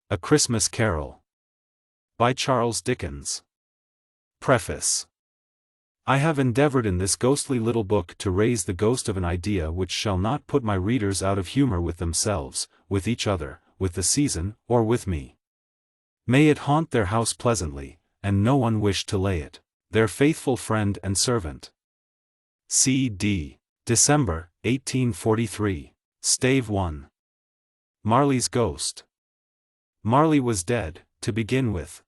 A Christmas Carol. By Charles Dickens. Preface. I have endeavored in this ghostly little book to raise the ghost of an idea which shall not put my readers out of humor with themselves, with each other, with the season, or with me. May it haunt their house pleasantly, and no one wish to lay it. Their faithful friend and servant. C.D. December, 1843. Stave 1. Marley's Ghost. Marley was dead, to begin with.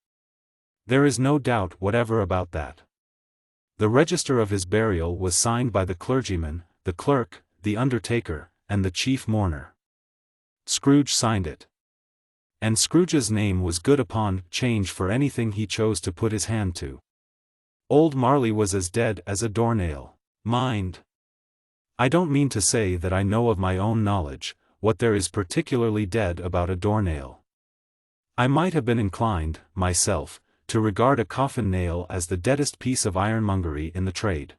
There is no doubt whatever about that. The register of his burial was signed by the clergyman, the clerk, the undertaker, and the chief mourner. Scrooge signed it. And Scrooge's name was good upon change for anything he chose to put his hand to. Old Marley was as dead as a doornail. Mind. I don't mean to say that I know of my own knowledge what there is particularly dead about a doornail. I might have been inclined, myself, to regard a coffin nail as the deadest piece of ironmongery in the trade.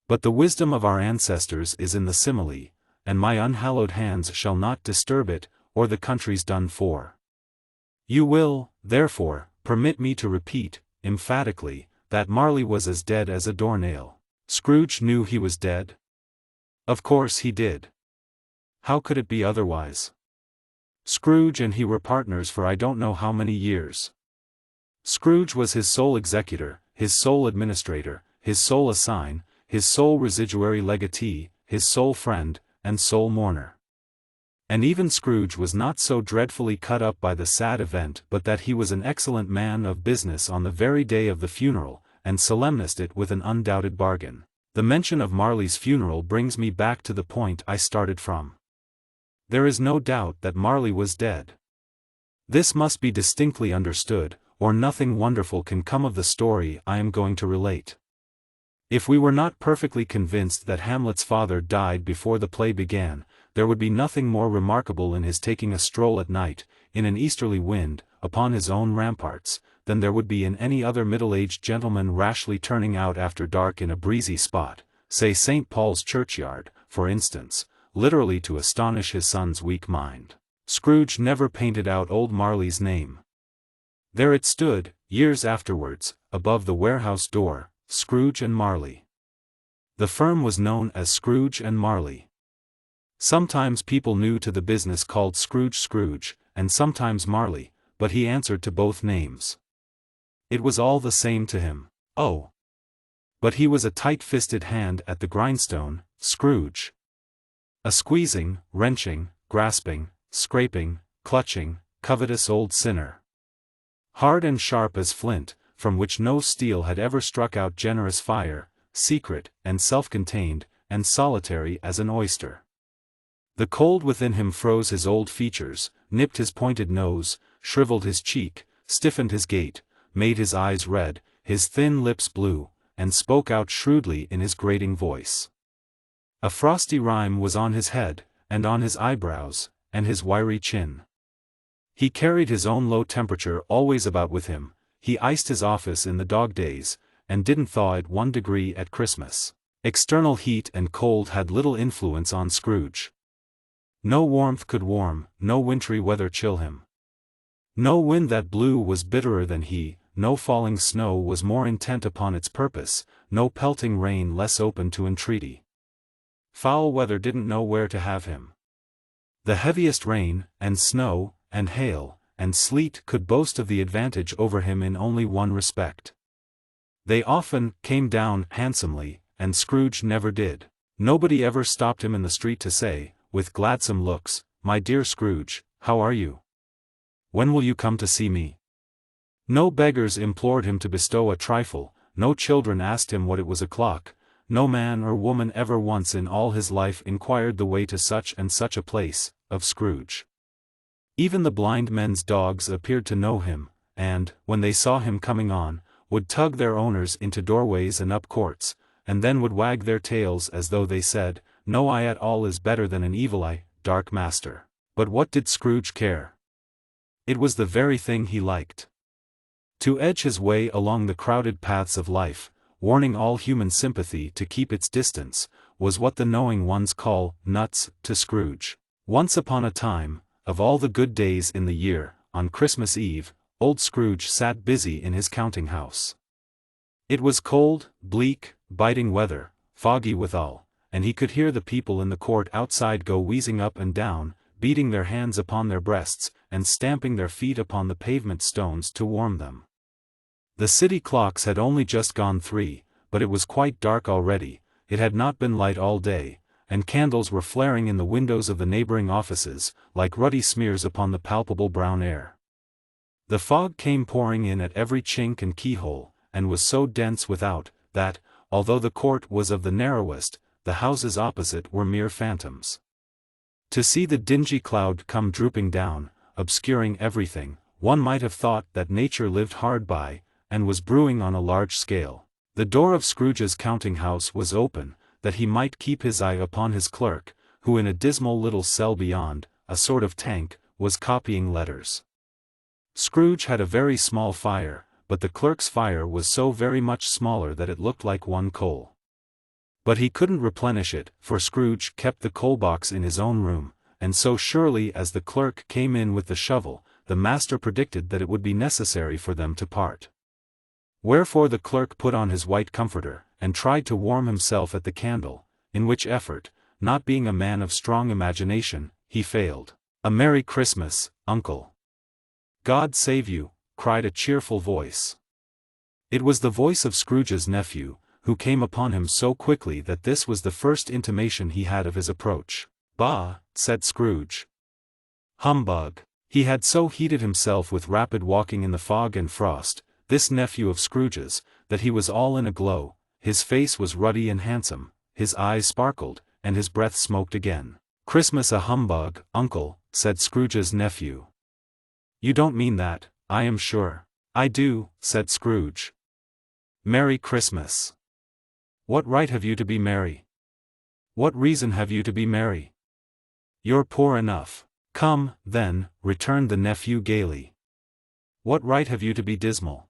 But the wisdom of our ancestors is in the simile, and my unhallowed hands shall not disturb it, or the country's done for. You will, therefore, permit me to repeat, emphatically, that Marley was as dead as a doornail. Scrooge knew he was dead? Of course he did. How could it be otherwise? Scrooge and he were partners for I don't know how many years. Scrooge was his sole executor, his sole administrator, his sole assign, his sole residuary legatee, his sole friend, and sole mourner. And even Scrooge was not so dreadfully cut up by the sad event but that he was an excellent man of business on the very day of the funeral, and solemnized it with an undoubted bargain. The mention of Marley's funeral brings me back to the point I started from. There is no doubt that Marley was dead. This must be distinctly understood, or nothing wonderful can come of the story I am going to relate. If we were not perfectly convinced that Hamlet's father died before the play began, there would be nothing more remarkable in his taking a stroll at night, in an easterly wind, upon his own ramparts, than there would be in any other middle-aged gentleman rashly turning out after dark in a breezy spot, say St. Paul's churchyard, for instance, literally to astonish his son's weak mind. Scrooge never painted out old Marley's name. There it stood, years afterwards, above the warehouse door, Scrooge and Marley. The firm was known as Scrooge and Marley. Sometimes people new to the business called Scrooge, and sometimes Marley, but he answered to both names. It was all the same to him. Oh! But he was a tight-fisted hand at the grindstone, Scrooge. A squeezing, wrenching, grasping, scraping, clutching, covetous old sinner. Hard and sharp as flint, from which no steel had ever struck out generous fire, secret, and self-contained, and solitary as an oyster. The cold within him froze his old features, nipped his pointed nose, shriveled his cheek, stiffened his gait, made his eyes red, his thin lips blue, and spoke out shrewdly in his grating voice. A frosty rime was on his head, and on his eyebrows, and his wiry chin. He carried his own low temperature always about with him, he iced his office in the dog days, and didn't thaw it 1 degree at Christmas. External heat and cold had little influence on Scrooge. No warmth could warm, no wintry weather chill him. No wind that blew was bitterer than he, no falling snow was more intent upon its purpose, no pelting rain less open to entreaty. Foul weather didn't know where to have him. The heaviest rain, and snow, and hail, and sleet could boast of the advantage over him in only one respect. They often came down handsomely, and Scrooge never did. Nobody ever stopped him in the street to say, with gladsome looks, "My dear Scrooge, how are you? When will you come to see me?" No beggars implored him to bestow a trifle, no children asked him what it was o'clock, no man or woman ever once in all his life inquired the way to such and such a place, of Scrooge. Even the blind men's dogs appeared to know him, and, when they saw him coming on, would tug their owners into doorways and up courts, and then would wag their tails as though they said, "No eye at all is better than an evil eye, dark master." But what did Scrooge care? It was the very thing he liked. To edge his way along the crowded paths of life, warning all human sympathy to keep its distance, was what the knowing ones call nuts to Scrooge. Once upon a time, of all the good days in the year, on Christmas Eve, old Scrooge sat busy in his counting-house. It was cold, bleak, biting weather, foggy withal, and he could hear the people in the court outside go wheezing up and down, beating their hands upon their breasts, and stamping their feet upon the pavement stones to warm them. The city clocks had only just gone 3, but it was quite dark already. It had not been light all day, and candles were flaring in the windows of the neighboring offices, like ruddy smears upon the palpable brown air. The fog came pouring in at every chink and keyhole, and was so dense without, that, although the court was of the narrowest, the houses opposite were mere phantoms. To see the dingy cloud come drooping down, obscuring everything, one might have thought that nature lived hard by, and was brewing on a large scale. The door of Scrooge's counting-house was open, that he might keep his eye upon his clerk, who in a dismal little cell beyond, a sort of tank, was copying letters. Scrooge had a very small fire, but the clerk's fire was so very much smaller that it looked like one coal. But he couldn't replenish it, for Scrooge kept the coal-box in his own room, and so surely as the clerk came in with the shovel, the master predicted that it would be necessary for them to part. Wherefore the clerk put on his white comforter, and tried to warm himself at the candle, in which effort, not being a man of strong imagination, he failed. "A Merry Christmas, Uncle!" "God save you!" cried a cheerful voice. It was the voice of Scrooge's nephew, who came upon him so quickly that this was the first intimation he had of his approach. "Bah!" said Scrooge. "Humbug!" He had so heated himself with rapid walking in the fog and frost, this nephew of Scrooge's, that he was all in a glow. His face was ruddy and handsome, his eyes sparkled, and his breath smoked again. "Christmas a humbug, Uncle," said Scrooge's nephew. "You don't mean that, I am sure." "I do," said Scrooge. "Merry Christmas." "What right have you to be merry? What reason have you to be merry? You're poor enough." "Come, then," returned the nephew gaily. "What right have you to be dismal?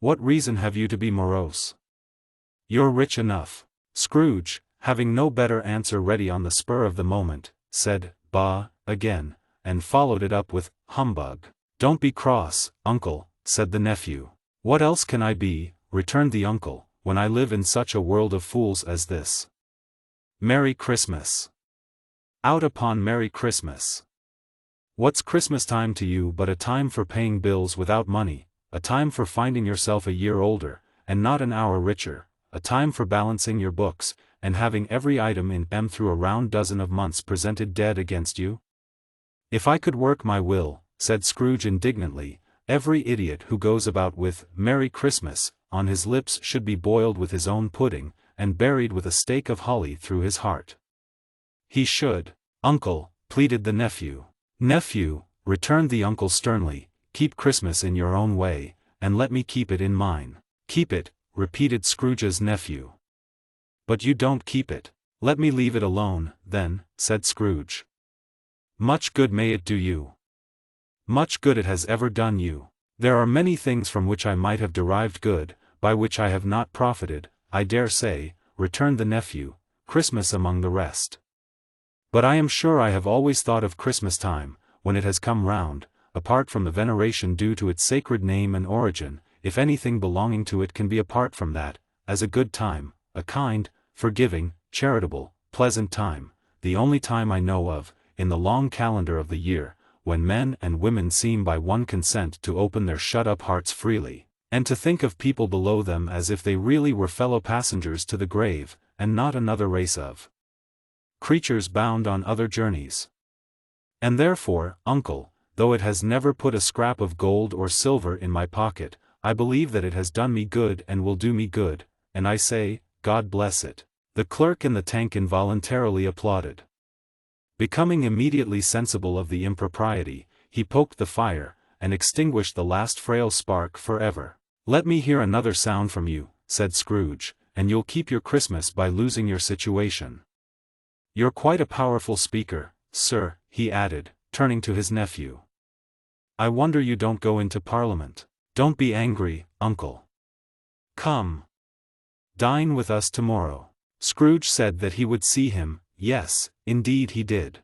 What reason have you to be morose? You're rich enough." Scrooge, having no better answer ready on the spur of the moment, said, "Bah," again, and followed it up with, "Humbug." "Don't be cross, Uncle," said the nephew. "What else can I be," returned the uncle, "when I live in such a world of fools as this? Merry Christmas. Out upon Merry Christmas. What's Christmas time to you but a time for paying bills without money, a time for finding yourself a year older, and not an hour richer, a time for balancing your books, and having every item in them through a round dozen of months presented dead against you? If I could work my will," said Scrooge indignantly, "every idiot who goes about with 'Merry Christmas' on his lips should be boiled with his own pudding, and buried with a stake of holly through his heart. He should." "Uncle," pleaded the nephew. "Nephew," returned the uncle sternly, "keep Christmas in your own way, and let me keep it in mine." "Keep it," repeated Scrooge's nephew. "But you don't keep it." "Let me leave it alone, then," said Scrooge. "Much good may it do you. Much good it has ever done you." "There are many things from which I might have derived good, by which I have not profited, I dare say," returned the nephew, "Christmas among the rest. But I am sure I have always thought of Christmas time, when it has come round, apart from the veneration due to its sacred name and origin, if anything belonging to it can be apart from that, as a good time, a kind, forgiving, charitable, pleasant time, the only time I know of, in the long calendar of the year, when men and women seem by one consent to open their shut-up hearts freely, and to think of people below them as if they really were fellow passengers to the grave, and not another race of creatures bound on other journeys. And therefore, Uncle, though it has never put a scrap of gold or silver in my pocket, I believe that it has done me good and will do me good, and I say, God bless it." The clerk in the tank involuntarily applauded. Becoming immediately sensible of the impropriety, he poked the fire, and extinguished the last frail spark forever. "Let me hear another sound from you," said Scrooge, "and you'll keep your Christmas by losing your situation. You're quite a powerful speaker, sir," he added, turning to his nephew. "I wonder you don't go into Parliament. Don't be angry, Uncle. Come. Dine with us tomorrow." Scrooge said that he would see him. Yes, indeed he did.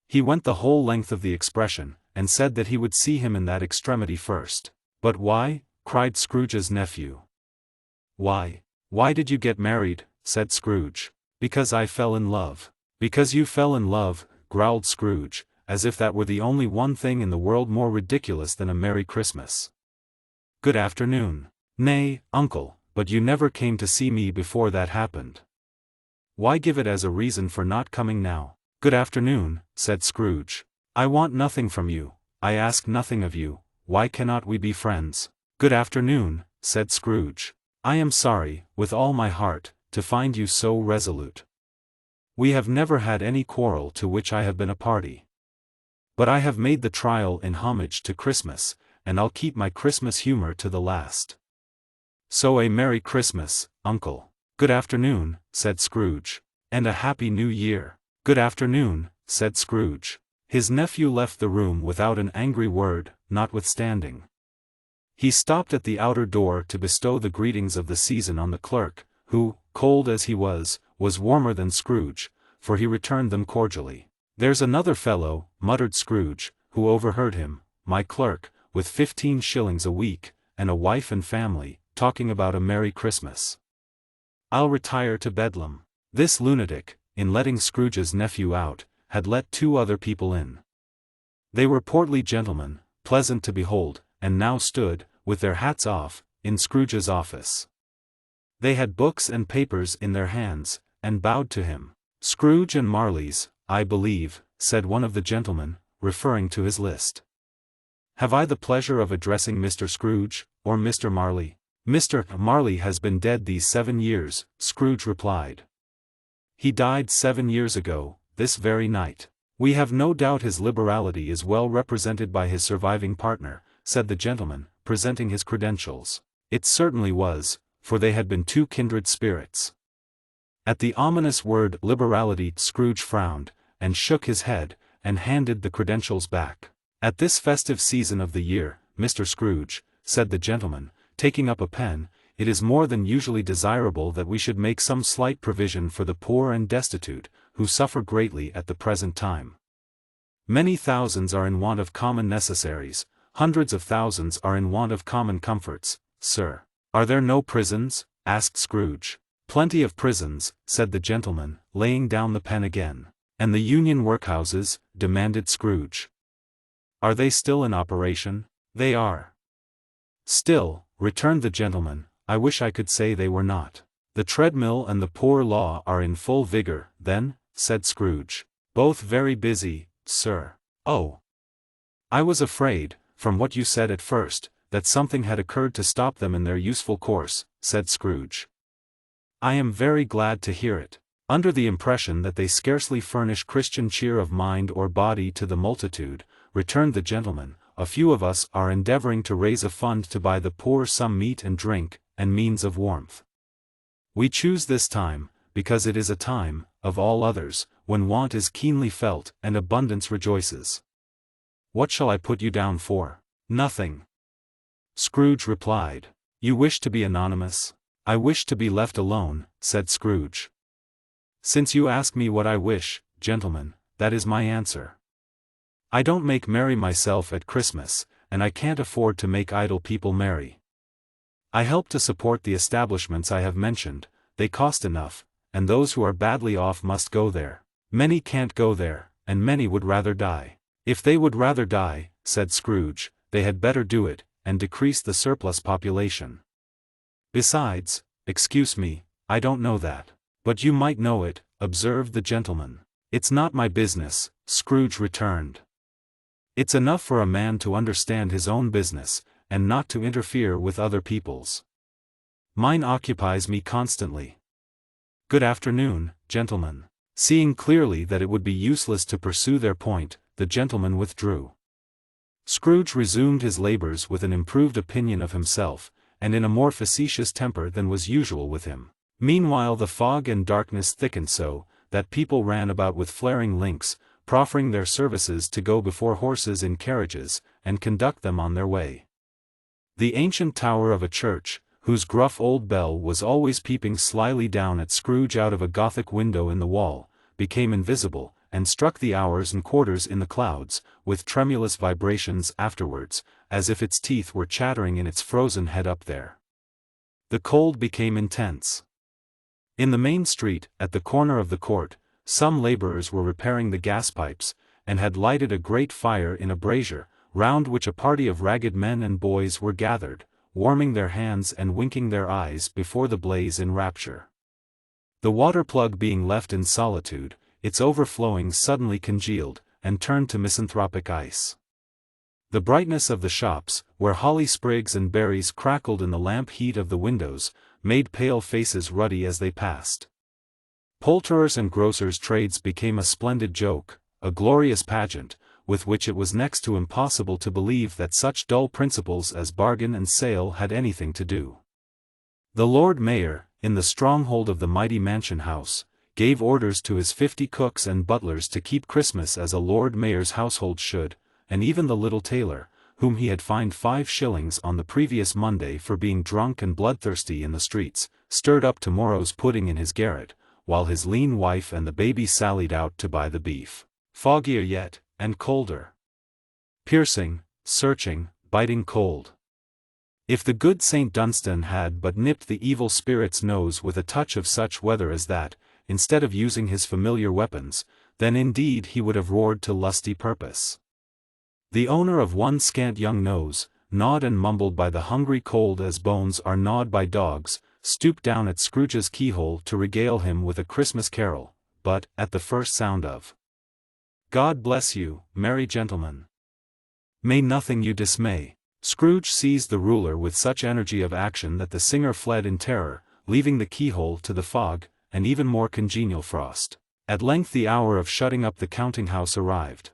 He went the whole length of the expression, and said that he would see him in that extremity first. "But why?" cried Scrooge's nephew. "Why did you get married?" said Scrooge. "Because I fell in love." "Because you fell in love," growled Scrooge, as if that were the only one thing in the world more ridiculous than a Merry Christmas. "Good afternoon." "Nay, uncle, but you never came to see me before that happened. Why give it as a reason for not coming now?" "Good afternoon," said Scrooge. "I want nothing from you, I ask nothing of you, why cannot we be friends?" "Good afternoon," said Scrooge. "I am sorry, with all my heart, to find you so resolute. We have never had any quarrel to which I have been a party. But I have made the trial in homage to Christmas, and I'll keep my Christmas humor to the last. So a Merry Christmas, uncle." "Good afternoon," said Scrooge. "And a Happy New Year." "Good afternoon," said Scrooge. His nephew left the room without an angry word, notwithstanding. He stopped at the outer door to bestow the greetings of the season on the clerk, who, cold as he was warmer than Scrooge, for he returned them cordially. "There's another fellow," muttered Scrooge, who overheard him, "my clerk, with 15 shillings a week, and a wife and family, talking about a Merry Christmas. I'll retire to Bedlam." This lunatic, in letting Scrooge's nephew out, had let 2 other people in. They were portly gentlemen, pleasant to behold, and now stood, with their hats off, in Scrooge's office. They had books and papers in their hands, and bowed to him. "Scrooge and Marley's, I believe," said one of the gentlemen, referring to his list. "Have I the pleasure of addressing Mr. Scrooge, or Mr. Marley?" "Mr. Marley has been dead these 7 years, Scrooge replied. "He died 7 years ago, this very night." "We have no doubt his liberality is well represented by his surviving partner," said the gentleman, presenting his credentials. It certainly was, for they had been 2 kindred spirits. At the ominous word liberality, Scrooge frowned, and shook his head, and handed the credentials back. "At this festive season of the year, Mr. Scrooge," said the gentleman, taking up a pen, "it is more than usually desirable that we should make some slight provision for the poor and destitute, who suffer greatly at the present time. Many thousands are in want of common necessaries, hundreds of thousands are in want of common comforts, sir." "Are there no prisons?" asked Scrooge. "Plenty of prisons," said the gentleman, laying down the pen again. "And the Union workhouses?" demanded Scrooge. "Are they still in operation?" "They are." "Still," returned the gentleman, "I wish I could say they were not." "The treadmill and the poor law are in full vigor, then?" said Scrooge. "Both very busy, sir." "Oh! I was afraid, from what you said at first, that something had occurred to stop them in their useful course," said Scrooge. "I am very glad to hear it. Under the impression that they scarcely furnish Christian cheer of mind or body to the multitude," returned the gentleman, "a few of us are endeavoring to raise a fund to buy the poor some meat and drink, and means of warmth. We choose this time, because it is a time, of all others, when want is keenly felt and abundance rejoices." "What shall I put you down for?" "Nothing," Scrooge replied. "You wish to be anonymous?" "I wish to be left alone," said Scrooge. "Since you ask me what I wish, gentlemen, that is my answer. I don't make merry myself at Christmas, and I can't afford to make idle people merry. I help to support the establishments I have mentioned, they cost enough, and those who are badly off must go there. Many can't go there, and many would rather die." "If they would rather die," said Scrooge, "they had better do it, and decrease the surplus population. Besides, excuse me, I don't know that." "But you might know it," observed the gentleman. "It's not my business," Scrooge returned. "It's enough for a man to understand his own business, and not to interfere with other people's. Mine occupies me constantly. Good afternoon, gentlemen." Seeing clearly that it would be useless to pursue their point, the gentleman withdrew. Scrooge resumed his labors with an improved opinion of himself, and in a more facetious temper than was usual with him. Meanwhile the fog and darkness thickened so, that people ran about with flaring links, proffering their services to go before horses in carriages, and conduct them on their way. The ancient tower of a church, whose gruff old bell was always peeping slyly down at Scrooge out of a Gothic window in the wall, became invisible, and struck the hours and quarters in the clouds, with tremulous vibrations afterwards, as if its teeth were chattering in its frozen head up there. The cold became intense. In the main street, at the corner of the court, some laborers were repairing the gas pipes, and had lighted a great fire in a brazier, round which a party of ragged men and boys were gathered, warming their hands and winking their eyes before the blaze in rapture. The water plug being left in solitude, its overflowing suddenly congealed, and turned to misanthropic ice. The brightness of the shops, where holly sprigs and berries crackled in the lamp heat of the windows, made pale faces ruddy as they passed. Poulterers' and grocers' trades became a splendid joke, a glorious pageant, with which it was next to impossible to believe that such dull principles as bargain and sale had anything to do. The Lord Mayor, in the stronghold of the mighty mansion house, gave orders to his 50 cooks and butlers to keep Christmas as a Lord Mayor's household should, and even the little tailor, whom he had fined 5 shillings on the previous Monday for being drunk and bloodthirsty in the streets, stirred up tomorrow's pudding in his garret, while his lean wife and the baby sallied out to buy the beef, foggier yet, and colder. Piercing, searching, biting cold. If the good St. Dunstan had but nipped the evil spirit's nose with a touch of such weather as that, instead of using his familiar weapons, then indeed he would have roared to lusty purpose. The owner of one scant young nose, gnawed and mumbled by the hungry cold as bones are gnawed by dogs, stooped down at Scrooge's keyhole to regale him with a Christmas carol, but, at the first sound of "God bless you, merry gentlemen, may nothing you dismay," Scrooge seized the ruler with such energy of action that the singer fled in terror, leaving the keyhole to the fog, and even more congenial frost. At length the hour of shutting up the counting-house arrived.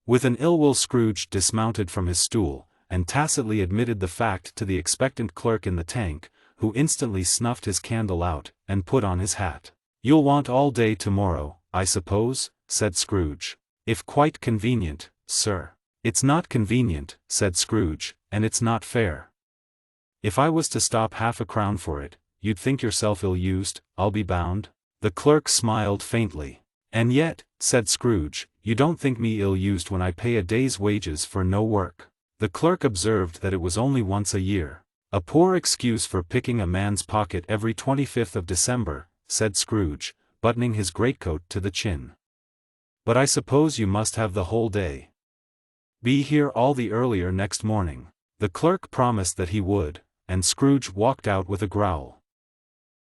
With an ill-will Scrooge dismounted from his stool, and tacitly admitted the fact to the expectant clerk in the tank, who instantly snuffed his candle out, and put on his hat. "You'll want all day tomorrow, I suppose?" said Scrooge. "If quite convenient, sir." "It's not convenient," said Scrooge, "and it's not fair. If I was to stop half a crown for it, you'd think yourself ill-used, I'll be bound." The clerk smiled faintly. "And yet," said Scrooge, "you don't think me ill-used when I pay a day's wages for no work." The clerk observed that it was only once a year. "A poor excuse for picking a man's pocket every 25th of December," said Scrooge, buttoning his greatcoat to the chin. "But I suppose you must have the whole day. Be here all the earlier next morning." The clerk promised that he would, and Scrooge walked out with a growl.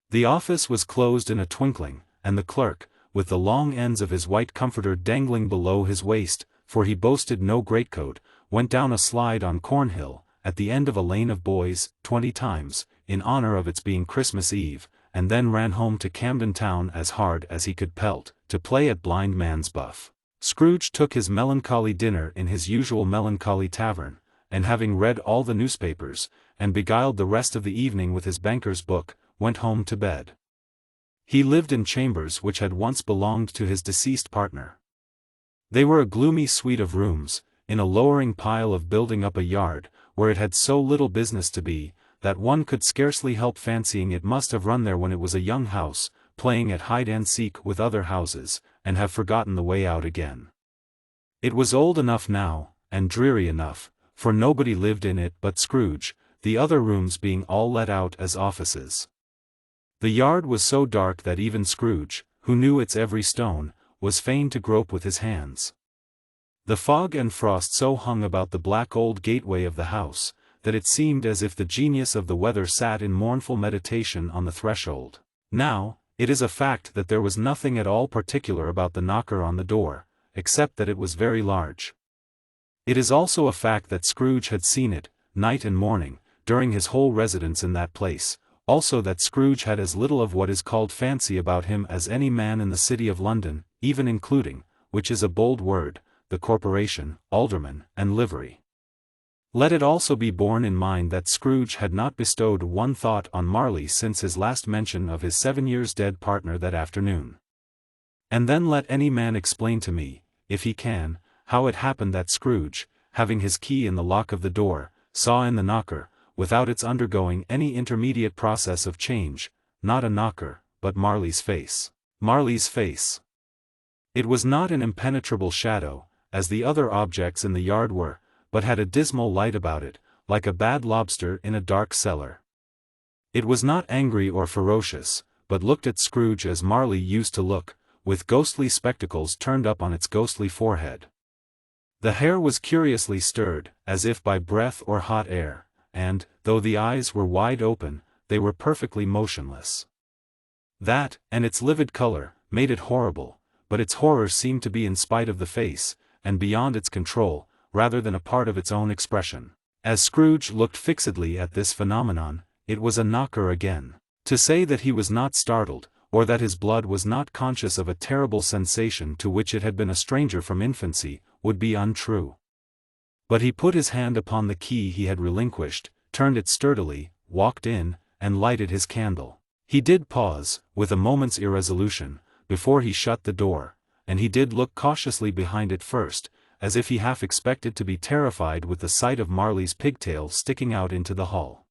The office was closed in a twinkling, and the clerk, with the long ends of his white comforter dangling below his waist, for he boasted no greatcoat, went down a slide on Cornhill, at the end of a lane of boys, 20 times, in honor of its being Christmas Eve, and then ran home to Camden Town as hard as he could pelt, to play at blind man's buff. Scrooge took his melancholy dinner in his usual melancholy tavern, and having read all the newspapers, and beguiled the rest of the evening with his banker's book, went home to bed. He lived in chambers which had once belonged to his deceased partner. They were a gloomy suite of rooms, in a lowering pile of building up a yard, where it had so little business to be, that one could scarcely help fancying it must have run there when it was a young house, playing at hide-and-seek with other houses, and have forgotten the way out again. It was old enough now, and dreary enough, for nobody lived in it but Scrooge, the other rooms being all let out as offices. The yard was so dark that even Scrooge, who knew its every stone, was fain to grope with his hands. The fog and frost so hung about the black old gateway of the house, that it seemed as if the genius of the weather sat in mournful meditation on the threshold. Now, it is a fact that there was nothing at all particular about the knocker on the door, except that it was very large. It is also a fact that Scrooge had seen it, night and morning, during his whole residence in that place, also that Scrooge had as little of what is called fancy about him as any man in the city of London, even including, which is a bold word, the corporation, aldermen, and livery. Let it also be borne in mind that Scrooge had not bestowed one thought on Marley since his last mention of his 7 years dead partner that afternoon. And then let any man explain to me, if he can, how it happened that Scrooge, having his key in the lock of the door, saw in the knocker, without its undergoing any intermediate process of change, not a knocker, but Marley's face. Marley's face. It was not an impenetrable shadow, as the other objects in the yard were, but had a dismal light about it, like a bad lobster in a dark cellar. It was not angry or ferocious, but looked at Scrooge as Marley used to look, with ghostly spectacles turned up on its ghostly forehead. The hair was curiously stirred, as if by breath or hot air, and, though the eyes were wide open, they were perfectly motionless. That, and its livid color, made it horrible, but its horror seemed to be in spite of the face, and beyond its control, rather than a part of its own expression. As Scrooge looked fixedly at this phenomenon, it was a knocker again. To say that he was not startled, or that his blood was not conscious of a terrible sensation to which it had been a stranger from infancy, would be untrue. But he put his hand upon the key he had relinquished, turned it sturdily, walked in, and lighted his candle. He did pause, with a moment's irresolution, before he shut the door, and he did look cautiously behind it first, as if he half expected to be terrified with the sight of Marley's pigtail sticking out into the hall.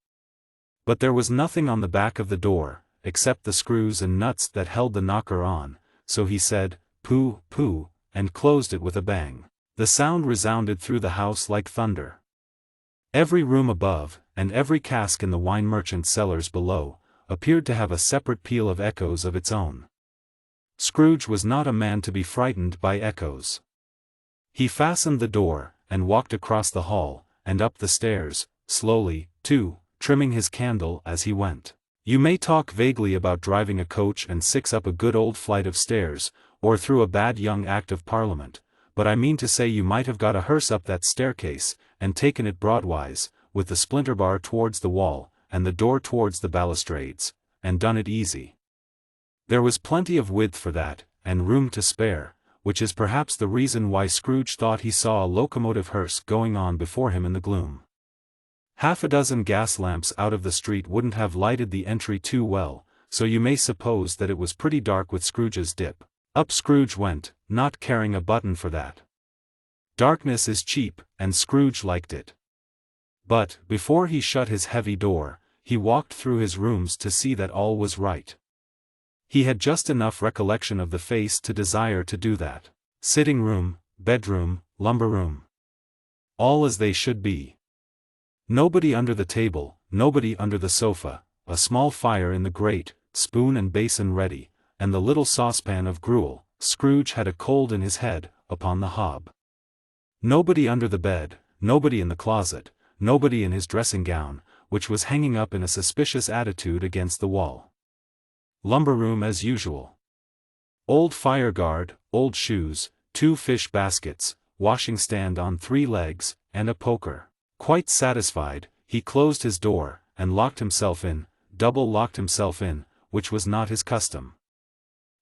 But there was nothing on the back of the door, except the screws and nuts that held the knocker on, so he said, "Pooh, pooh," and closed it with a bang. The sound resounded through the house like thunder. Every room above, and every cask in the wine merchant's cellars below, appeared to have a separate peal of echoes of its own. Scrooge was not a man to be frightened by echoes. He fastened the door, and walked across the hall, and up the stairs, slowly, too, trimming his candle as he went. You may talk vaguely about driving a coach and six up a good old flight of stairs, or through a bad young Act of Parliament, but I mean to say you might have got a hearse up that staircase, and taken it broadwise, with the splinter bar towards the wall, and the door towards the balustrades, and done it easy. There was plenty of width for that, and room to spare, which is perhaps the reason why Scrooge thought he saw a locomotive hearse going on before him in the gloom. Half a dozen gas lamps out of the street wouldn't have lighted the entry too well, so you may suppose that it was pretty dark with Scrooge's dip. Up Scrooge went, not caring a button for that. Darkness is cheap, and Scrooge liked it. But, before he shut his heavy door, he walked through his rooms to see that all was right. He had just enough recollection of the face to desire to do that. Sitting room, bedroom, lumber room. All as they should be. Nobody under the table, nobody under the sofa, a small fire in the grate, spoon and basin ready, and the little saucepan of gruel. Scrooge had a cold in his head, upon the hob. Nobody under the bed, nobody in the closet, nobody in his dressing gown, which was hanging up in a suspicious attitude against the wall. Lumber room as usual. Old fire guard, old shoes, 2 fish baskets, washing stand on 3 legs, and a poker. Quite satisfied, he closed his door, and locked himself in, double-locked himself in, which was not his custom.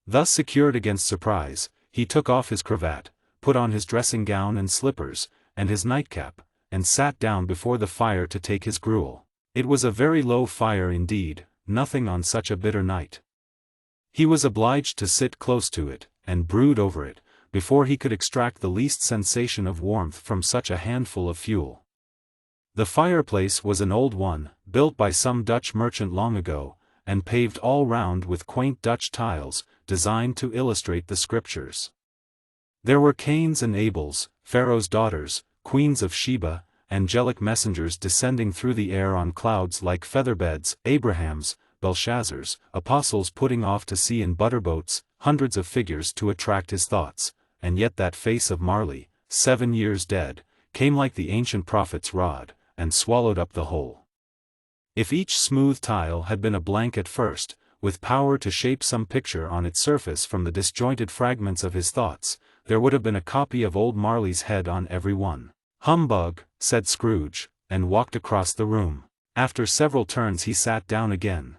Thus secured against surprise, he took off his cravat, put on his dressing gown and slippers, and his nightcap, and sat down before the fire to take his gruel. It was a very low fire indeed, nothing on such a bitter night. He was obliged to sit close to it, and brood over it, before he could extract the least sensation of warmth from such a handful of fuel. The fireplace was an old one, built by some Dutch merchant long ago, and paved all round with quaint Dutch tiles, designed to illustrate the scriptures. There were Cains and Abels, Pharaoh's daughters, queens of Sheba, angelic messengers descending through the air on clouds like featherbeds, Abrahams, Belshazzars, apostles putting off to sea in butterboats, hundreds of figures to attract his thoughts, and yet that face of Marley, 7 years dead, came like the ancient prophet's rod, and swallowed up the whole. If each smooth tile had been a blank at first, with power to shape some picture on its surface from the disjointed fragments of his thoughts, there would have been a copy of old Marley's head on every one. "Humbug," said Scrooge, and walked across the room. After several turns he sat down again.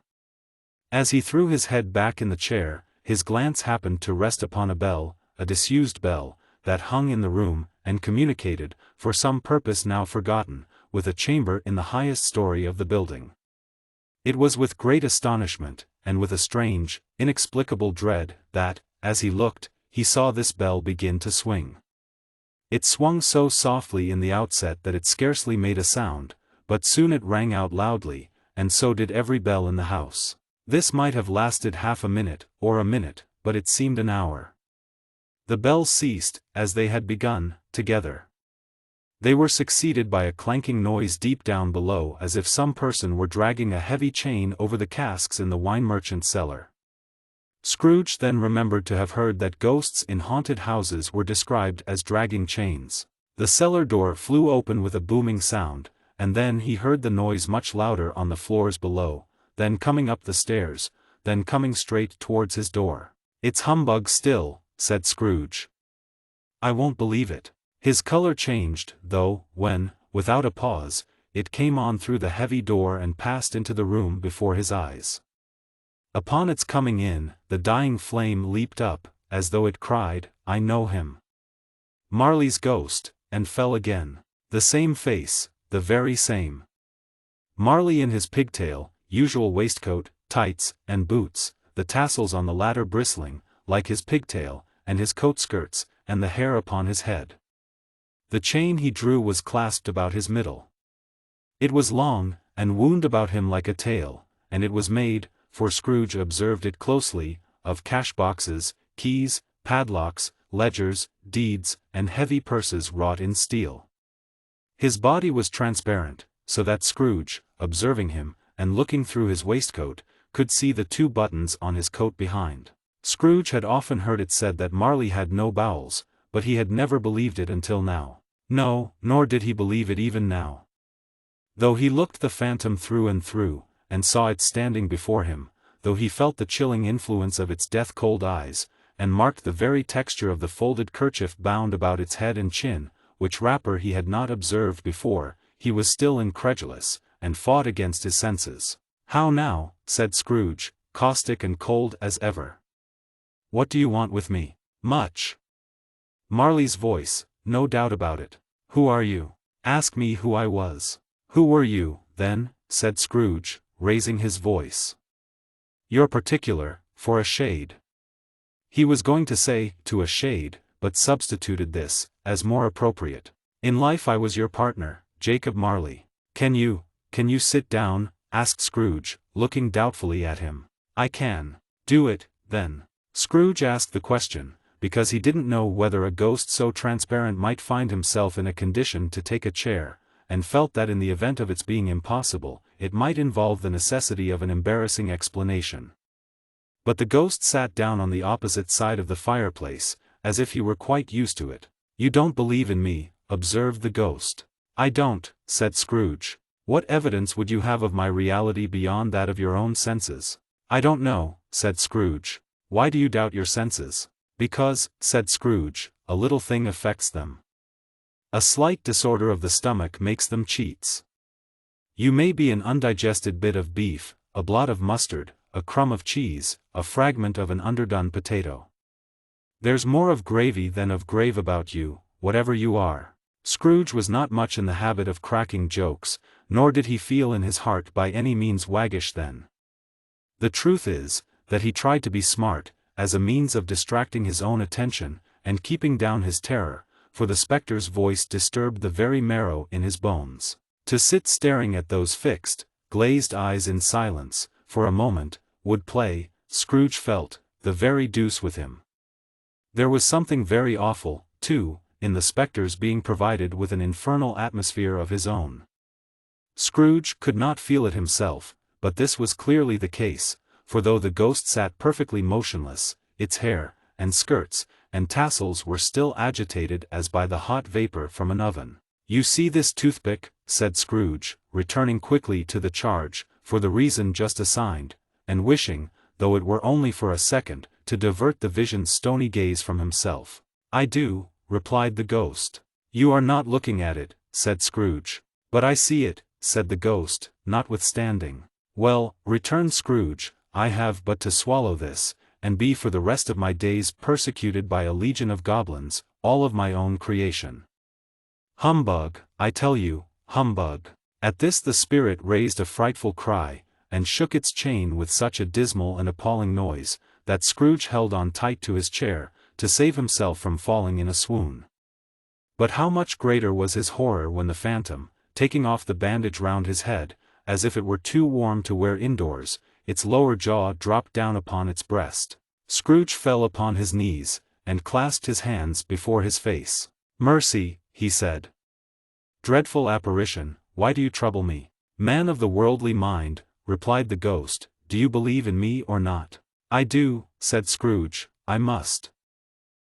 As he threw his head back in the chair, his glance happened to rest upon a bell, a disused bell, that hung in the room, and communicated, for some purpose now forgotten, with a chamber in the highest story of the building. It was with great astonishment, and with a strange, inexplicable dread, that, as he looked, he saw this bell begin to swing. It swung so softly in the outset that it scarcely made a sound, but soon it rang out loudly, and so did every bell in the house. This might have lasted half a minute, or a minute, but it seemed an hour. The bells ceased, as they had begun, together. They were succeeded by a clanking noise deep down below, as if some person were dragging a heavy chain over the casks in the wine merchant's cellar. Scrooge then remembered to have heard that ghosts in haunted houses were described as dragging chains. The cellar door flew open with a booming sound, and then he heard the noise much louder on the floors below, then coming up the stairs, then coming straight towards his door. "It's humbug still," said Scrooge. "I won't believe it." His color changed, though, when, without a pause, it came on through the heavy door and passed into the room before his eyes. Upon its coming in, the dying flame leaped up, as though it cried, "I know him." Marley's ghost, and fell again. The same face, the very same. Marley in his pigtail, usual waistcoat, tights, and boots, the tassels on the latter bristling, like his pigtail, and his coat skirts, and the hair upon his head. The chain he drew was clasped about his middle. It was long, and wound about him like a tail, and it was made, for Scrooge observed it closely, of cash-boxes, keys, padlocks, ledgers, deeds, and heavy purses wrought in steel. His body was transparent, so that Scrooge, observing him, and looking through his waistcoat, could see the 2 buttons on his coat behind. Scrooge had often heard it said that Marley had no bowels, but he had never believed it until now. No, nor did he believe it even now. Though he looked the phantom through and through, and saw it standing before him, though he felt the chilling influence of its death-cold eyes, and marked the very texture of the folded kerchief bound about its head and chin, which wrapper he had not observed before, he was still incredulous, and fought against his senses. "How now?" said Scrooge, caustic and cold as ever. "What do you want with me?" "Much." Marley's voice, no doubt about it. "Who are you?" "Ask me who I was." "Who were you, then?" said Scrooge, raising his voice. "You're particular, for a shade." He was going to say, "to a shade," but substituted this, as more appropriate. "In life I was your partner, Jacob Marley." Can you sit down?" asked Scrooge, looking doubtfully at him. "I can." "Do it, then." Scrooge asked the question, because he didn't know whether a ghost so transparent might find himself in a condition to take a chair, and felt that in the event of its being impossible, it might involve the necessity of an embarrassing explanation. But the ghost sat down on the opposite side of the fireplace, as if he were quite used to it. "You don't believe in me," observed the ghost. "I don't," said Scrooge. "What evidence would you have of my reality beyond that of your own senses?" "I don't know," said Scrooge. "Why do you doubt your senses?" "Because," said Scrooge, "a little thing affects them. A slight disorder of the stomach makes them cheats. You may be an undigested bit of beef, a blot of mustard, a crumb of cheese, a fragment of an underdone potato. There's more of gravy than of grave about you, whatever you are." Scrooge was not much in the habit of cracking jokes, nor did he feel in his heart by any means waggish then. The truth is, that he tried to be smart, as a means of distracting his own attention, and keeping down his terror, for the spectre's voice disturbed the very marrow in his bones. To sit staring at those fixed, glazed eyes in silence, for a moment, would play, Scrooge felt, the very deuce with him. There was something very awful, too, in the spectre's being provided with an infernal atmosphere of his own. Scrooge could not feel it himself, but this was clearly the case, for though the ghost sat perfectly motionless, its hair, and skirts, and tassels were still agitated as by the hot vapor from an oven. "You see this toothpick?" said Scrooge, returning quickly to the charge, for the reason just assigned, and wishing, though it were only for a second, to divert the vision's stony gaze from himself. "I do," replied the ghost. "You are not looking at it," said Scrooge. "But I see it," said the ghost, notwithstanding. "Well," returned Scrooge, "I have but to swallow this, and be for the rest of my days persecuted by a legion of goblins, all of my own creation. Humbug, I tell you, humbug." At this the spirit raised a frightful cry, and shook its chain with such a dismal and appalling noise, that Scrooge held on tight to his chair, to save himself from falling in a swoon. But how much greater was his horror when the phantom, taking off the bandage round his head, as if it were too warm to wear indoors, its lower jaw dropped down upon its breast. Scrooge fell upon his knees, and clasped his hands before his face. "Mercy," he said. "Dreadful apparition, why do you trouble me?" "Man of the worldly mind," replied the ghost, "do you believe in me or not?" "I do," said Scrooge, "I must.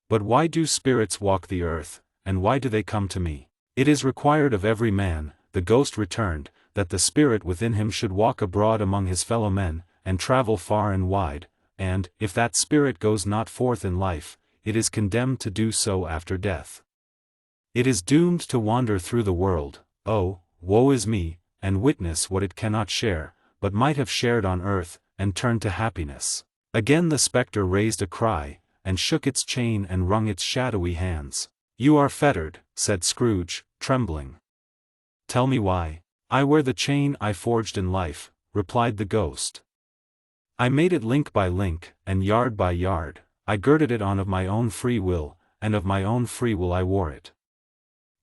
But why do spirits walk the earth, and why do they come to me?" "It is required of every man," the ghost returned, "that the spirit within him should walk abroad among his fellow men, and travel far and wide, and, if that spirit goes not forth in life, it is condemned to do so after death. It is doomed to wander through the world, oh, woe is me, and witness what it cannot share, but might have shared on earth, and turn to happiness." Again the spectre raised a cry, and shook its chain and wrung its shadowy hands. "You are fettered," said Scrooge, trembling. "Tell me why." "I wear the chain I forged in life," replied the ghost. "I made it link by link, and yard by yard, I girded it on of my own free will, and of my own free will I wore it.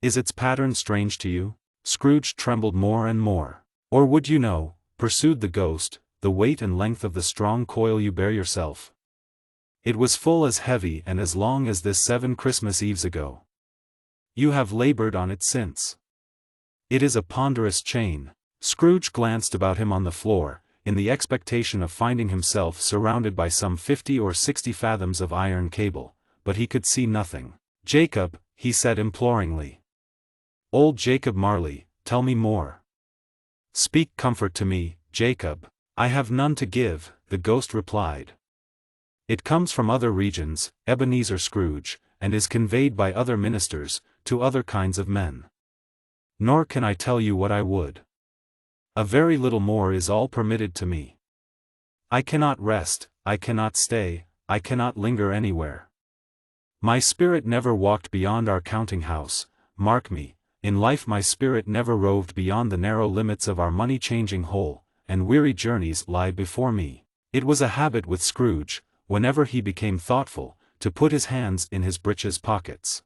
Is its pattern strange to you?" Scrooge trembled more and more. "Or would you know," pursued the ghost, "the weight and length of the strong coil you bear yourself? It was full as heavy and as long as this 7 Christmas Eves ago. You have labored on it since. It is a ponderous chain." Scrooge glanced about him on the floor, in the expectation of finding himself surrounded by some 50 or 60 fathoms of iron cable, but he could see nothing. "Jacob," he said imploringly. "Old Jacob Marley, tell me more. Speak comfort to me, Jacob." "I have none to give," the ghost replied. "It comes from other regions, Ebenezer Scrooge, and is conveyed by other ministers, to other kinds of men. Nor can I tell you what I would. A very little more is all permitted to me. I cannot rest, I cannot stay, I cannot linger anywhere. My spirit never walked beyond our counting-house, mark me, in life my spirit never roved beyond the narrow limits of our money-changing hole, and weary journeys lie before me." It was a habit with Scrooge, whenever he became thoughtful, to put his hands in his breeches pockets.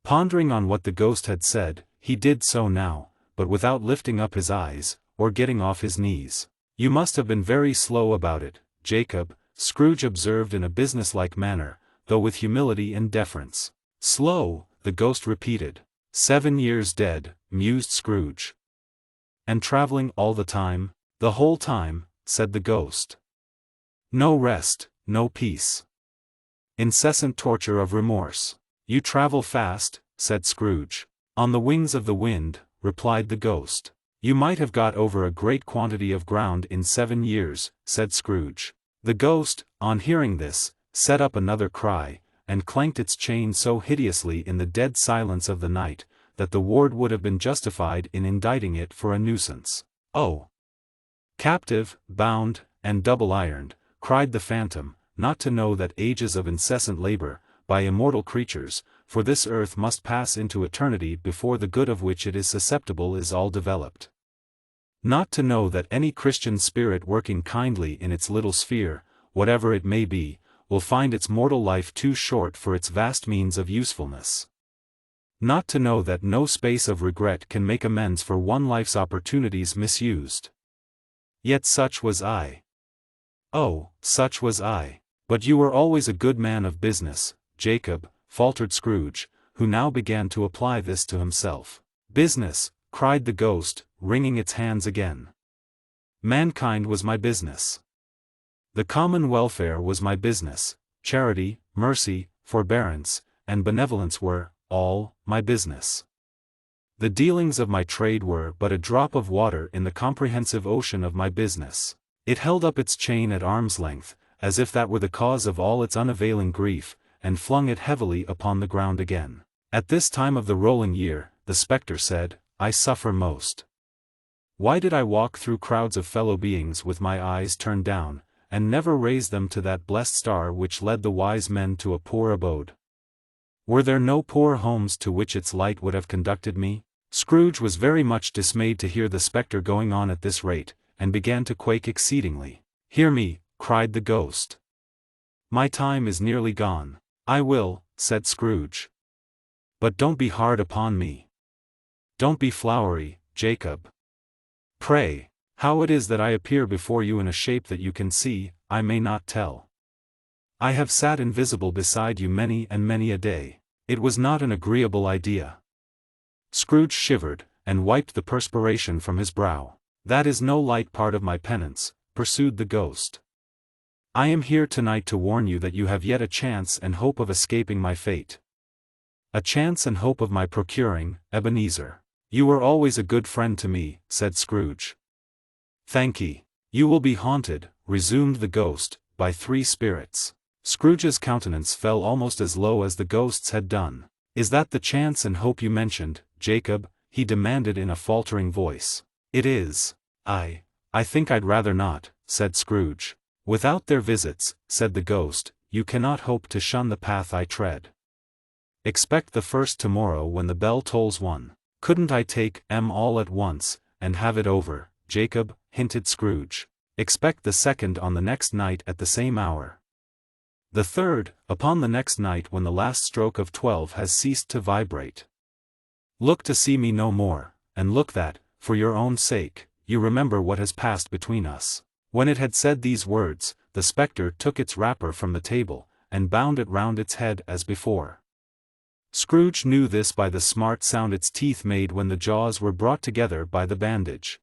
Pondering on what the ghost had said, he did so now, but without lifting up his eyes, or getting off his knees. "You must have been very slow about it, Jacob," Scrooge observed in a businesslike manner, though with humility and deference. "Slow," the ghost repeated. 7 years dead," mused Scrooge. "And traveling all the time?" "The whole time," said the ghost. "No rest, no peace. Incessant torture of remorse." "You travel fast," said Scrooge. "On the wings of the wind," replied the ghost. "You might have got over a great quantity of ground in 7 years," said Scrooge. The ghost, on hearing this, set up another cry, and clanked its chain so hideously in the dead silence of the night, that the ward would have been justified in indicting it for a nuisance. "Oh! Captive, bound, and double-ironed," cried the phantom, "not to know that ages of incessant labor, by immortal creatures, for this earth must pass into eternity before the good of which it is susceptible is all developed. Not to know that any Christian spirit working kindly in its little sphere, whatever it may be, will find its mortal life too short for its vast means of usefulness. Not to know that no space of regret can make amends for one life's opportunities misused. Yet such was I. Oh, such was I. But you were always a good man of business, Jacob," faltered Scrooge, who now began to apply this to himself. "Business," cried the ghost, wringing its hands again. "Mankind was my business. The common welfare was my business. Charity, mercy, forbearance, and benevolence were, all, my business. The dealings of my trade were but a drop of water in the comprehensive ocean of my business." It held up its chain at arm's length, as if that were the cause of all its unavailing grief, and flung it heavily upon the ground again. "At this time of the rolling year," the spectre said, "I suffer most. Why did I walk through crowds of fellow beings with my eyes turned down, and never raise them to that blessed star which led the wise men to a poor abode? Were there no poor homes to which its light would have conducted me?" Scrooge was very much dismayed to hear the spectre going on at this rate, and began to quake exceedingly. "Hear me," cried the ghost. "My time is nearly gone." "I will," said Scrooge. "But don't be hard upon me. Don't be flowery, Jacob. Pray, how it is that I appear before you in a shape that you can see, I may not tell. I have sat invisible beside you many and many a day. It was not an agreeable idea. Scrooge shivered, and wiped the perspiration from his brow. That is no light part of my penance, pursued the ghost. I am here tonight to warn you that you have yet a chance and hope of escaping my fate. A chance and hope of my procuring, Ebenezer. You were always a good friend to me, said Scrooge. Thank'ee. You will be haunted, resumed the ghost, by 3 spirits. Scrooge's countenance fell almost as low as the ghost's had done. Is that the chance and hope you mentioned, Jacob? He demanded in a faltering voice. It is. I think I'd rather not, said Scrooge. Without their visits, said the ghost, you cannot hope to shun the path I tread. Expect the first tomorrow when the bell tolls 1. Couldn't I take 'em all at once, and have it over, Jacob? Hinted Scrooge. Expect the second on the next night at the same hour. The third, upon the next night when the last stroke of 12 has ceased to vibrate. Look to see me no more, and look that, for your own sake, you remember what has passed between us. When it had said these words, the spectre took its wrapper from the table, and bound it round its head as before. Scrooge knew this by the smart sound its teeth made when the jaws were brought together by the bandage.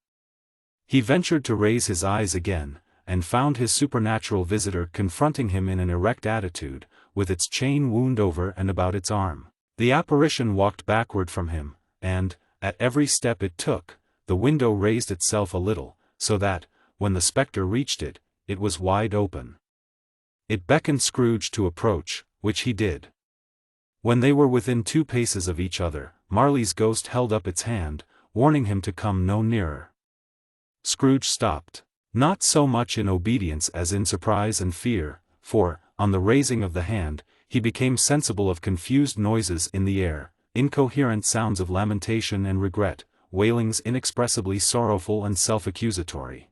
He ventured to raise his eyes again, and found his supernatural visitor confronting him in an erect attitude, with its chain wound over and about its arm. The apparition walked backward from him, and, at every step it took, the window raised itself a little, so that, when the spectre reached it, it was wide open. It beckoned Scrooge to approach, which he did. When they were within 2 paces of each other, Marley's ghost held up its hand, warning him to come no nearer. Scrooge stopped. Not so much in obedience as in surprise and fear, for, on the raising of the hand, he became sensible of confused noises in the air, incoherent sounds of lamentation and regret, wailings inexpressibly sorrowful and self-accusatory.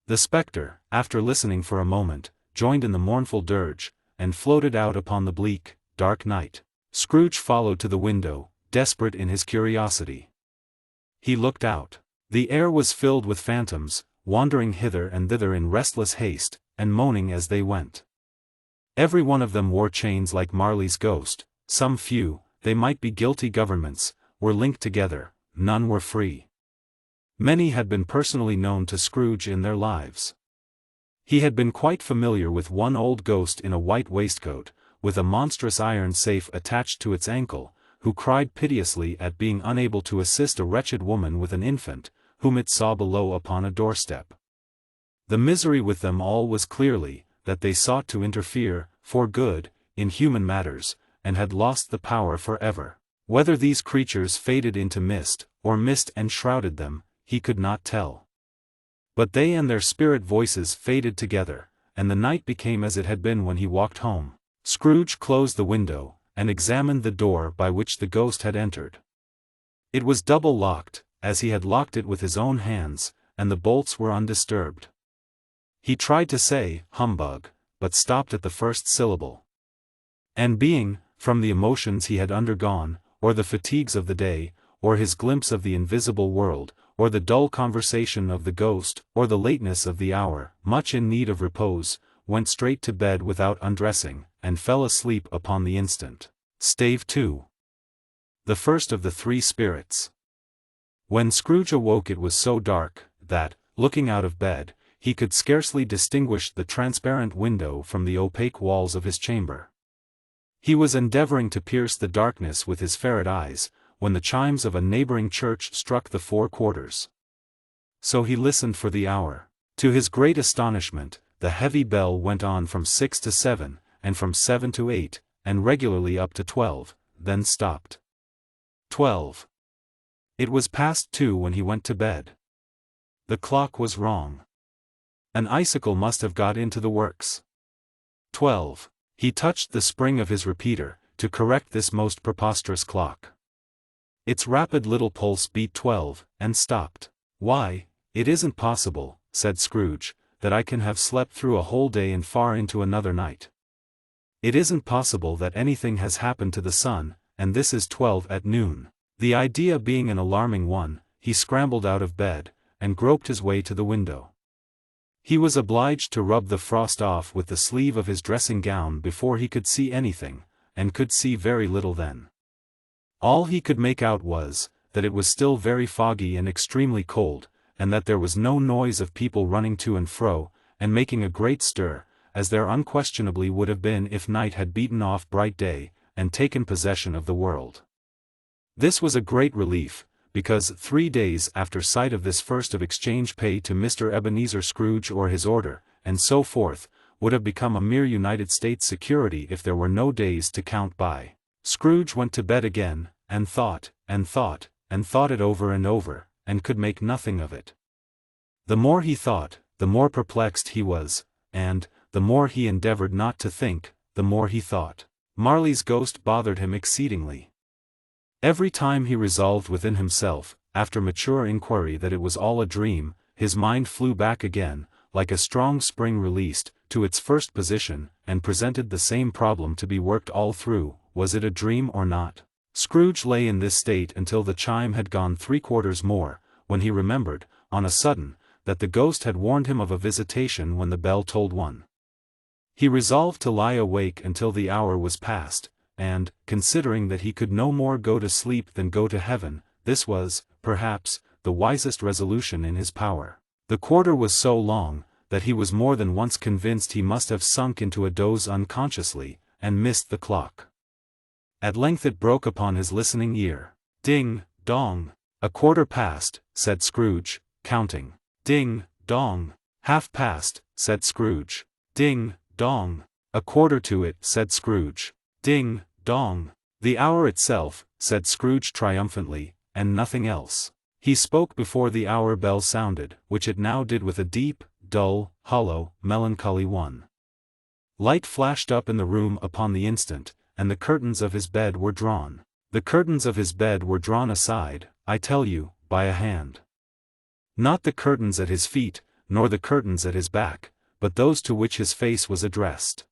The spectre, after listening for a moment, joined in the mournful dirge, and floated out upon the bleak, dark night. Scrooge followed to the window, desperate in his curiosity. He looked out. The air was filled with phantoms, wandering hither and thither in restless haste, and moaning as they went. Every one of them wore chains like Marley's ghost. Some few, they might be guilty governments, were linked together, none were free. Many had been personally known to Scrooge in their lives. He had been quite familiar with one old ghost in a white waistcoat, with a monstrous iron safe attached to its ankle, who cried piteously at being unable to assist a wretched woman with an infant, whom it saw below upon a doorstep. The misery with them all was clearly, that they sought to interfere, for good, in human matters, and had lost the power forever. Whether these creatures faded into mist, or mist enshrouded them, he could not tell. But they and their spirit voices faded together, and the night became as it had been when he walked home. Scrooge closed the window, and examined the door by which the ghost had entered. It was double-locked, as he had locked it with his own hands, and the bolts were undisturbed. He tried to say, "Humbug," but stopped at the first syllable. And being, from the emotions he had undergone, or the fatigues of the day, or his glimpse of the invisible world, or the dull conversation of the ghost, or the lateness of the hour, much in need of repose, went straight to bed without undressing, and fell asleep upon the instant. Stave 2. The first of the 3 spirits. When Scrooge awoke it was so dark, that, looking out of bed, he could scarcely distinguish the transparent window from the opaque walls of his chamber. He was endeavoring to pierce the darkness with his ferret eyes, when the chimes of a neighboring church struck the 4 quarters. So he listened for the hour. To his great astonishment, the heavy bell went on from 6 to 7, and from 7 to 8, and regularly up to 12, then stopped. 12. It was past 2 when he went to bed. The clock was wrong. An icicle must have got into the works. 12. He touched the spring of his repeater, to correct this most preposterous clock. Its rapid little pulse beat 12, and stopped. "Why, it isn't possible," said Scrooge, "that I can have slept through a whole day and far into another night. It isn't possible that anything has happened to the sun, and this is 12 at noon." The idea being an alarming one, he scrambled out of bed, and groped his way to the window. He was obliged to rub the frost off with the sleeve of his dressing gown before he could see anything, and could see very little then. All he could make out was, that it was still very foggy and extremely cold, and that there was no noise of people running to and fro, and making a great stir, as there unquestionably would have been if night had beaten off bright day, and taken possession of the world. This was a great relief, because 3 days after sight of this first of exchange pay to Mr. Ebenezer Scrooge or his order, and so forth, would have become a mere United States security if there were no days to count by. Scrooge went to bed again, and thought, and thought, and thought it over and over, and could make nothing of it. The more he thought, the more perplexed he was, and, the more he endeavored not to think, the more he thought. Marley's ghost bothered him exceedingly. Every time he resolved within himself, after mature inquiry, that it was all a dream, his mind flew back again, like a strong spring released, to its first position, and presented the same problem to be worked all through: was it a dream or not? Scrooge lay in this state until the chime had gone 3/4 more, when he remembered, on a sudden, that the ghost had warned him of a visitation when the bell tolled 1. He resolved to lie awake until the hour was past, and, considering that he could no more go to sleep than go to heaven, this was, perhaps, the wisest resolution in his power. The quarter was so long, that he was more than once convinced he must have sunk into a doze unconsciously, and missed the clock. At length it broke upon his listening ear. Ding, dong. 1/4 past, said Scrooge, counting. Ding, dong. 1/2 past, said Scrooge. Ding, dong. 1/4 to it, said Scrooge. Ding, dong. The hour itself, said Scrooge triumphantly, and nothing else. He spoke before the hour bell sounded, which it now did with a deep, dull, hollow, melancholy one. Light flashed up in the room upon the instant, and the curtains of his bed were drawn. The curtains of his bed were drawn aside, I tell you, by a hand. Not the curtains at his feet, nor the curtains at his back, but those to which his face was addressed.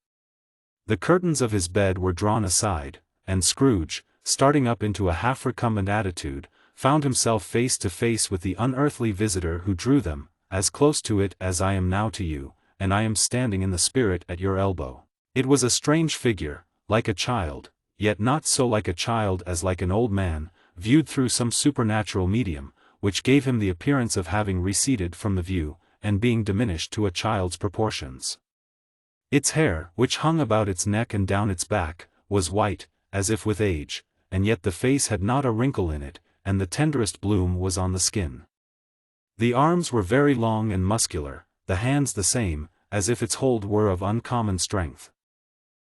The curtains of his bed were drawn aside, and Scrooge, starting up into a half-recumbent attitude, found himself face to face with the unearthly visitor who drew them, as close to it as I am now to you, and I am standing in the spirit at your elbow. It was a strange figure, like a child, yet not so like a child as like an old man, viewed through some supernatural medium, which gave him the appearance of having receded from the view, and being diminished to a child's proportions. Its hair, which hung about its neck and down its back, was white, as if with age, and yet the face had not a wrinkle in it, and the tenderest bloom was on the skin. The arms were very long and muscular, the hands the same, as if its hold were of uncommon strength.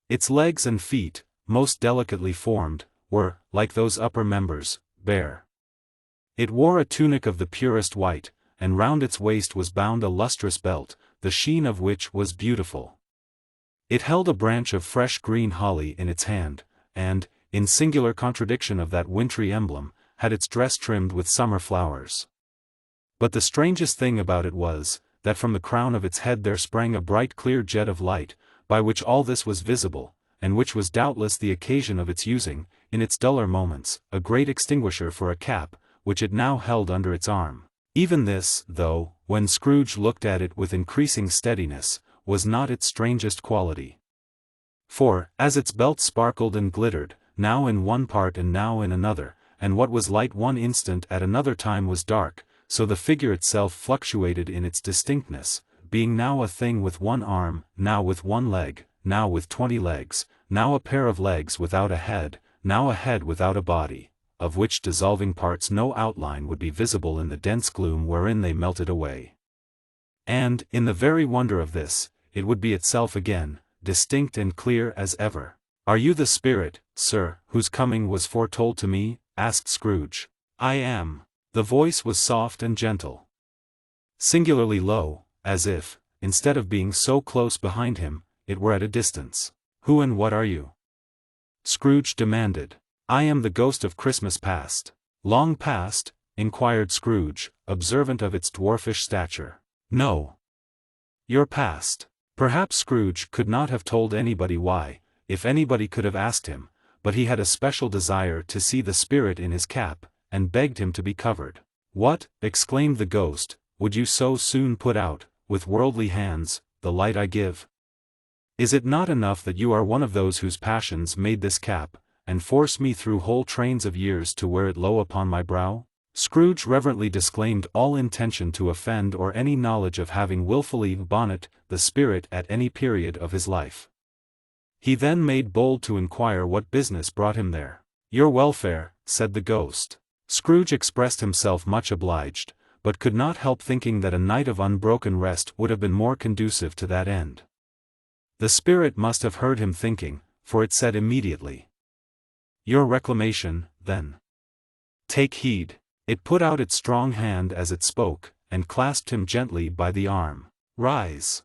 Its legs and feet, most delicately formed, were, like those upper members, bare. It wore a tunic of the purest white, and round its waist was bound a lustrous belt, the sheen of which was beautiful. It held a branch of fresh green holly in its hand, and, in singular contradiction of that wintry emblem, had its dress trimmed with summer flowers. But the strangest thing about it was, that from the crown of its head there sprang a bright clear jet of light, by which all this was visible, and which was doubtless the occasion of its using, in its duller moments, a great extinguisher for a cap, which it now held under its arm. Even this, though, when Scrooge looked at it with increasing steadiness, was not its strangest quality. For, as its belt sparkled and glittered, now in one part and now in another, and what was light one instant at another time was dark, so the figure itself fluctuated in its distinctness, being now a thing with one arm, now with one leg, now with 20 legs, now a pair of legs without a head, now a head without a body, of which dissolving parts no outline would be visible in the dense gloom wherein they melted away. And, in the very wonder of this, it would be itself again, distinct and clear as ever. "Are you the spirit, sir, whose coming was foretold to me?" asked Scrooge. "I am." The voice was soft and gentle, singularly low, as if, instead of being so close behind him, it were at a distance. "Who and what are you?" Scrooge demanded. "I am the ghost of Christmas past." "Long past?" inquired Scrooge, observant of its dwarfish stature. "No. Your past." Perhaps Scrooge could not have told anybody why, if anybody could have asked him, but he had a special desire to see the spirit in his cap, and begged him to be covered. "What!" exclaimed the ghost, "would you so soon put out, with worldly hands, the light I give? Is it not enough that you are one of those whose passions made this cap, and force me through whole trains of years to wear it low upon my brow? Scrooge reverently disclaimed all intention to offend or any knowledge of having wilfully bonnet the spirit at any period of his life. He then made bold to inquire what business brought him there. "Your welfare," said the ghost. Scrooge expressed himself much obliged, but could not help thinking that a night of unbroken rest would have been more conducive to that end. The spirit must have heard him thinking, for it said immediately, "Your reclamation, then. Take heed." It put out its strong hand as it spoke, and clasped him gently by the arm. "Rise,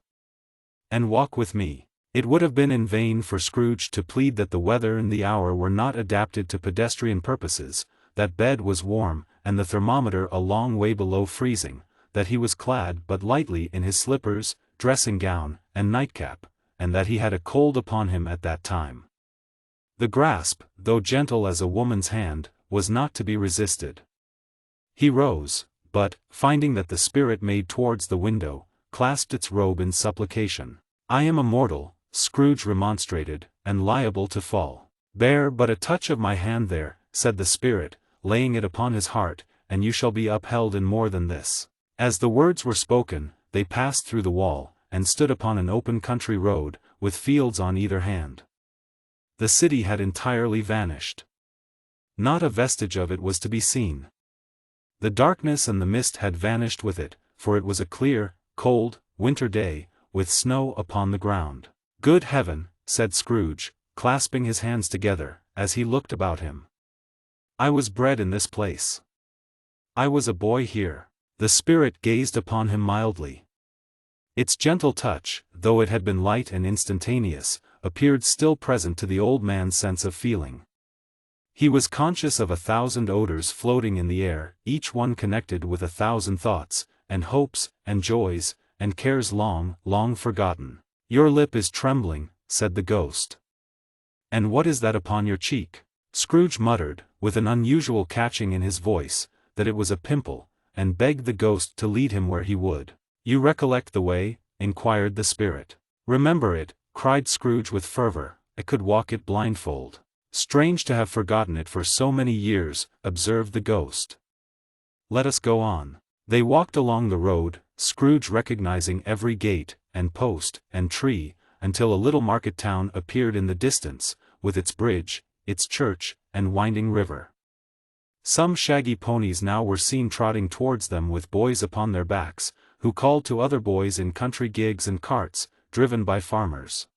and walk with me." It would have been in vain for Scrooge to plead that the weather and the hour were not adapted to pedestrian purposes, that bed was warm, and the thermometer a long way below freezing, that he was clad but lightly in his slippers, dressing gown, and nightcap, and that he had a cold upon him at that time. The grasp, though gentle as a woman's hand, was not to be resisted. He rose, but, finding that the spirit made towards the window, clasped its robe in supplication. "I am a mortal," Scrooge remonstrated, "and liable to fall." "Bear but a touch of my hand there," said the spirit, laying it upon his heart, "and you shall be upheld in more than this." As the words were spoken, they passed through the wall, and stood upon an open country road, with fields on either hand. The city had entirely vanished. Not a vestige of it was to be seen. The darkness and the mist had vanished with it, for it was a clear, cold, winter day, with snow upon the ground. "Good heaven," said Scrooge, clasping his hands together, as he looked about him. "I was bred in this place. I was a boy here." The spirit gazed upon him mildly. Its gentle touch, though it had been light and instantaneous, appeared still present to the old man's sense of feeling. He was conscious of 1,000 odors floating in the air, each one connected with 1,000 thoughts, and hopes, and joys, and cares long, long forgotten. "Your lip is trembling," said the ghost. "And what is that upon your cheek?" Scrooge muttered, with an unusual catching in his voice, that it was a pimple, and begged the ghost to lead him where he would. "You recollect the way?" inquired the spirit. "Remember it," cried Scrooge with fervor. "I could walk it blindfold." "Strange to have forgotten it for so many years," observed the ghost. "Let us go on." They walked along the road, Scrooge recognizing every gate, and post, and tree, until a little market town appeared in the distance, with its bridge, its church, and winding river. Some shaggy ponies now were seen trotting towards them with boys upon their backs, who called to other boys in country gigs and carts, driven by farmers.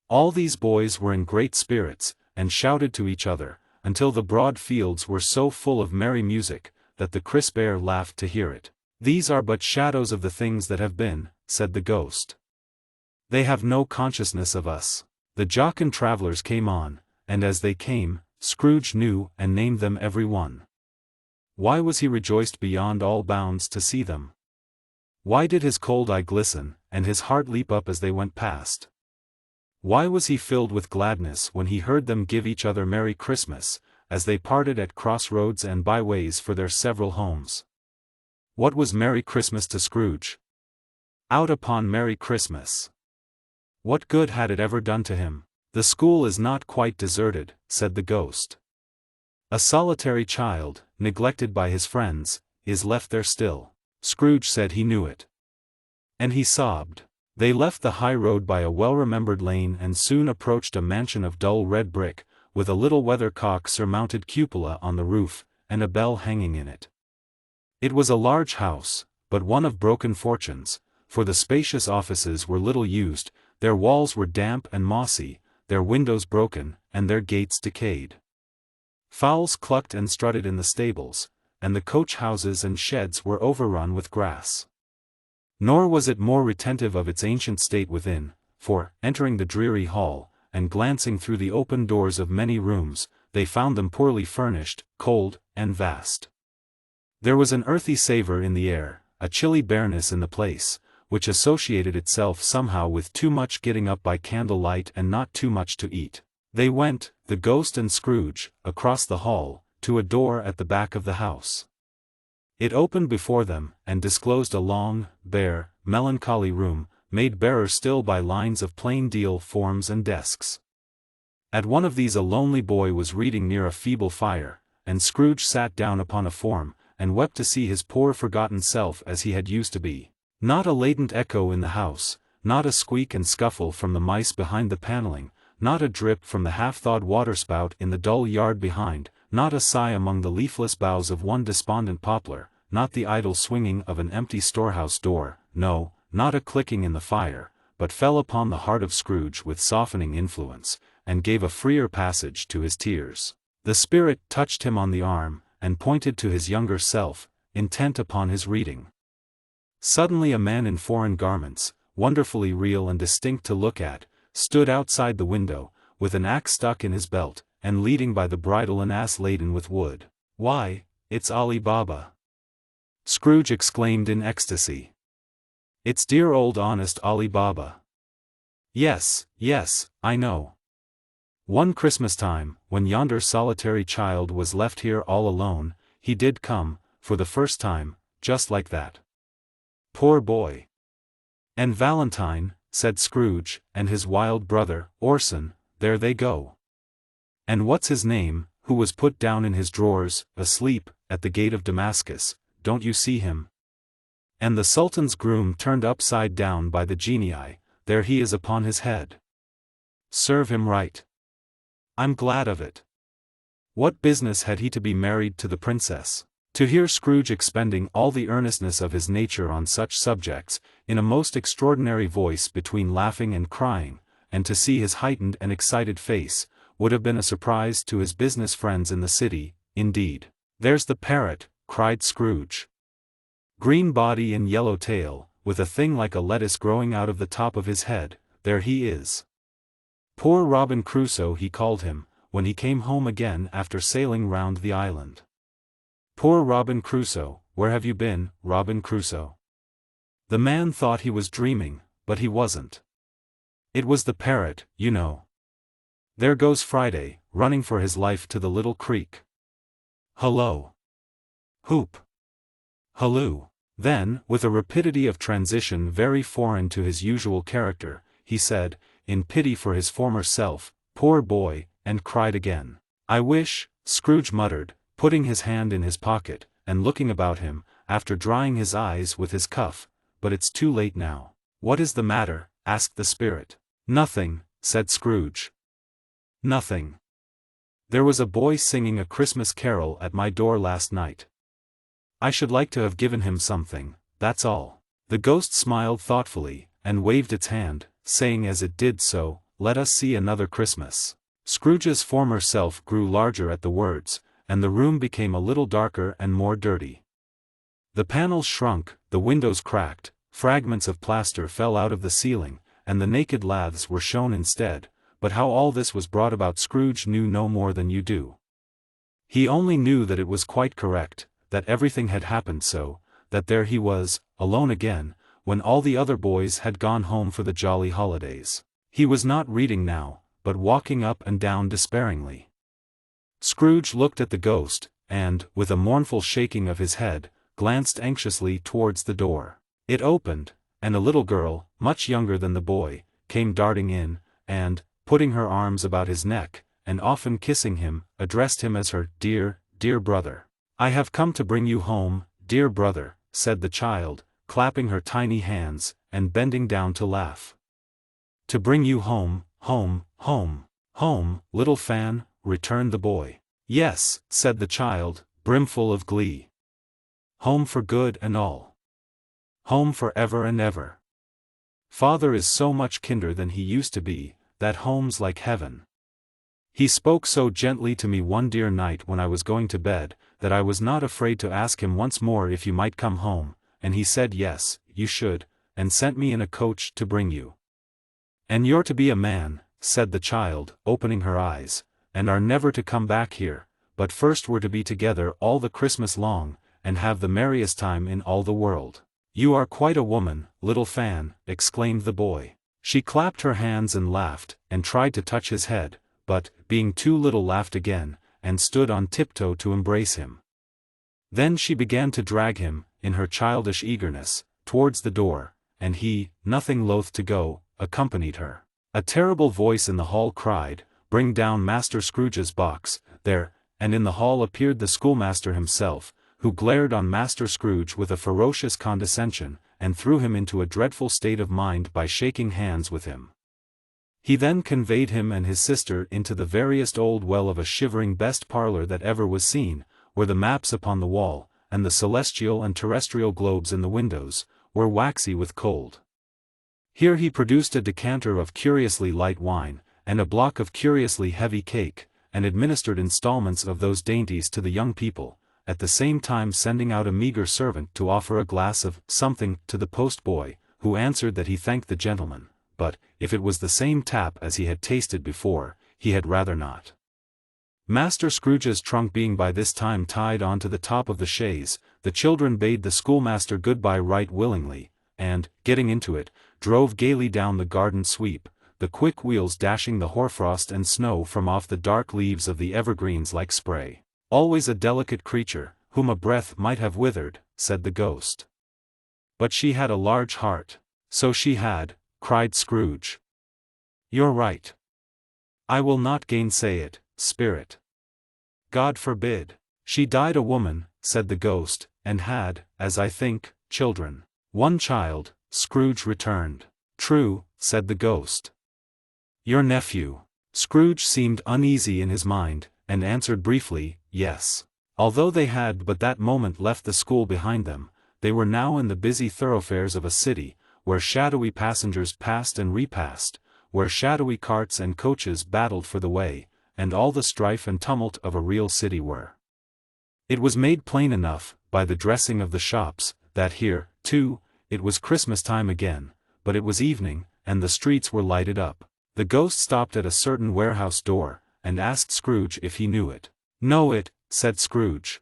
All these boys were in great spirits, and shouted to each other, until the broad fields were so full of merry music, that the crisp air laughed to hear it. "These are but shadows of the things that have been," said the ghost. "They have no consciousness of us." The jocund travelers came on, and as they came, Scrooge knew and named them every one. Why was he rejoiced beyond all bounds to see them? Why did his cold eye glisten, and his heart leap up as they went past? Why was he filled with gladness when he heard them give each other Merry Christmas, as they parted at crossroads and byways for their several homes? What was Merry Christmas to Scrooge? Out upon Merry Christmas! What good had it ever done to him? "The school is not quite deserted," said the ghost. "A solitary child, neglected by his friends, is left there still." Scrooge said he knew it. And he sobbed. They left the high road by a well-remembered lane and soon approached a mansion of dull red brick, with a little weathercock-surmounted cupola on the roof, and a bell hanging in it. It was a large house, but one of broken fortunes, for the spacious offices were little used, their walls were damp and mossy, their windows broken, and their gates decayed. Fowls clucked and strutted in the stables, and the coach-houses and sheds were overrun with grass. Nor was it more retentive of its ancient state within, for, entering the dreary hall, and glancing through the open doors of many rooms, they found them poorly furnished, cold, and vast. There was an earthy savour in the air, a chilly bareness in the place, which associated itself somehow with too much getting up by candle-light and not too much to eat. They went, the ghost and Scrooge, across the hall, to a door at the back of the house. It opened before them, and disclosed a long, bare, melancholy room, made barer still by lines of plain deal forms and desks. At one of these a lonely boy was reading near a feeble fire, and Scrooge sat down upon a form, and wept to see his poor forgotten self as he had used to be. Not a latent echo in the house, not a squeak and scuffle from the mice behind the paneling, not a drip from the half-thawed waterspout in the dull yard behind, not a sigh among the leafless boughs of one despondent poplar, not the idle swinging of an empty storehouse door, no, not a clicking in the fire, but fell upon the heart of Scrooge with softening influence, and gave a freer passage to his tears. The Spirit touched him on the arm, and pointed to his younger self, intent upon his reading. Suddenly a man in foreign garments, wonderfully real and distinct to look at, stood outside the window, with an axe stuck in his belt, and leading by the bridle an ass laden with wood. "Why, it's Ali Baba!" Scrooge exclaimed in ecstasy. "It's dear old honest Ali Baba. Yes, yes, I know. One Christmas time, when yonder solitary child was left here all alone, he did come, for the first time, just like that. Poor boy!" "And Valentine," said Scrooge, "and his wild brother, Orson, there they go. And what's his name, who was put down in his drawers, asleep, at the gate of Damascus, don't you see him? And the Sultan's groom turned upside down by the genii, there he is upon his head. Serve him right. I'm glad of it. What business had he to be married to the princess?" To hear Scrooge expending all the earnestness of his nature on such subjects, in a most extraordinary voice between laughing and crying, and to see his heightened and excited face, would have been a surprise to his business friends in the city, indeed. "There's the parrot," cried Scrooge. "Green body and yellow tail, with a thing like a lettuce growing out of the top of his head, there he is. Poor Robin Crusoe he called him, when he came home again after sailing round the island. Poor Robin Crusoe, where have you been, Robin Crusoe?" The man thought he was dreaming, but he wasn't. It was the parrot, you know. There goes Friday, running for his life to the little creek. Hullo! Hoop! Halloo! Then, with a rapidity of transition very foreign to his usual character, he said, in pity for his former self, "Poor boy," and cried again. "I wish," Scrooge muttered, putting his hand in his pocket, and looking about him, after drying his eyes with his cuff, "but it's too late now." "What is the matter?" asked the Spirit. "Nothing," said Scrooge. "Nothing. There was a boy singing a Christmas carol at my door last night. I should like to have given him something, that's all." The ghost smiled thoughtfully, and waved its hand, saying as it did so, "Let us see another Christmas." Scrooge's former self grew larger at the words, and the room became a little darker and more dirty. The panels shrunk, the windows cracked, fragments of plaster fell out of the ceiling, and the naked laths were shown instead, but how all this was brought about Scrooge knew no more than you do. He only knew that it was quite correct, that everything had happened so, that there he was, alone again, when all the other boys had gone home for the jolly holidays. He was not reading now, but walking up and down despairingly. Scrooge looked at the ghost, and, with a mournful shaking of his head, glanced anxiously towards the door. It opened, and a little girl, much younger than the boy, came darting in, and, putting her arms about his neck, and often kissing him, addressed him as her "dear, dear brother." "I have come to bring you home, dear brother," said the child, clapping her tiny hands, and bending down to laugh. "To bring you home, home, home, home, little Fan," returned the boy. "Yes," said the child, brimful of glee. "Home for good and all. Home for ever and ever. Father is so much kinder than he used to be, that home's like heaven. He spoke so gently to me one dear night when I was going to bed, that I was not afraid to ask him once more if you might come home, and he said yes, you should, and sent me in a coach to bring you. And you're to be a man," said the child, opening her eyes, "and are never to come back here, but first we're to be together all the Christmas long, and have the merriest time in all the world." "You are quite a woman, little Fan," exclaimed the boy. She clapped her hands and laughed, and tried to touch his head, but, being too little, laughed again, and stood on tiptoe to embrace him. Then she began to drag him, in her childish eagerness, towards the door, and he, nothing loath to go, accompanied her. A terrible voice in the hall cried, "Bring down Master Scrooge's box," there, and in the hall appeared the schoolmaster himself, who glared on Master Scrooge with a ferocious condescension, and threw him into a dreadful state of mind by shaking hands with him. He then conveyed him and his sister into the veriest old well of a shivering best parlour that ever was seen, where the maps upon the wall, and the celestial and terrestrial globes in the windows, were waxy with cold. Here he produced a decanter of curiously light wine, and a block of curiously heavy cake, and administered installments of those dainties to the young people, at the same time sending out a meagre servant to offer a glass of something to the post-boy, who answered that he thanked the gentleman, but, if it was the same tap as he had tasted before, he had rather not. Master Scrooge's trunk being by this time tied on to the top of the chaise, the children bade the schoolmaster good-bye right willingly, and, getting into it, drove gaily down the garden sweep, the quick wheels dashing the hoarfrost and snow from off the dark leaves of the evergreens like spray. "Always a delicate creature, whom a breath might have withered," said the ghost. "But she had a large heart." "So she had," cried Scrooge. "You're right. I will not gainsay it, spirit. God forbid. She died a woman," said the ghost, "and had, as I think, children." "One child," Scrooge returned. "True," said the ghost. "Your nephew." Scrooge seemed uneasy in his mind, and answered briefly, "Yes." Although they had but that moment left the school behind them, they were now in the busy thoroughfares of a city, where shadowy passengers passed and repassed, where shadowy carts and coaches battled for the way, and all the strife and tumult of a real city were. It was made plain enough, by the dressing of the shops, that here, too, it was Christmas time again, but it was evening, and the streets were lighted up. The ghost stopped at a certain warehouse door, and asked Scrooge if he knew it. "Know it," said Scrooge.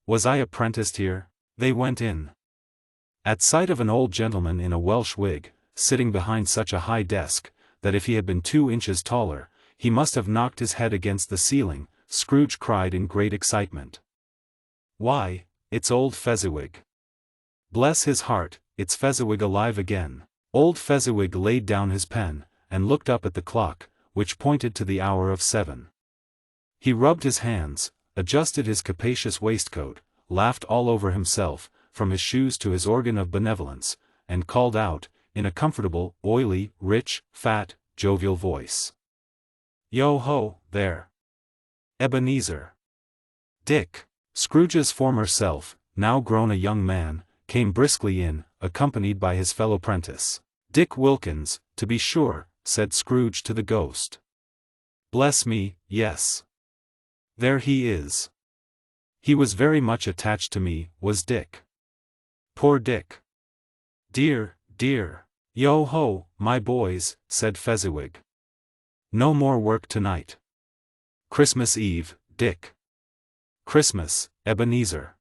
"Was I apprenticed here?" They went in. At sight of an old gentleman in a Welsh wig, sitting behind such a high desk, that if he had been 2 inches taller, he must have knocked his head against the ceiling, Scrooge cried in great excitement. "Why, it's old Fezziwig! Bless his heart, it's Fezziwig alive again!" Old Fezziwig laid down his pen, and looked up at the clock, which pointed to the hour of 7. He rubbed his hands, adjusted his capacious waistcoat, laughed all over himself, from his shoes to his organ of benevolence, and called out, in a comfortable, oily, rich, fat, jovial voice, "Yo-ho, there! Ebenezer! Dick!" Scrooge's former self, now grown a young man, came briskly in, accompanied by his fellow-prentice. "Dick Wilkins, to be sure," said Scrooge to the ghost. "Bless me, yes. There he is. He was very much attached to me, was Dick. Poor Dick. Dear, dear. Yo-ho, my boys," said Fezziwig. "No more work tonight. Christmas Eve, Dick. Christmas, Ebenezer.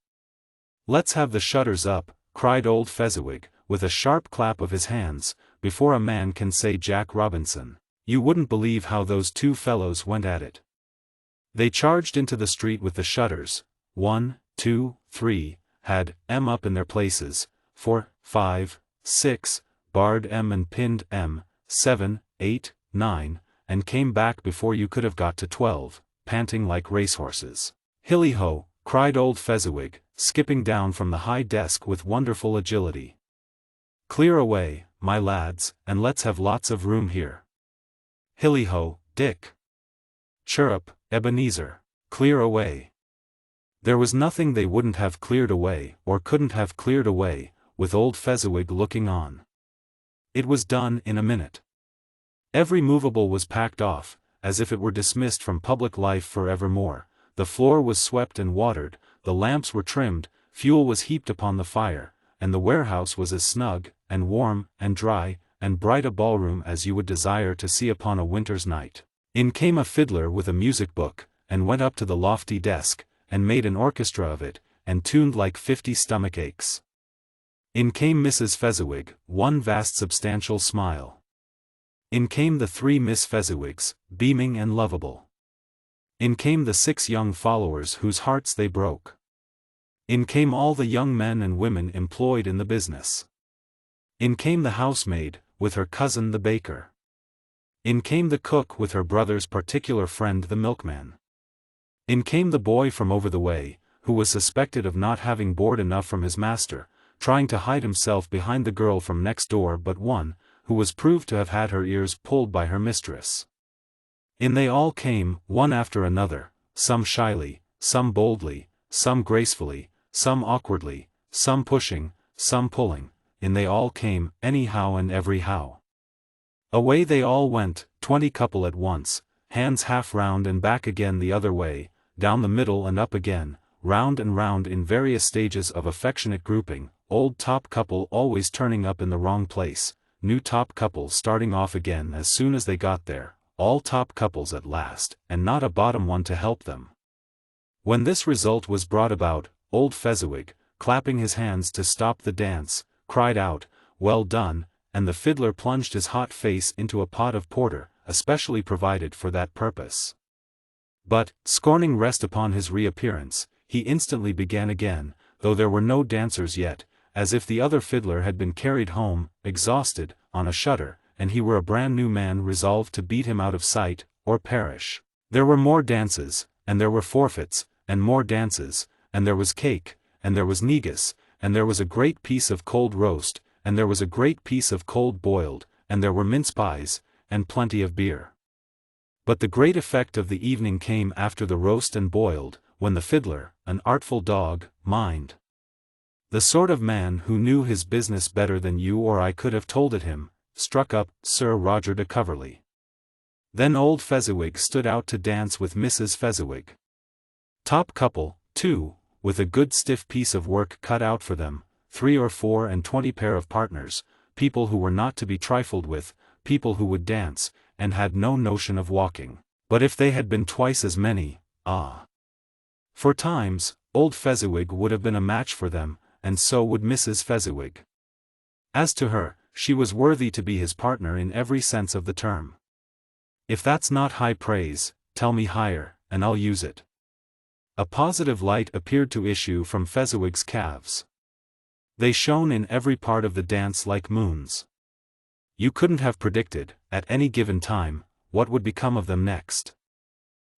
Let's have the shutters up," cried old Fezziwig, with a sharp clap of his hands, "before a man can say Jack Robinson. You wouldn't believe how those 2 fellows went at it. They charged into the street with the shutters, 1, 2, 3, had 'em up in their places, 4, 5, 6, barred 'em and pinned 'em, 7, 8, 9, and came back before you could have got to 12, panting like racehorses." "Hilly-ho!" cried old Fezziwig, skipping down from the high desk with wonderful agility. "Clear away, my lads, and let's have lots of room here. Hilly-ho, Dick! Chirrup, Ebenezer! Clear away!" There was nothing they wouldn't have cleared away, or couldn't have cleared away, with old Fezziwig looking on. It was done in a minute. Every movable was packed off, as if it were dismissed from public life for evermore. The floor was swept and watered, the lamps were trimmed, fuel was heaped upon the fire, and the warehouse was as snug, and warm, and dry, and bright a ballroom as you would desire to see upon a winter's night. In came a fiddler with a music book, and went up to the lofty desk, and made an orchestra of it, and tuned like 50 stomach aches. In came Mrs. Fezziwig, one vast substantial smile. In came the 3 Miss Fezziwigs, beaming and lovable. In came the 6 young followers whose hearts they broke. In came all the young men and women employed in the business. In came the housemaid, with her cousin the baker. In came the cook with her brother's particular friend the milkman. In came the boy from over the way, who was suspected of not having board enough from his master, trying to hide himself behind the girl from next door but one, who was proved to have had her ears pulled by her mistress. In they all came, one after another, some shyly, some boldly, some gracefully, some awkwardly, some pushing, some pulling, in they all came, anyhow and everyhow. Away they all went, 20 couple at once, hands half round and back again the other way, down the middle and up again, round and round in various stages of affectionate grouping, old top couple always turning up in the wrong place, new top couple starting off again as soon as they got there, all top couples at last, and not a bottom one to help them. When this result was brought about, old Fezziwig, clapping his hands to stop the dance, cried out, "Well done," and the fiddler plunged his hot face into a pot of porter, especially provided for that purpose. But, scorning rest upon his reappearance, he instantly began again, though there were no dancers yet, as if the other fiddler had been carried home, exhausted, on a shutter, and he were a brand new man resolved to beat him out of sight, or perish. There were more dances, and there were forfeits, and more dances, and there was cake, and there was negus, and there was a great piece of cold roast, and there was a great piece of cold boiled, and there were mince pies, and plenty of beer. But the great effect of the evening came after the roast and boiled, when the fiddler, an artful dog, mind. The sort of man who knew his business better than you or I could have told it him, struck up Sir Roger de Coverley. Then old Fezziwig stood out to dance with Mrs. Fezziwig. Top couple, too, with a good stiff piece of work cut out for them, 3 or 4 and 20 pair of partners, people who were not to be trifled with, people who would dance, and had no notion of walking. But if they had been twice as many, ah! For times, old Fezziwig would have been a match for them, and so would Mrs. Fezziwig. As to her, she was worthy to be his partner in every sense of the term. If that's not high praise, tell me higher, and I'll use it. A positive light appeared to issue from Fezziwig's calves. They shone in every part of the dance like moons. You couldn't have predicted, at any given time, what would become of them next.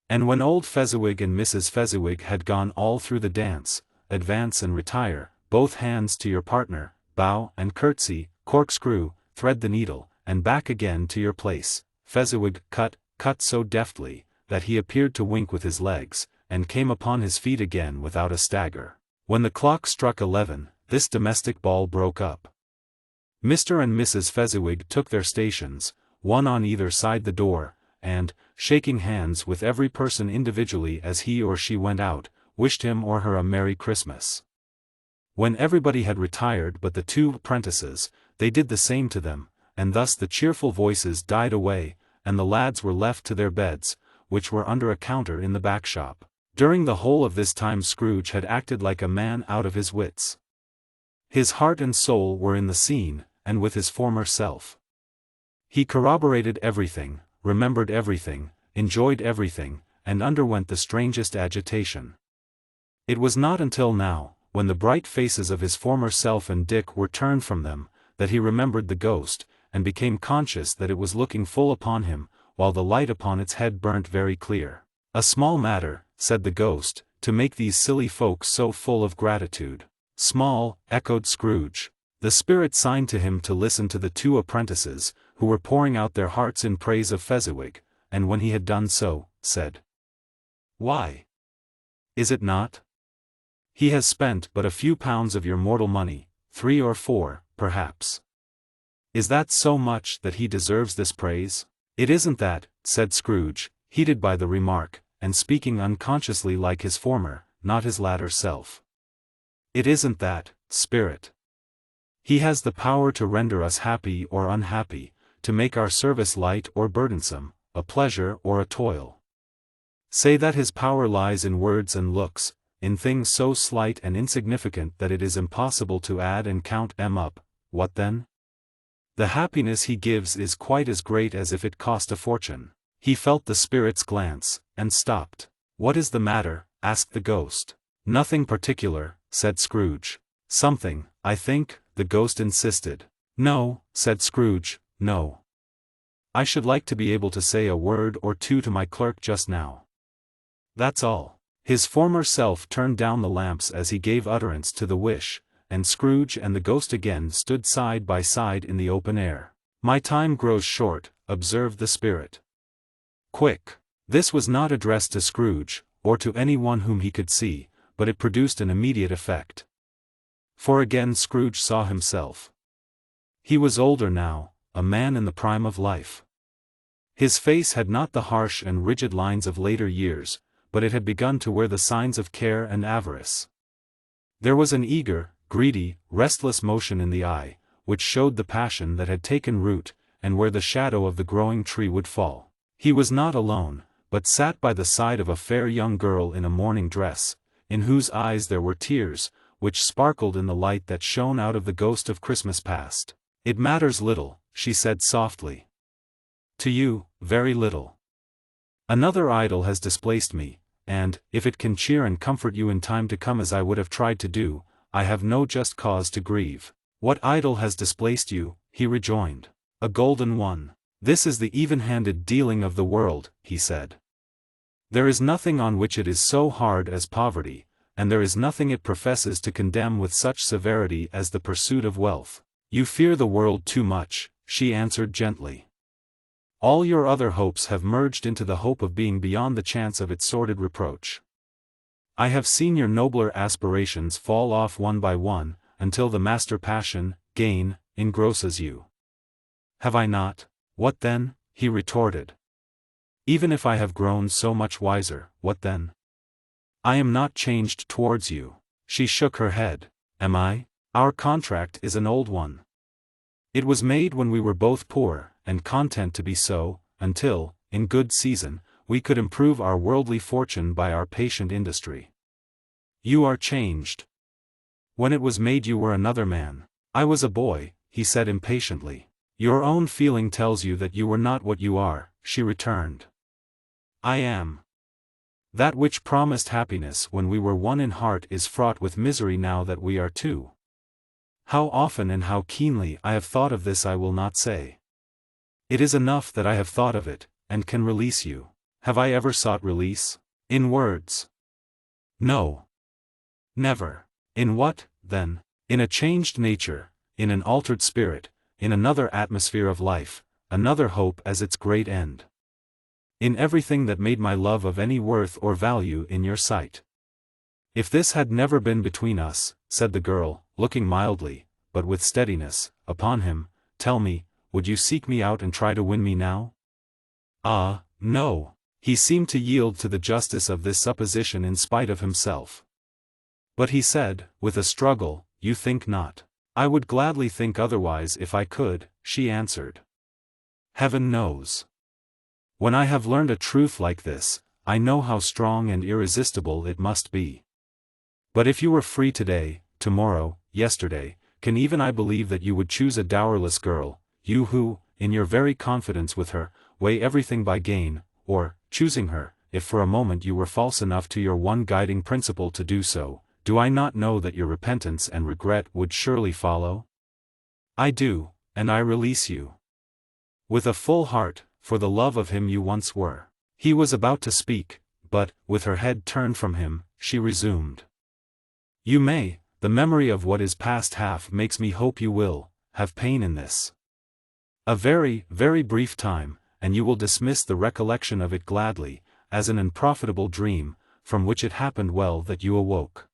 And when old Fezziwig and Mrs. Fezziwig had gone all through the dance, advance and retire, both hands to your partner, bow and curtsy, corkscrew, thread the needle, and back again to your place, Fezziwig cut so deftly, that he appeared to wink with his legs, and came upon his feet again without a stagger. When the clock struck 11, this domestic ball broke up. Mr. and Mrs. Fezziwig took their stations, one on either side the door, and, shaking hands with every person individually as he or she went out, wished him or her a Merry Christmas. When everybody had retired but the 2 apprentices, they did the same to them, and thus the cheerful voices died away, and the lads were left to their beds, which were under a counter in the back shop. During the whole of this time Scrooge had acted like a man out of his wits. His heart and soul were in the scene, and with his former self. He corroborated everything, remembered everything, enjoyed everything, and underwent the strangest agitation. It was not until now, when the bright faces of his former self and Dick were turned from them, that he remembered the ghost, and became conscious that it was looking full upon him, while the light upon its head burnt very clear. "A small matter," said the ghost, "to make these silly folks so full of gratitude." "Small," echoed Scrooge. The spirit signed to him to listen to the 2 apprentices, who were pouring out their hearts in praise of Fezziwig, and when he had done so, said, "Why? Is it not? He has spent but a few pounds of your mortal money, 3 or 4, perhaps. Is that so much that he deserves this praise?" "It isn't that," said Scrooge, heated by the remark, and speaking unconsciously like his former, not his latter self. "It isn't that, spirit. He has the power to render us happy or unhappy, to make our service light or burdensome, a pleasure or a toil. Say that his power lies in words and looks, in things so slight and insignificant that it is impossible to add and count them up, what then? The happiness he gives is quite as great as if it cost a fortune." He felt the spirit's glance, and stopped. "What is the matter?" asked the ghost. "Nothing particular," said Scrooge. "Something, I think," the ghost insisted. "No," said Scrooge, "no. I should like to be able to say a word or two to my clerk just now. That's all." His former self turned down the lamps as he gave utterance to the wish, and Scrooge and the ghost again stood side by side in the open air. "My time grows short," observed the spirit. "Quick." This was not addressed to Scrooge, or to any one whom he could see, but it produced an immediate effect. For again Scrooge saw himself. He was older now, a man in the prime of life. His face had not the harsh and rigid lines of later years, but it had begun to wear the signs of care and avarice. There was an eager, greedy, restless motion in the eye, which showed the passion that had taken root, and where the shadow of the growing tree would fall. He was not alone, but sat by the side of a fair young girl in a mourning dress, in whose eyes there were tears, which sparkled in the light that shone out of the ghost of Christmas past. "It matters little," she said softly. "To you, very little. Another idol has displaced me, and, if it can cheer and comfort you in time to come as I would have tried to do, I have no just cause to grieve." "What idol has displaced you?" he rejoined. "A golden one. This is the even-handed dealing of the world," he said. "There is nothing on which it is so hard as poverty, and there is nothing it professes to condemn with such severity as the pursuit of wealth." "You fear the world too much," she answered gently. "All your other hopes have merged into the hope of being beyond the chance of its sordid reproach. I have seen your nobler aspirations fall off one by one, until the master passion, gain, engrosses you." "Have I not? What then?" he retorted. "Even if I have grown so much wiser, what then? I am not changed towards you." She shook her head. "Am I? Our contract is an old one. It was made when we were both poor, and content to be so, until, in good season, we could improve our worldly fortune by our patient industry. You are changed. When it was made you were another man." "I was a boy," he said impatiently. "Your own feeling tells you that you were not what you are," she returned. "I am. That which promised happiness when we were one in heart is fraught with misery now that we are two. How often and how keenly I have thought of this I will not say. It is enough that I have thought of it, and can release you. Have I ever sought release? In words? No. Never. In what, then? In a changed nature, in an altered spirit, in another atmosphere of life, another hope as its great end. In everything that made my love of any worth or value in your sight. If this had never been between us," said the girl, looking mildly, but with steadiness, upon him, "tell me, would you seek me out and try to win me now?" "Ah, no." He seemed to yield to the justice of this supposition in spite of himself. But he said, with a struggle, "You think not." "I would gladly think otherwise if I could," she answered. "Heaven knows. When I have learned a truth like this, I know how strong and irresistible it must be. But if you were free today, tomorrow, yesterday, can even I believe that you would choose a dowerless girl, you who, in your very confidence with her, weigh everything by gain, or, choosing her, if for a moment you were false enough to your one guiding principle to do so, do I not know that your repentance and regret would surely follow? I do, and I release you. With a full heart, for the love of him you once were." He was about to speak, but, with her head turned from him, she resumed. "You may, the memory of what is past half makes me hope you will, have pain in this. A very, very brief time, and you will dismiss the recollection of it gladly, as an unprofitable dream, from which it happened well that you awoke.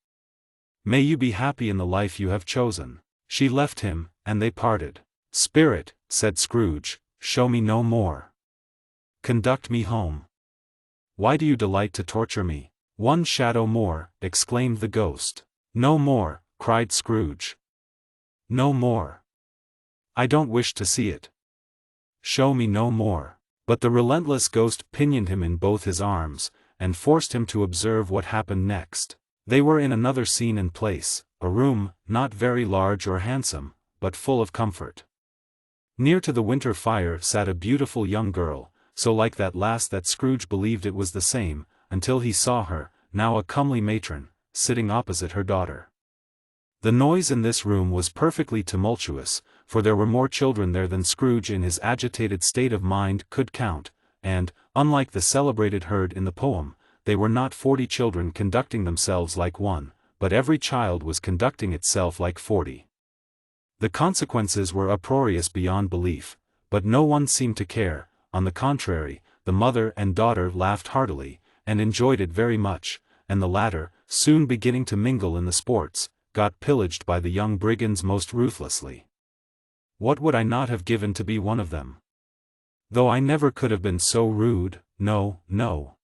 May you be happy in the life you have chosen." She left him, and they parted. "Spirit," said Scrooge, "show me no more. Conduct me home. Why do you delight to torture me?" "One shadow more," exclaimed the ghost. "No more," cried Scrooge. "No more. I don't wish to see it. Show me no more." But the relentless ghost pinioned him in both his arms, and forced him to observe what happened next. They were in another scene and place, a room, not very large or handsome, but full of comfort. Near to the winter fire sat a beautiful young girl, so like that last that Scrooge believed it was the same, until he saw her, now a comely matron, sitting opposite her daughter. The noise in this room was perfectly tumultuous, for there were more children there than Scrooge in his agitated state of mind could count, and, unlike the celebrated herd in the poem, they were not 40 children conducting themselves like one, but every child was conducting itself like 40. The consequences were uproarious beyond belief, but no one seemed to care. On the contrary, the mother and daughter laughed heartily, and enjoyed it very much, and the latter, soon beginning to mingle in the sports, got pillaged by the young brigands most ruthlessly. What would I not have given to be one of them? Though I never could have been so rude, no, no.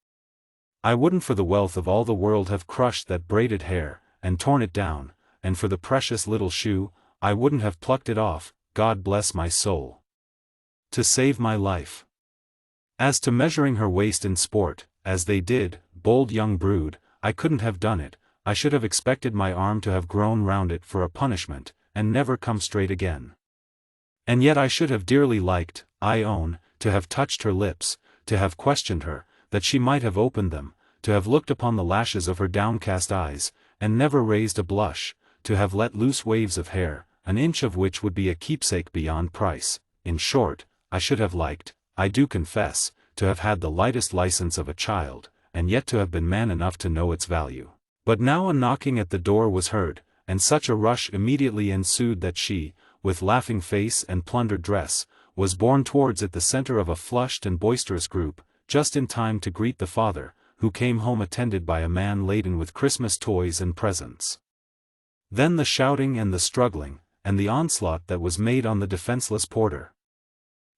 I wouldn't for the wealth of all the world have crushed that braided hair, and torn it down, and for the precious little shoe, I wouldn't have plucked it off, God bless my soul. To save my life. As to measuring her waist in sport, as they did, bold young brood, I couldn't have done it. I should have expected my arm to have grown round it for a punishment, and never come straight again. And yet I should have dearly liked, I own, to have touched her lips, to have questioned her, that she might have opened them, to have looked upon the lashes of her downcast eyes, and never raised a blush, to have let loose waves of hair, an inch of which would be a keepsake beyond price. In short, I should have liked, I do confess, to have had the lightest license of a child, and yet to have been man enough to know its value. But now a knocking at the door was heard, and such a rush immediately ensued that she, with laughing face and plundered dress, was borne towards it the center of a flushed and boisterous group, just in time to greet the father, who came home attended by a man laden with Christmas toys and presents. Then the shouting and the struggling, and the onslaught that was made on the defenseless porter.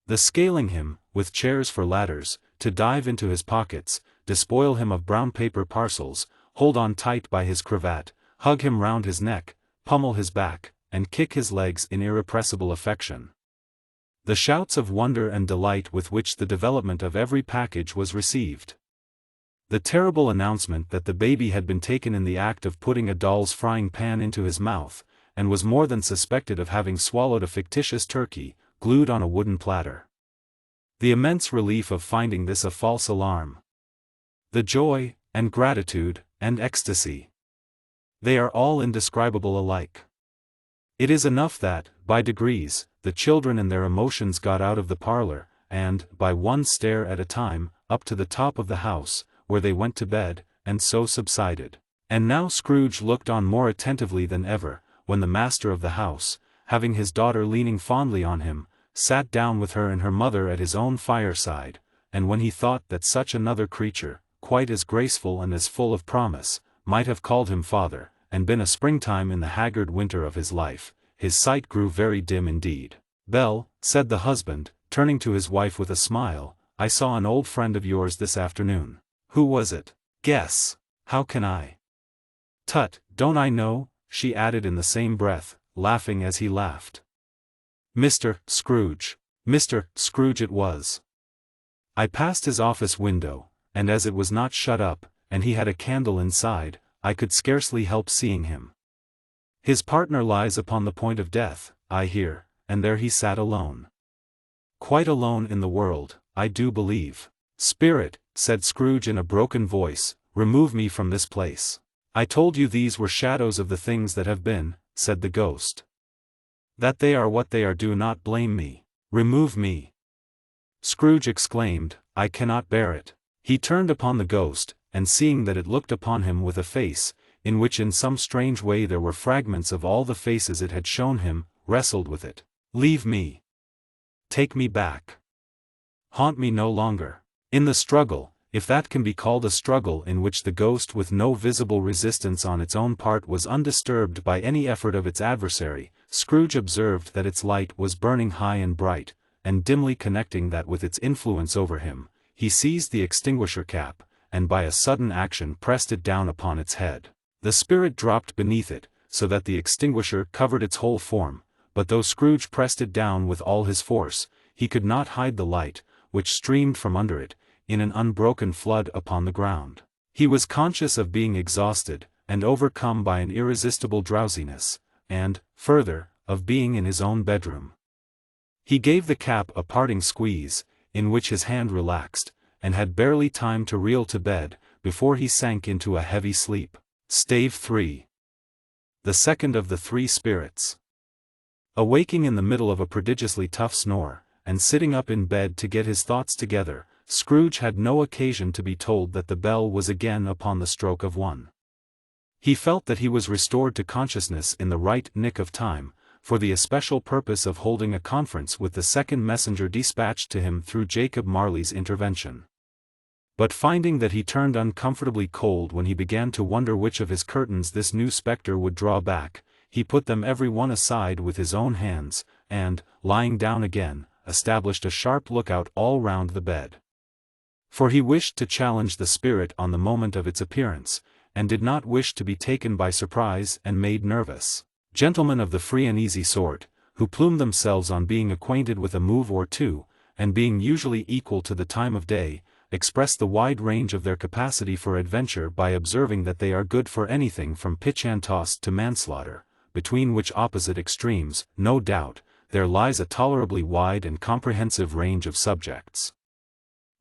The scaling him, with chairs for ladders, to dive into his pockets, despoil him of brown paper parcels, hold on tight by his cravat, hug him round his neck, pummel his back, and kick his legs in irrepressible affection. The shouts of wonder and delight with which the development of every package was received. The terrible announcement that the baby had been taken in the act of putting a doll's frying pan into his mouth, and was more than suspected of having swallowed a fictitious turkey, glued on a wooden platter. The immense relief of finding this a false alarm. The joy, and gratitude, and ecstasy. They are all indescribable alike. It is enough that, by degrees, the children and their emotions got out of the parlor, and, by one stair at a time, up to the top of the house, where they went to bed, and so subsided. And now Scrooge looked on more attentively than ever, when the master of the house, having his daughter leaning fondly on him, sat down with her and her mother at his own fireside, and when he thought that such another creature, quite as graceful and as full of promise, might have called him father, and been a springtime in the haggard winter of his life, his sight grew very dim indeed. "Belle," said the husband, turning to his wife with a smile, "I saw an old friend of yours this afternoon." "Who was it?" "Guess." "How can I?" "Tut, don't I know?" she added in the same breath, laughing as he laughed. "Mr. Scrooge. Mr. Scrooge it was. I passed his office window, and as it was not shut up, and he had a candle inside, I could scarcely help seeing him. His partner lies upon the point of death, I hear, and there he sat alone. Quite alone in the world, I do believe." "Spirit," said Scrooge in a broken voice, "remove me from this place." "I told you these were shadows of the things that have been," said the ghost. "That they are what they are, do not blame me. Remove me." Scrooge exclaimed, "I cannot bear it." He turned upon the ghost, and seeing that it looked upon him with a face, in which in some strange way there were fragments of all the faces it had shown him, wrestled with it. "Leave me. Take me back. Haunt me no longer." In the struggle, if that can be called a struggle in which the ghost with no visible resistance on its own part was undisturbed by any effort of its adversary, Scrooge observed that its light was burning high and bright, and dimly connecting that with its influence over him, he seized the extinguisher cap, and by a sudden action pressed it down upon its head. The spirit dropped beneath it, so that the extinguisher covered its whole form, but though Scrooge pressed it down with all his force, he could not hide the light, which streamed from under it, in an unbroken flood upon the ground. He was conscious of being exhausted, and overcome by an irresistible drowsiness, and, further, of being in his own bedroom. He gave the cap a parting squeeze, in which his hand relaxed, and had barely time to reel to bed, before he sank into a heavy sleep. Stave 3. The second of the three spirits. Awaking in the middle of a prodigiously tough snore, and sitting up in bed to get his thoughts together, Scrooge had no occasion to be told that the bell was again upon the stroke of 1. He felt that he was restored to consciousness in the right nick of time, for the especial purpose of holding a conference with the second messenger dispatched to him through Jacob Marley's intervention. But finding that he turned uncomfortably cold when he began to wonder which of his curtains this new spectre would draw back, he put them every one aside with his own hands, and, lying down again, established a sharp lookout all round the bed. For he wished to challenge the spirit on the moment of its appearance, and did not wish to be taken by surprise and made nervous. Gentlemen of the free and easy sort, who plume themselves on being acquainted with a move or two, and being usually equal to the time of day, express the wide range of their capacity for adventure by observing that they are good for anything from pitch-and-toss to manslaughter, between which opposite extremes, no doubt, there lies a tolerably wide and comprehensive range of subjects.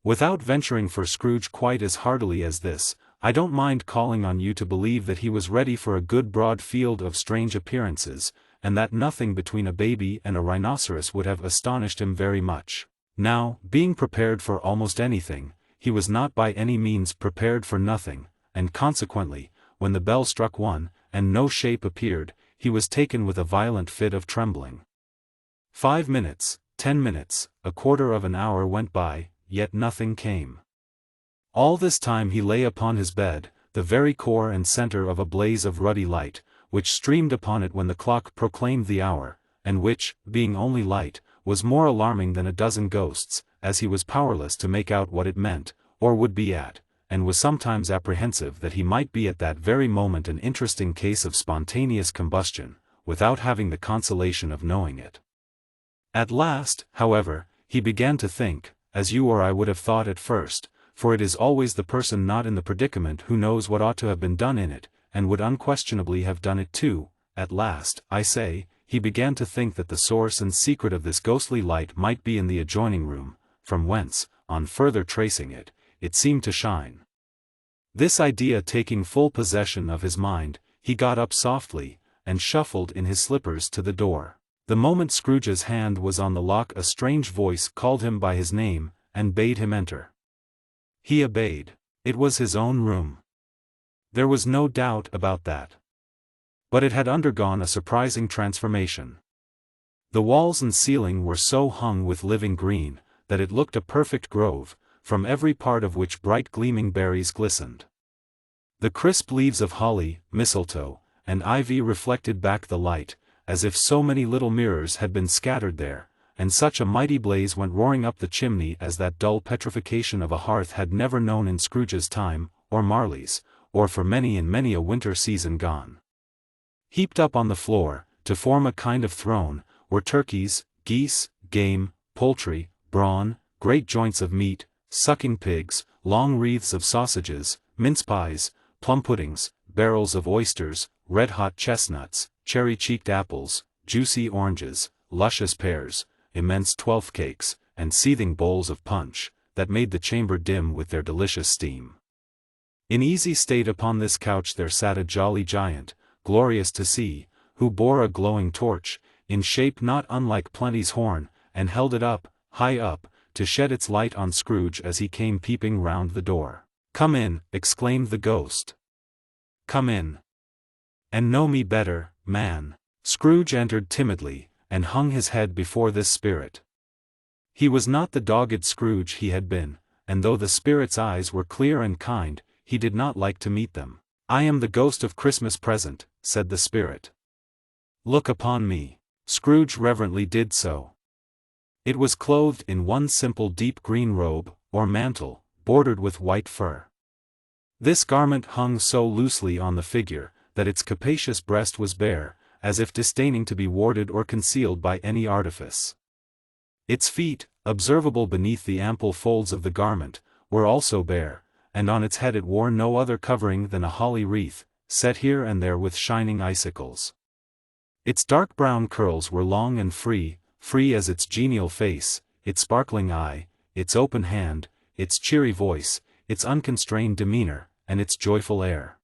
Without venturing for Scrooge quite as heartily as this, I don't mind calling on you to believe that he was ready for a good broad field of strange appearances, and that nothing between a baby and a rhinoceros would have astonished him very much. Now, being prepared for almost anything, he was not by any means prepared for nothing, and consequently, when the bell struck 1, and no shape appeared, he was taken with a violent fit of trembling. 5 minutes, 10 minutes, a quarter of an hour went by, yet nothing came. All this time he lay upon his bed, the very core and center of a blaze of ruddy light, which streamed upon it when the clock proclaimed the hour, and which, being only light, was more alarming than a dozen ghosts, as he was powerless to make out what it meant, or would be at, and was sometimes apprehensive that he might be at that very moment an interesting case of spontaneous combustion, without having the consolation of knowing it. At last, however, he began to think, as you or I would have thought at first, for it is always the person not in the predicament who knows what ought to have been done in it, and would unquestionably have done it too. At last, I say, he began to think that the source and secret of this ghostly light might be in the adjoining room, from whence, on further tracing it, it seemed to shine. This idea taking full possession of his mind, he got up softly, and shuffled in his slippers to the door. The moment Scrooge's hand was on the lock a strange voice called him by his name, and bade him enter. He obeyed. It was his own room. There was no doubt about that. But it had undergone a surprising transformation. The walls and ceiling were so hung with living green, that it looked a perfect grove, from every part of which bright gleaming berries glistened. The crisp leaves of holly, mistletoe, and ivy reflected back the light, as if so many little mirrors had been scattered there, and such a mighty blaze went roaring up the chimney as that dull petrification of a hearth had never known in Scrooge's time, or Marley's, or for many and many a winter season gone. Heaped up on the floor, to form a kind of throne, were turkeys, geese, game, poultry, brawn, great joints of meat, sucking pigs, long wreaths of sausages, mince pies, plum puddings, barrels of oysters, red-hot chestnuts, cherry-cheeked apples, juicy oranges, luscious pears, immense twelfth cakes, and seething bowls of punch, that made the chamber dim with their delicious steam. In easy state upon this couch there sat a jolly giant, glorious to see, who bore a glowing torch, in shape not unlike Plenty's horn, and held it up, high up, to shed its light on Scrooge as he came peeping round the door. "Come in," exclaimed the ghost. "Come in. And know me better, man." Scrooge entered timidly, and hung his head before this spirit. He was not the dogged Scrooge he had been, and though the spirit's eyes were clear and kind, he did not like to meet them. "I am the ghost of Christmas present," said the spirit. "Look upon me." Scrooge reverently did so. It was clothed in one simple deep green robe, or mantle, bordered with white fur. This garment hung so loosely on the figure, that its capacious breast was bare, as if disdaining to be warded or concealed by any artifice. Its feet, observable beneath the ample folds of the garment, were also bare, and on its head it wore no other covering than a holly wreath, set here and there with shining icicles. Its dark brown curls were long and free as its genial face, its sparkling eye, its open hand, its cheery voice, its unconstrained demeanor, and its joyful air.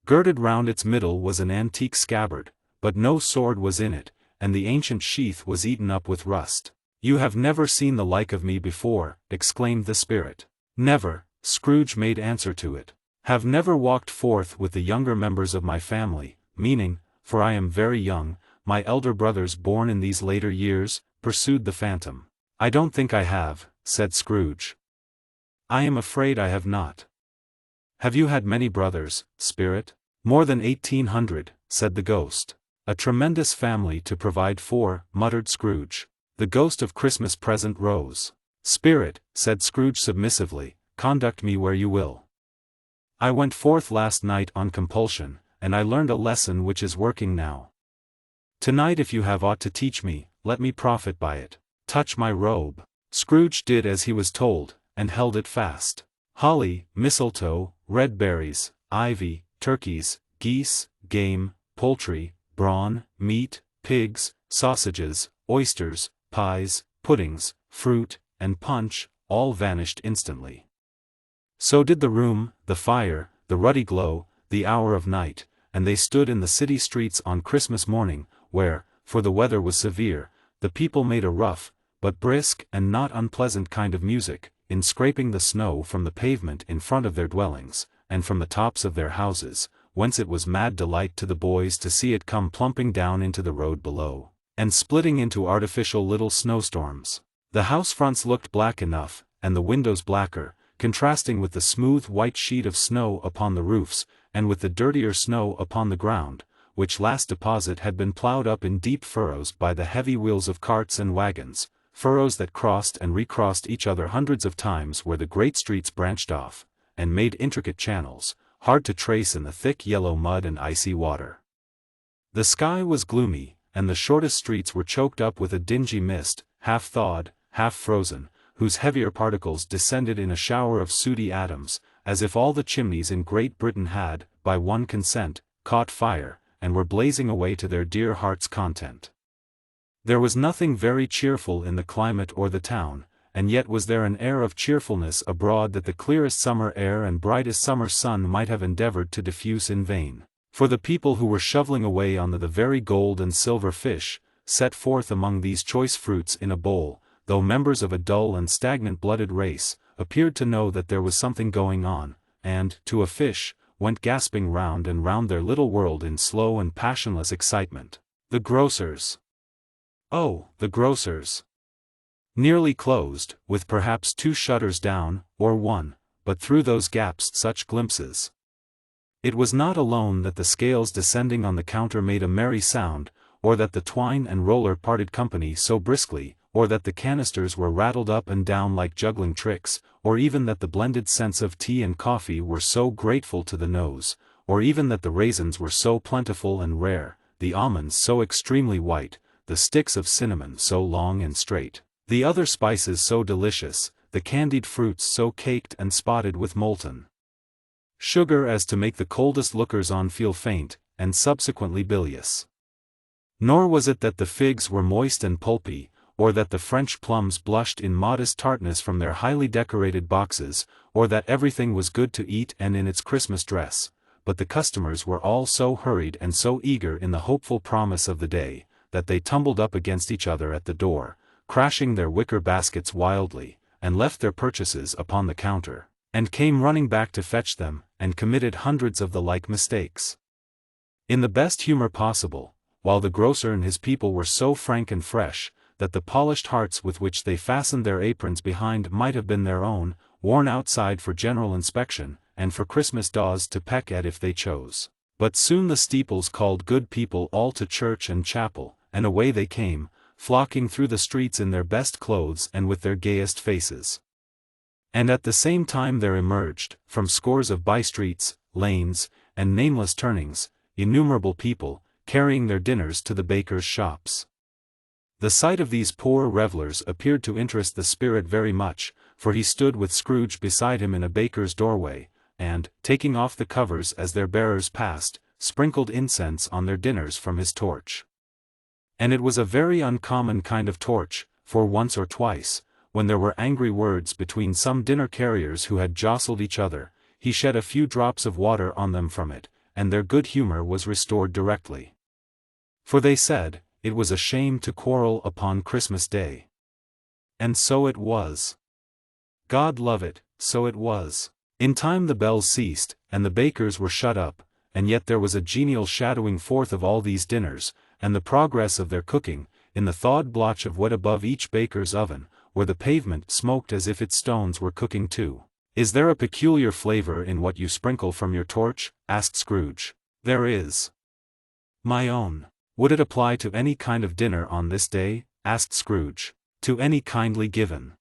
Girded round its middle was an antique scabbard, but no sword was in it, and the ancient sheath was eaten up with rust. "You have never seen the like of me before," exclaimed the spirit. "Never," Scrooge made answer to it. "Have never walked forth with the younger members of my family, meaning, for I am very young, my elder brothers born in these later years?" pursued the phantom. "I don't think I have," said Scrooge. "I am afraid I have not." "Have you had many brothers, spirit?" "More than 1800, said the ghost. "A tremendous family to provide for," muttered Scrooge. The ghost of Christmas present rose. "Spirit," said Scrooge submissively, "conduct me where you will. I went forth last night on compulsion, and I learned a lesson which is working now. Tonight, if you have aught to teach me, let me profit by it. Touch my robe." Scrooge did as he was told, and held it fast. Holly, mistletoe, red berries, ivy, turkeys, geese, game, poultry, brawn, meat, pigs, sausages, oysters, pies, puddings, fruit, and punch, all vanished instantly. So did the room, the fire, the ruddy glow, the hour of night, and they stood in the city streets on Christmas morning, where, for the weather was severe, the people made a rough, but brisk and not unpleasant kind of music, in scraping the snow from the pavement in front of their dwellings, and from the tops of their houses, whence it was mad delight to the boys to see it come plumping down into the road below, and splitting into artificial little snowstorms. The house fronts looked black enough, and the windows blacker, contrasting with the smooth white sheet of snow upon the roofs, and with the dirtier snow upon the ground, which last deposit had been ploughed up in deep furrows by the heavy wheels of carts and wagons, furrows that crossed and recrossed each other hundreds of times where the great streets branched off, and made intricate channels, hard to trace in the thick yellow mud and icy water. The sky was gloomy, and the shortest streets were choked up with a dingy mist, half thawed, half frozen, whose heavier particles descended in a shower of sooty atoms, as if all the chimneys in Great Britain had, by one consent, caught fire, and were blazing away to their dear hearts' content. There was nothing very cheerful in the climate or the town, and yet was there an air of cheerfulness abroad that the clearest summer air and brightest summer sun might have endeavored to diffuse in vain. For the people who were shoveling away on the very gold and silver fish, set forth among these choice fruits in a bowl, though members of a dull and stagnant-blooded race, appeared to know that there was something going on, and, to a fish, went gasping round and round their little world in slow and passionless excitement. The grocers. Oh, the grocers! Nearly closed, with perhaps 2 shutters down, or 1, but through those gaps such glimpses. It was not alone that the scales descending on the counter made a merry sound, or that the twine and roller parted company so briskly, or that the canisters were rattled up and down like juggling tricks, or even that the blended scents of tea and coffee were so grateful to the nose, or even that the raisins were so plentiful and rare, the almonds so extremely white, the sticks of cinnamon so long and straight, the other spices so delicious, the candied fruits so caked and spotted with molten sugar as to make the coldest lookers-on feel faint, and subsequently bilious. Nor was it that the figs were moist and pulpy, or that the French plums blushed in modest tartness from their highly decorated boxes, or that everything was good to eat and in its Christmas dress, but the customers were all so hurried and so eager in the hopeful promise of the day, that they tumbled up against each other at the door, crashing their wicker baskets wildly, and left their purchases upon the counter, and came running back to fetch them, and committed hundreds of the like mistakes. In the best humor possible, while the grocer and his people were so frank and fresh, that the polished hearts with which they fastened their aprons behind might have been their own, worn outside for general inspection, and for Christmas daws to peck at if they chose. But soon the steeples called good people all to church and chapel, and away they came, flocking through the streets in their best clothes and with their gayest faces. And at the same time there emerged, from scores of by-streets, lanes, and nameless turnings, innumerable people, carrying their dinners to the bakers' shops. The sight of these poor revellers appeared to interest the spirit very much, for he stood with Scrooge beside him in a baker's doorway, and, taking off the covers as their bearers passed, sprinkled incense on their dinners from his torch. And it was a very uncommon kind of torch, for once or twice, when there were angry words between some dinner carriers who had jostled each other, he shed a few drops of water on them from it, and their good humor was restored directly. For they said, it was a shame to quarrel upon Christmas Day. And so it was. God love it, so it was. In time the bells ceased, and the bakers were shut up, and yet there was a genial shadowing forth of all these dinners, and the progress of their cooking, in the thawed blotch of wet above each baker's oven, where the pavement smoked as if its stones were cooking too. "Is there a peculiar flavor in what you sprinkle from your torch?" asked Scrooge. "There is. My own." "Would it apply to any kind of dinner on this day?" asked Scrooge. "To any kindly given.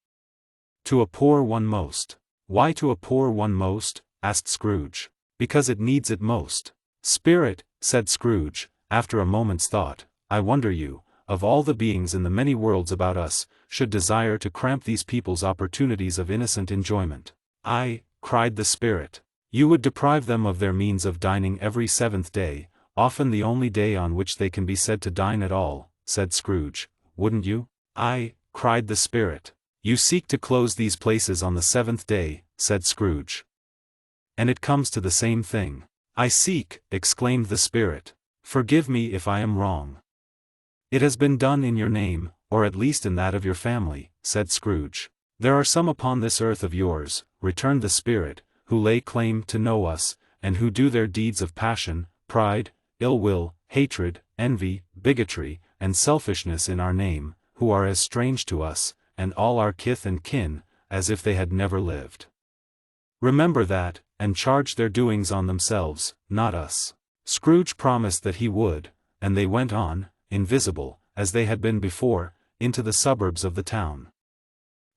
To a poor one most." "Why to a poor one most?" asked Scrooge. "Because it needs it most." "Spirit," said Scrooge, after a moment's thought, "I wonder you, of all the beings in the many worlds about us, should desire to cramp these people's opportunities of innocent enjoyment." "Aye," cried the Spirit. "You would deprive them of their means of dining every seventh day, often the only day on which they can be said to dine at all," said Scrooge, "wouldn't you?" "Aye," cried the Spirit. "You seek to close these places on the seventh day," said Scrooge. "And it comes to the same thing." "I seek," exclaimed the Spirit. "Forgive me if I am wrong." "It has been done in your name, or at least in that of your family," said Scrooge. "There are some upon this earth of yours," returned the Spirit, "who lay claim to know us, and who do their deeds of passion, pride, ill will, hatred, envy, bigotry, and selfishness in our name, who are as strange to us, and all our kith and kin, as if they had never lived. Remember that, and charge their doings on themselves, not us." Scrooge promised that he would, and they went on, invisible, as they had been before, into the suburbs of the town.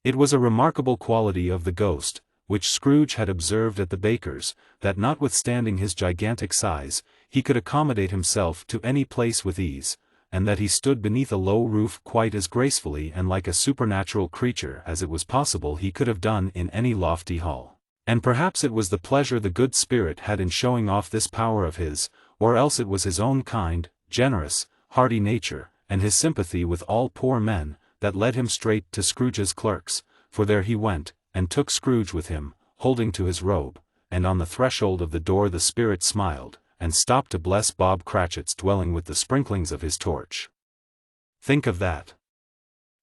It was a remarkable quality of the ghost, which Scrooge had observed at the baker's, that notwithstanding his gigantic size, he could accommodate himself to any place with ease, and that he stood beneath a low roof quite as gracefully and like a supernatural creature as it was possible he could have done in any lofty hall. And perhaps it was the pleasure the good Spirit had in showing off this power of his, or else it was his own kind, generous, hearty nature, and his sympathy with all poor men, that led him straight to Scrooge's clerks, for there he went, and took Scrooge with him, holding to his robe, and on the threshold of the door the Spirit smiled, and stopped to bless Bob Cratchit's dwelling with the sprinklings of his torch. Think of that!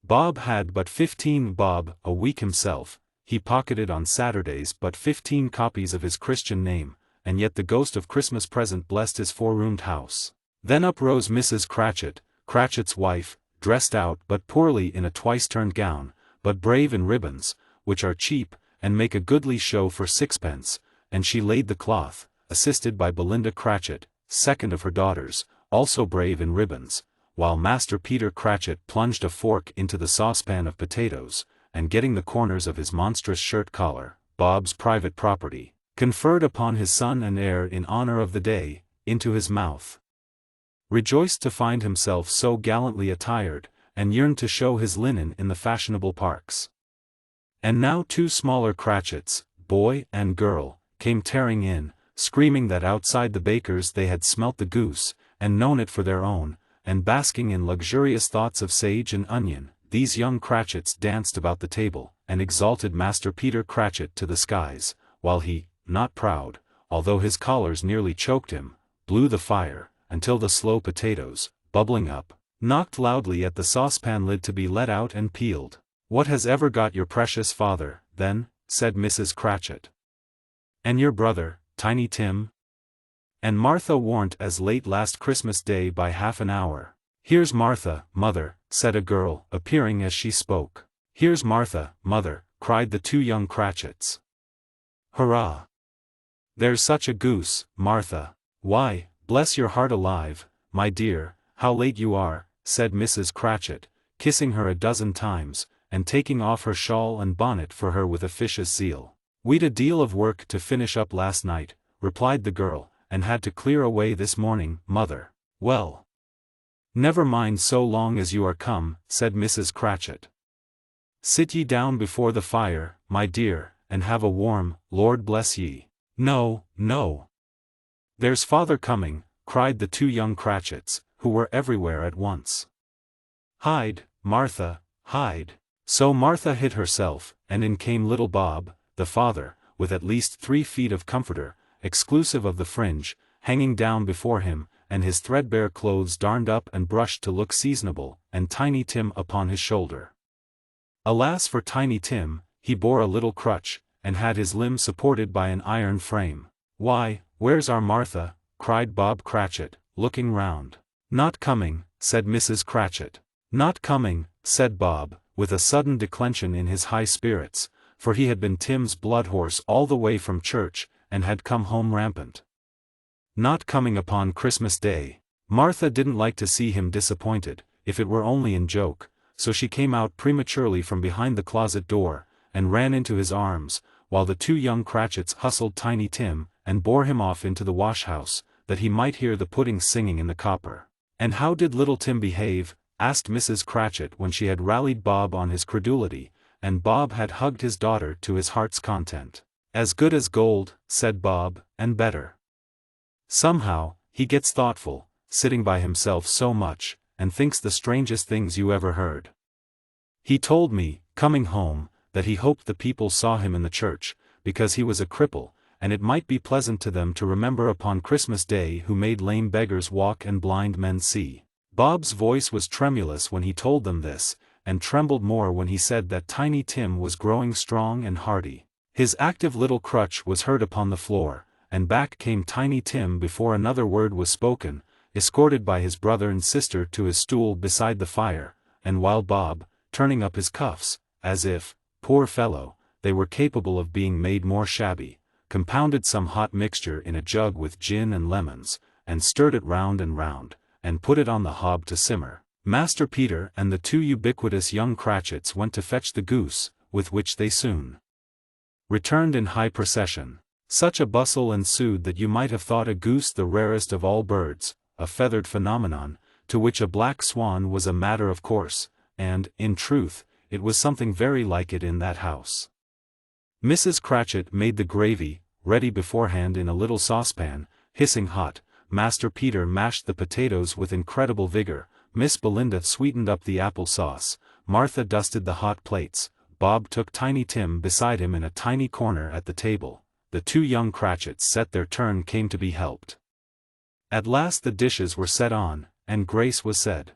Bob had but 15 bob a week himself. He pocketed on Saturdays but 15 copies of his Christian name, and yet the ghost of Christmas present blessed his four-roomed house. Then up rose Mrs. Cratchit, Cratchit's wife, dressed out but poorly in a twice-turned gown, but brave in ribbons, which are cheap, and make a goodly show for sixpence, and she laid the cloth, assisted by Belinda Cratchit, second of her daughters, also brave in ribbons, while Master Peter Cratchit plunged a fork into the saucepan of potatoes, and getting the corners of his monstrous shirt collar, Bob's private property, conferred upon his son and heir in honor of the day, into his mouth. Rejoiced to find himself so gallantly attired, and yearned to show his linen in the fashionable parks. And now 2 smaller Cratchits, boy and girl, came tearing in, screaming that outside the baker's they had smelt the goose, and known it for their own, and basking in luxurious thoughts of sage and onion, these young Cratchits danced about the table, and exalted Master Peter Cratchit to the skies, while he, not proud, although his collars nearly choked him, blew the fire, until the slow potatoes, bubbling up, knocked loudly at the saucepan lid to be let out and peeled. "What has ever got your precious father, then?" said Mrs. Cratchit. "And your brother, Tiny Tim? And Martha warn't as late last Christmas Day by half an hour." "Here's Martha, mother," said a girl, appearing as she spoke. "Here's Martha, mother," cried the 2 young Cratchits. "Hurrah! There's such a goose, Martha." "Why, bless your heart alive, my dear, how late you are," said Mrs. Cratchit, kissing her a dozen times, and taking off her shawl and bonnet for her with officious zeal. "We'd a deal of work to finish up last night," replied the girl, "and had to clear away this morning, mother." "Well, never mind so long as you are come," said Mrs. Cratchit. "Sit ye down before the fire, my dear, and have a warm, Lord bless ye." "No, no. There's father coming," cried the 2 young Cratchits, who were everywhere at once. "Hide, Martha, hide." So Martha hid herself, and in came little Bob, the father, with at least 3 feet of comforter, exclusive of the fringe, hanging down before him, and his threadbare clothes darned up and brushed to look seasonable, and Tiny Tim upon his shoulder. Alas for Tiny Tim, he bore a little crutch, and had his limbs supported by an iron frame. "Why, where's our Martha?" cried Bob Cratchit, looking round. "Not coming," said Mrs. Cratchit. "Not coming," said Bob, with a sudden declension in his high spirits, for he had been Tim's blood horse all the way from church, and had come home rampant. "Not coming upon Christmas Day." Martha didn't like to see him disappointed, if it were only in joke, so she came out prematurely from behind the closet door, and ran into his arms, while the two young Cratchits hustled Tiny Tim, and bore him off into the wash-house, that he might hear the pudding singing in the copper. "And how did little Tim behave?" asked Mrs. Cratchit when she had rallied Bob on his credulity, and Bob had hugged his daughter to his heart's content. "As good as gold," said Bob, "and better. Somehow, he gets thoughtful, sitting by himself so much, and thinks the strangest things you ever heard. He told me, coming home, that he hoped the people saw him in the church, because he was a cripple, and it might be pleasant to them to remember upon Christmas Day who made lame beggars walk and blind men see." Bob's voice was tremulous when he told them this, and trembled more when he said that Tiny Tim was growing strong and hearty. His active little crutch was heard upon the floor, and back came Tiny Tim before another word was spoken, escorted by his brother and sister to his stool beside the fire, and while Bob, turning up his cuffs, as if, poor fellow, they were capable of being made more shabby, compounded some hot mixture in a jug with gin and lemons, and stirred it round and round, and put it on the hob to simmer, Master Peter and the two ubiquitous young Cratchits went to fetch the goose, with which they soon returned in high procession. Such a bustle ensued that you might have thought a goose the rarest of all birds, a feathered phenomenon, to which a black swan was a matter of course, and, in truth, it was something very like it in that house. Mrs. Cratchit made the gravy, ready beforehand in a little saucepan, hissing hot. Master Peter mashed the potatoes with incredible vigor, Miss Belinda sweetened up the apple sauce, Martha dusted the hot plates, Bob took Tiny Tim beside him in a tiny corner at the table. The two young Cratchits set their turn came to be helped. At last the dishes were set on, and grace was said.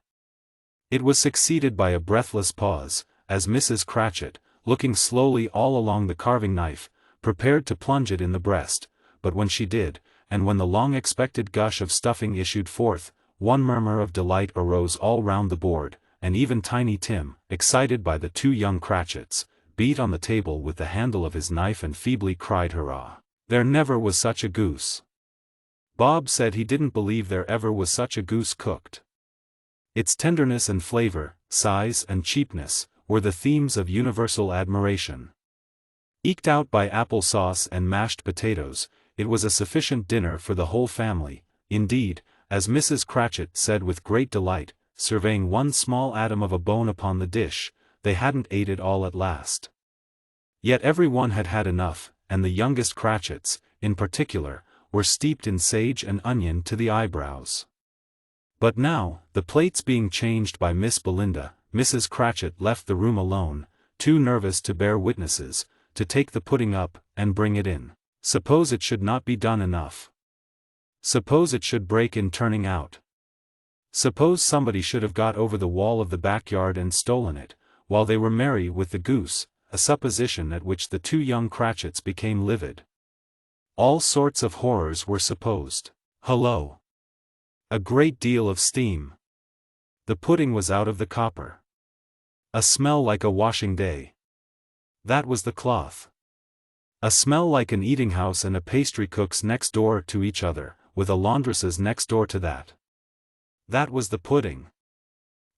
It was succeeded by a breathless pause, as Mrs. Cratchit, looking slowly all along the carving knife, prepared to plunge it in the breast, but when she did, and when the long-expected gush of stuffing issued forth, one murmur of delight arose all round the board, and even Tiny Tim, excited by the two young Cratchits, beat on the table with the handle of his knife and feebly cried hurrah. There never was such a goose. Bob said he didn't believe there ever was such a goose cooked. Its tenderness and flavor, size and cheapness, were the themes of universal admiration. Eked out by apple sauce and mashed potatoes, it was a sufficient dinner for the whole family. Indeed, as Mrs. Cratchit said with great delight, surveying one small atom of a bone upon the dish, they hadn't ate it all at last. Yet every one had had enough, and the youngest Cratchits, in particular, were steeped in sage and onion to the eyebrows. But now, the plates being changed by Miss Belinda, Mrs. Cratchit left the room alone, too nervous to bear witnesses, to take the pudding up, and bring it in. Suppose it should not be done enough. Suppose it should break in turning out. Suppose somebody should have got over the wall of the backyard and stolen it, while they were merry with the goose, a supposition at which the two young Cratchits became livid. All sorts of horrors were supposed. Hullo! A great deal of steam. The pudding was out of the copper. A smell like a washing day. That was the cloth. A smell like an eating-house and a pastry-cook's next door to each other, with a laundress's next door to that. That was the pudding.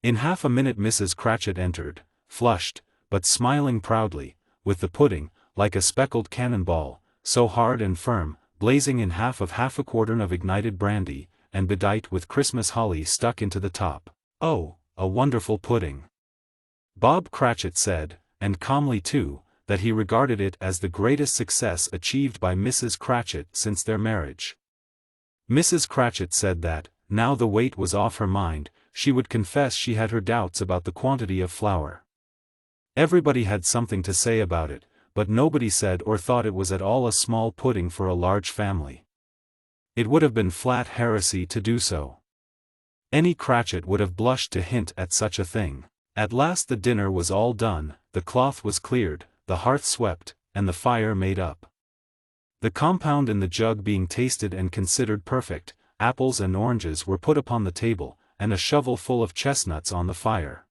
In half a minute Mrs. Cratchit entered, flushed, but smiling proudly, with the pudding, like a speckled cannonball, so hard and firm, blazing in half a quartern of ignited brandy, and bedight with Christmas holly stuck into the top. Oh, a wonderful pudding! Bob Cratchit said, and calmly too, that he regarded it as the greatest success achieved by Mrs. Cratchit since their marriage. Mrs. Cratchit said that, now the weight was off her mind, she would confess she had her doubts about the quantity of flour. Everybody had something to say about it, but nobody said or thought it was at all a small pudding for a large family. It would have been flat heresy to do so. Any Cratchit would have blushed to hint at such a thing. At last the dinner was all done, the cloth was cleared, the hearth swept, and the fire made up. The compound in the jug being tasted and considered perfect, apples and oranges were put upon the table, and a shovel full of chestnuts on the fire.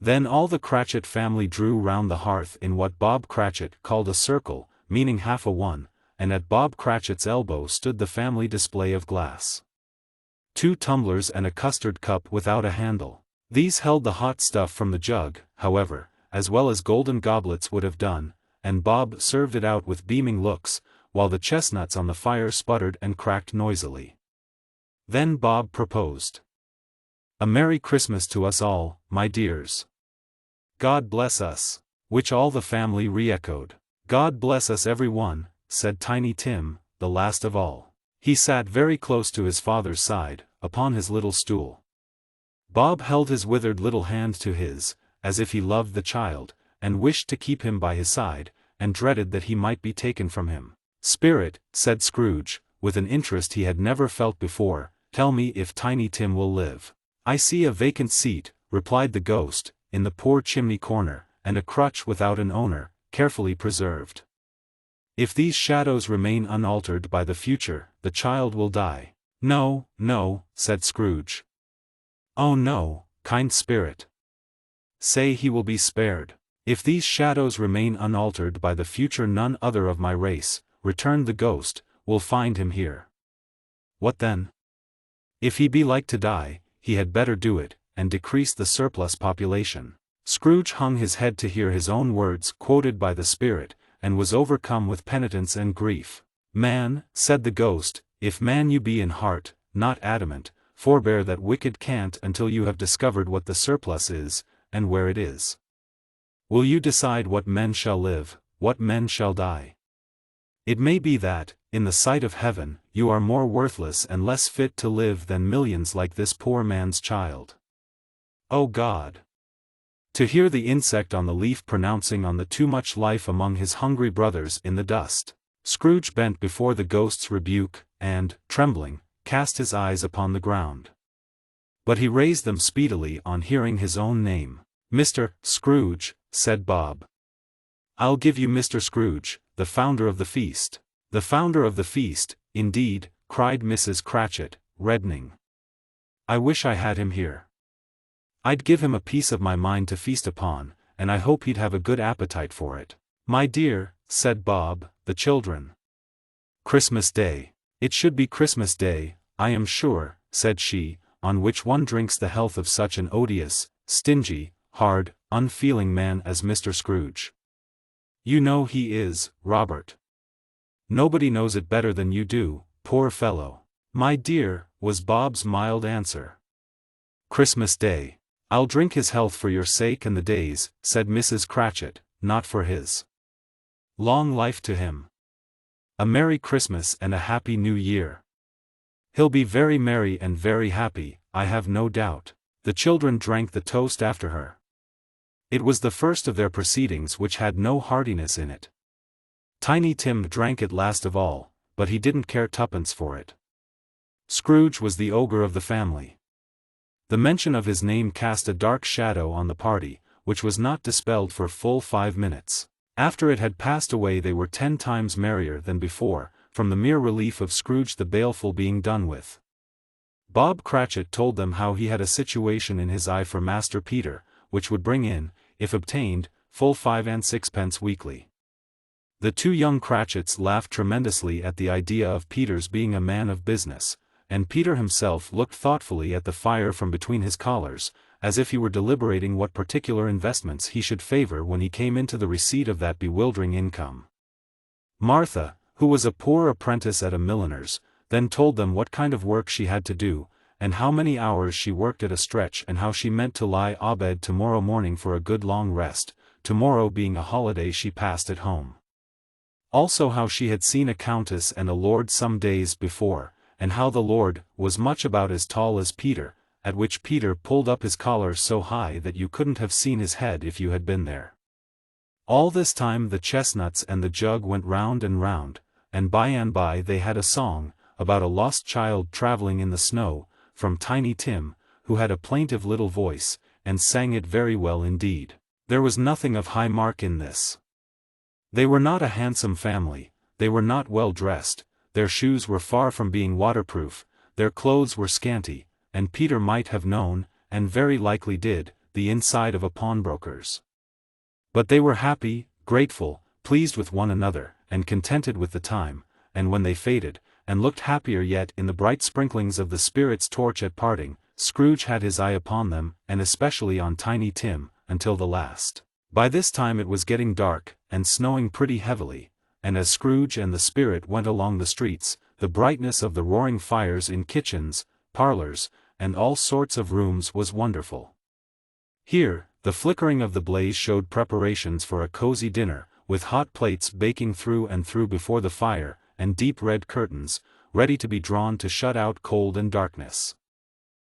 Then all the Cratchit family drew round the hearth in what Bob Cratchit called a circle, meaning half a one, and at Bob Cratchit's elbow stood the family display of glass. 2 tumblers and a custard cup without a handle. These held the hot stuff from the jug, however, as well as golden goblets would have done, and Bob served it out with beaming looks, while the chestnuts on the fire sputtered and cracked noisily. Then Bob proposed. "A Merry Christmas to us all, my dears." "God bless us," which all the family re-echoed. "God bless us every one," said Tiny Tim, the last of all. He sat very close to his father's side, upon his little stool. Bob held his withered little hand to his, as if he loved the child, and wished to keep him by his side, and dreaded that he might be taken from him. "Spirit," said Scrooge, with an interest he had never felt before, "tell me if Tiny Tim will live." "I see a vacant seat," replied the ghost, "in the poor chimney corner, and a crutch without an owner, carefully preserved. If these shadows remain unaltered by the future, the child will die." "No, no," said Scrooge. "Oh no, kind spirit. Say he will be spared." "If these shadows remain unaltered by the future, none other of my race," returned the ghost, "will find him here." "What then?" "If he be like to die, he had better do it, and decrease the surplus population." Scrooge hung his head to hear his own words quoted by the spirit, and was overcome with penitence and grief. "Man," said the ghost, "if man you be in heart, not adamant, forbear that wicked cant until you have discovered what the surplus is, and where it is. Will you decide what men shall live, what men shall die? It may be that, in the sight of heaven, you are more worthless and less fit to live than millions like this poor man's child. O God! To hear the insect on the leaf pronouncing on the too much life among his hungry brothers in the dust." Scrooge bent before the ghost's rebuke, and, trembling, cast his eyes upon the ground. But he raised them speedily on hearing his own name. "Mr. Scrooge," said Bob. "I'll give you Mr. Scrooge, the founder of the feast." "The founder of the feast, indeed," cried Mrs. Cratchit, reddening. "I wish I had him here. I'd give him a piece of my mind to feast upon, and I hope he'd have a good appetite for it." "My dear," said Bob, "the children." "Christmas Day. It should be Christmas Day, I am sure," said she, "on which one drinks the health of such an odious, stingy, hard, unfeeling man as Mr. Scrooge. You know he is, Robert. Nobody knows it better than you do, poor fellow." "My dear," was Bob's mild answer. "Christmas Day. I'll drink his health for your sake and the day's," said Mrs. Cratchit, "not for his. Long life to him. A Merry Christmas and a Happy New Year. He'll be very merry and very happy, I have no doubt." The children drank the toast after her. It was the first of their proceedings which had no heartiness in it. Tiny Tim drank it last of all, but he didn't care twopence for it. Scrooge was the ogre of the family. The mention of his name cast a dark shadow on the party, which was not dispelled for full 5 minutes. After it had passed away they were 10 times merrier than before, from the mere relief of Scrooge the baleful being done with. Bob Cratchit told them how he had a situation in his eye for Master Peter, which would bring in, if obtained, full 5 and 6 weekly. The 2 young Cratchits laughed tremendously at the idea of Peter's being a man of business, and Peter himself looked thoughtfully at the fire from between his collars, as if he were deliberating what particular investments he should favor when he came into the receipt of that bewildering income. Martha, who was a poor apprentice at a milliner's, then told them what kind of work she had to do, and how many hours she worked at a stretch, and how she meant to lie abed tomorrow morning for a good long rest, tomorrow being a holiday she passed at home. Also how she had seen a countess and a lord some days before, and how the lord was much about as tall as Peter, at which Peter pulled up his collar so high that you couldn't have seen his head if you had been there. All this time the chestnuts and the jug went round and round, and by and by they had a song, about a lost child traveling in the snow, from Tiny Tim, who had a plaintive little voice, and sang it very well indeed. There was nothing of high mark in this. They were not a handsome family, they were not well dressed, their shoes were far from being waterproof, their clothes were scanty, and Peter might have known, and very likely did, the inside of a pawnbroker's. But they were happy, grateful, pleased with one another, and contented with the time, and when they faded, and looked happier yet in the bright sprinklings of the Spirit's torch at parting, Scrooge had his eye upon them, and especially on Tiny Tim, until the last. By this time it was getting dark, and snowing pretty heavily, and as Scrooge and the Spirit went along the streets, the brightness of the roaring fires in kitchens, parlors, and all sorts of rooms was wonderful. Here, the flickering of the blaze showed preparations for a cozy dinner, with hot plates baking through and through before the fire, and deep red curtains, ready to be drawn to shut out cold and darkness.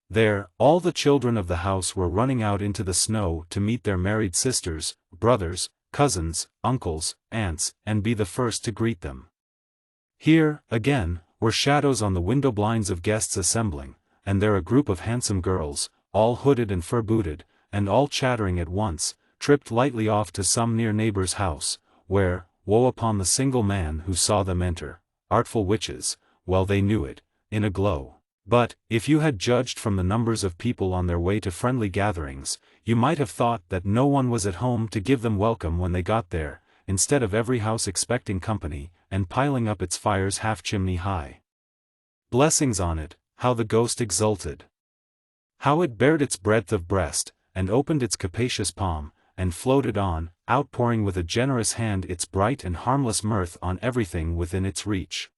There, all the children of the house were running out into the snow to meet their married sisters, brothers, cousins, uncles, aunts, and be the first to greet them. Here, again, were shadows on the window blinds of guests assembling, and there a group of handsome girls, all hooded and fur-booted, and all chattering at once, tripped lightly off to some near neighbor's house, where, woe upon the single man who saw them enter, artful witches, well they knew it, in a glow. But, if you had judged from the numbers of people on their way to friendly gatherings, you might have thought that no one was at home to give them welcome when they got there, instead of every house expecting company, and piling up its fires half-chimney high. Blessings on it, how the ghost exulted! How it bared its breadth of breast, and opened its capacious palm, and floated on, outpouring with a generous hand its bright and harmless mirth on everything within its reach.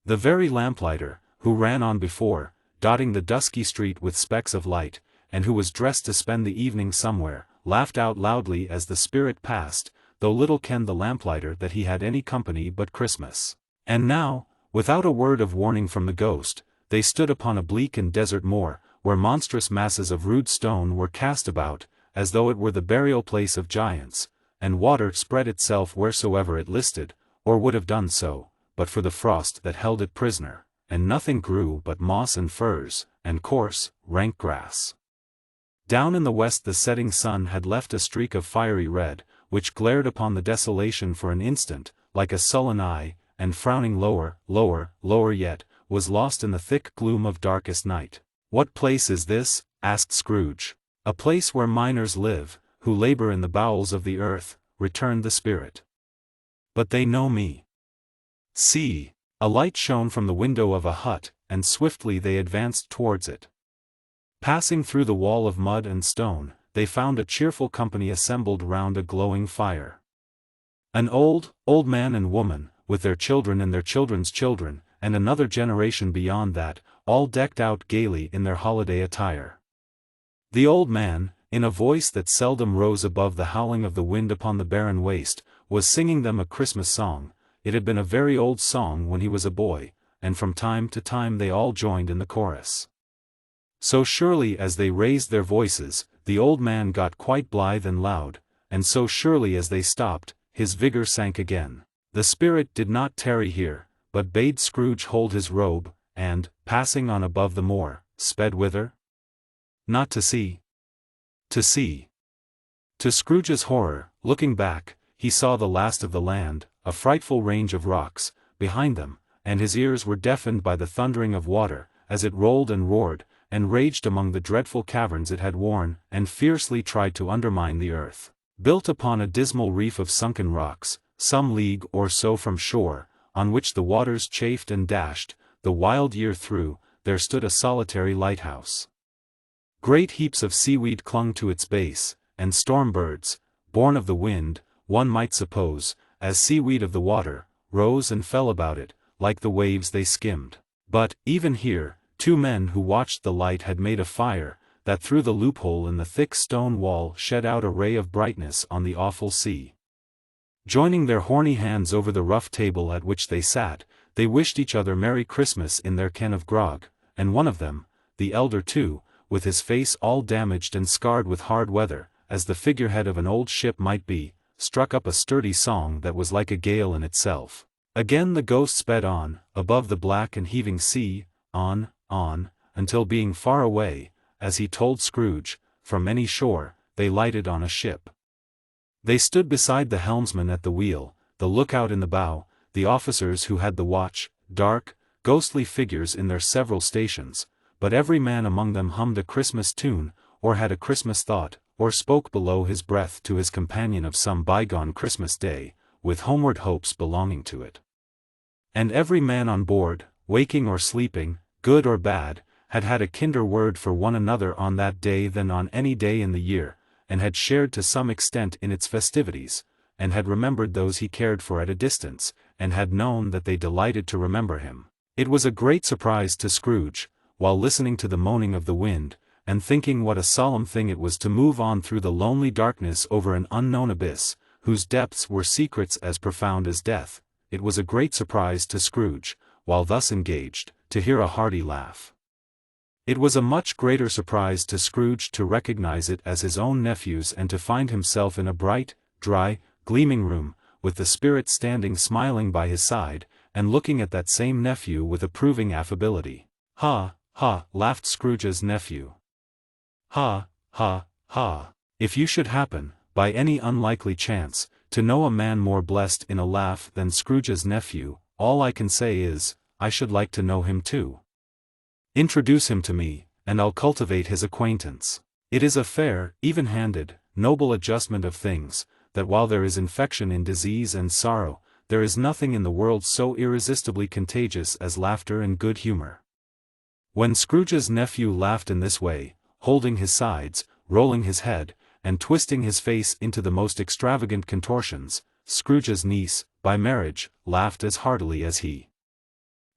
The very lamplighter, who ran on before, dotting the dusky street with specks of light, and who was dressed to spend the evening somewhere, laughed out loudly as the Spirit passed, though little kenned the lamplighter that he had any company but Christmas. And now, without a word of warning from the ghost, they stood upon a bleak and desert moor, where monstrous masses of rude stone were cast about, as though it were the burial place of giants, and water spread itself wheresoever it listed, or would have done so, but for the frost that held it prisoner, and nothing grew but moss and furze, and coarse, rank grass. Down in the west the setting sun had left a streak of fiery red, which glared upon the desolation for an instant, like a sullen eye, and frowning lower, lower, lower yet, was lost in the thick gloom of darkest night. "What place is this?" asked Scrooge. "A place where miners live, who labor in the bowels of the earth," returned the Spirit. "But they know me. See!" A light shone from the window of a hut, and swiftly they advanced towards it. Passing through the wall of mud and stone, they found a cheerful company assembled round a glowing fire. An old man and woman, with their children and their children's children, and another generation beyond that, all decked out gaily in their holiday attire. The old man, in a voice that seldom rose above the howling of the wind upon the barren waste, was singing them a Christmas song. It had been a very old song when he was a boy, and from time to time they all joined in the chorus. So surely as they raised their voices, the old man got quite blithe and loud, and so surely as they stopped, his vigor sank again. The Spirit did not tarry here, but bade Scrooge hold his robe, and, passing on above the moor, sped whither? Not to see. To see. To Scrooge's horror, looking back, he saw the last of the land, a frightful range of rocks, behind them, and his ears were deafened by the thundering of water, as it rolled and roared, and raged among the dreadful caverns it had worn, and fiercely tried to undermine the earth. Built upon a dismal reef of sunken rocks, some league or so from shore, on which the waters chafed and dashed, the wild year through, there stood a solitary lighthouse. Great heaps of seaweed clung to its base, and storm birds, born of the wind, one might suppose, as seaweed of the water, rose and fell about it, like the waves they skimmed. But, even here, two men who watched the light had made a fire, that through the loophole in the thick stone wall shed out a ray of brightness on the awful sea. Joining their horny hands over the rough table at which they sat, they wished each other Merry Christmas in their can of grog, and one of them, the elder too, with his face all damaged and scarred with hard weather, as the figurehead of an old ship might be, struck up a sturdy song that was like a gale in itself. Again the ghost sped on, above the black and heaving sea, on, until being far away, as he told Scrooge, from any shore, they lighted on a ship. They stood beside the helmsman at the wheel, the lookout in the bow, the officers who had the watch, dark, ghostly figures in their several stations, but every man among them hummed a Christmas tune, or had a Christmas thought, or spoke below his breath to his companion of some bygone Christmas day, with homeward hopes belonging to it. And every man on board, waking or sleeping, good or bad, had had a kinder word for one another on that day than on any day in the year, and had shared to some extent in its festivities, and had remembered those he cared for at a distance, and had known that they delighted to remember him. It was a great surprise to Scrooge, while listening to the moaning of the wind, and thinking what a solemn thing it was to move on through the lonely darkness over an unknown abyss, whose depths were secrets as profound as death. It was a great surprise to Scrooge, while thus engaged, to hear a hearty laugh. It was a much greater surprise to Scrooge to recognize it as his own nephew's and to find himself in a bright, dry, gleaming room, with the Spirit standing smiling by his side, and looking at that same nephew with approving affability. "Ha, ha," laughed Scrooge's nephew. "Ha, ha, ha. If you should happen, by any unlikely chance, to know a man more blessed in a laugh than Scrooge's nephew, all I can say is, I should like to know him too. Introduce him to me, and I'll cultivate his acquaintance. It is a fair, even-handed, noble adjustment of things, that while there is infection in disease and sorrow, there is nothing in the world so irresistibly contagious as laughter and good humor." When Scrooge's nephew laughed in this way, holding his sides, rolling his head, and twisting his face into the most extravagant contortions, Scrooge's niece, by marriage, laughed as heartily as he.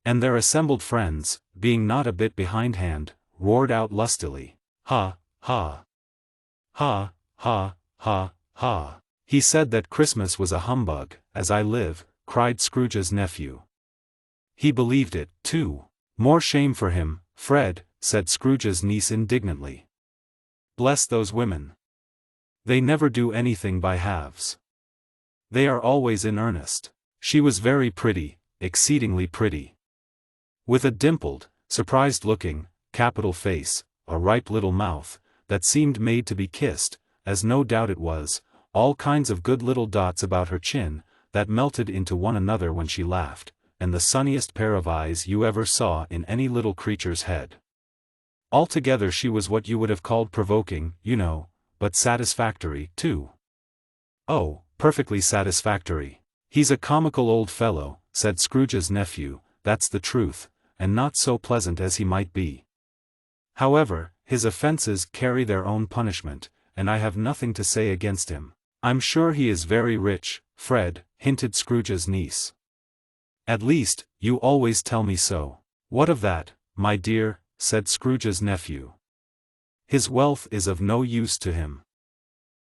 And their assembled friends, being not a bit behindhand, roared out lustily, "Ha, ha! Ha, ha, ha, ha! He said that Christmas was a humbug, as I live," cried Scrooge's nephew. "He believed it, too. More shame for him, Fred," said Scrooge's niece indignantly. "Bless those women. They never do anything by halves. They are always in earnest." She was very pretty, exceedingly pretty. With a dimpled, surprised-looking, capital face, a ripe little mouth, that seemed made to be kissed, as no doubt it was, all kinds of good little dots about her chin, that melted into one another when she laughed, and the sunniest pair of eyes you ever saw in any little creature's head. Altogether she was what you would have called provoking, you know, but satisfactory, too. "Oh, perfectly satisfactory. He's a comical old fellow," said Scrooge's nephew, "that's the truth, and not so pleasant as he might be. However, his offences carry their own punishment, and I have nothing to say against him." "I'm sure he is very rich, Fred," hinted Scrooge's niece. "At least, you always tell me so." "What of that, my dear?" said Scrooge's nephew. "His wealth is of no use to him.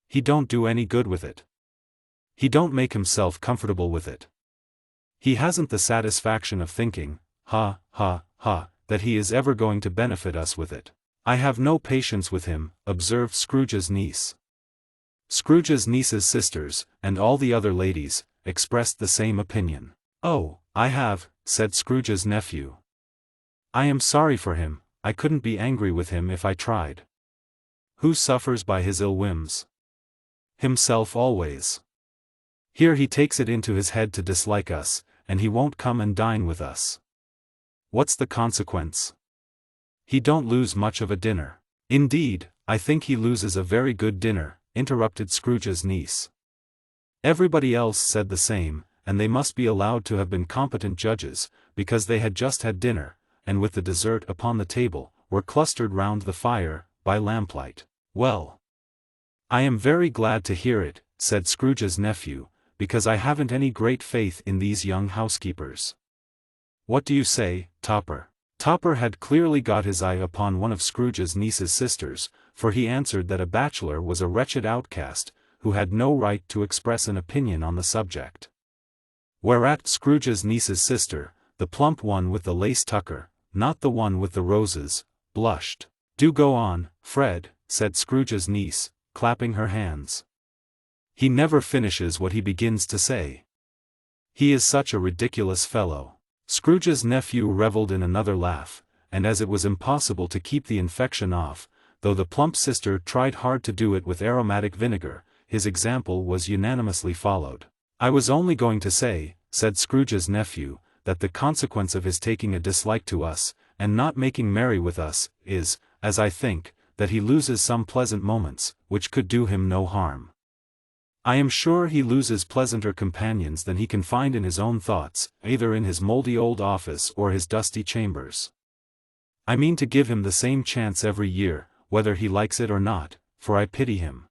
He don't do any good with it. He don't make himself comfortable with it. He hasn't the satisfaction of thinking, ha, ha, ha, that he is ever going to benefit us with it." "I have no patience with him," observed Scrooge's niece. Scrooge's niece's sisters, and all the other ladies, expressed the same opinion. "Oh, I have," said Scrooge's nephew. "I am sorry for him. I couldn't be angry with him if I tried. Who suffers by his ill whims? Himself always. Here he takes it into his head to dislike us, and he won't come and dine with us. What's the consequence? He don't lose much of a dinner." "Indeed, I think he loses a very good dinner," interrupted Scrooge's niece. Everybody else said the same, and they must be allowed to have been competent judges, because they had just had dinner, and with the dessert upon the table, were clustered round the fire, by lamplight. "Well, I am very glad to hear it," said Scrooge's nephew, "because I haven't any great faith in these young housekeepers. What do you say, Topper?" Topper had clearly got his eye upon one of Scrooge's niece's sisters, for he answered that a bachelor was a wretched outcast, who had no right to express an opinion on the subject. Whereat Scrooge's niece's sister, the plump one with the lace tucker, not the one with the roses, blushed. "Do go on, Fred," said Scrooge's niece, clapping her hands. "He never finishes what he begins to say. He is such a ridiculous fellow." Scrooge's nephew revelled in another laugh, and as it was impossible to keep the infection off, though the plump sister tried hard to do it with aromatic vinegar, his example was unanimously followed. "I was only going to say," said Scrooge's nephew, "that the consequence of his taking a dislike to us, and not making merry with us, is, as I think, that he loses some pleasant moments, which could do him no harm. I am sure he loses pleasanter companions than he can find in his own thoughts, either in his mouldy old office or his dusty chambers. I mean to give him the same chance every year, whether he likes it or not, for I pity him.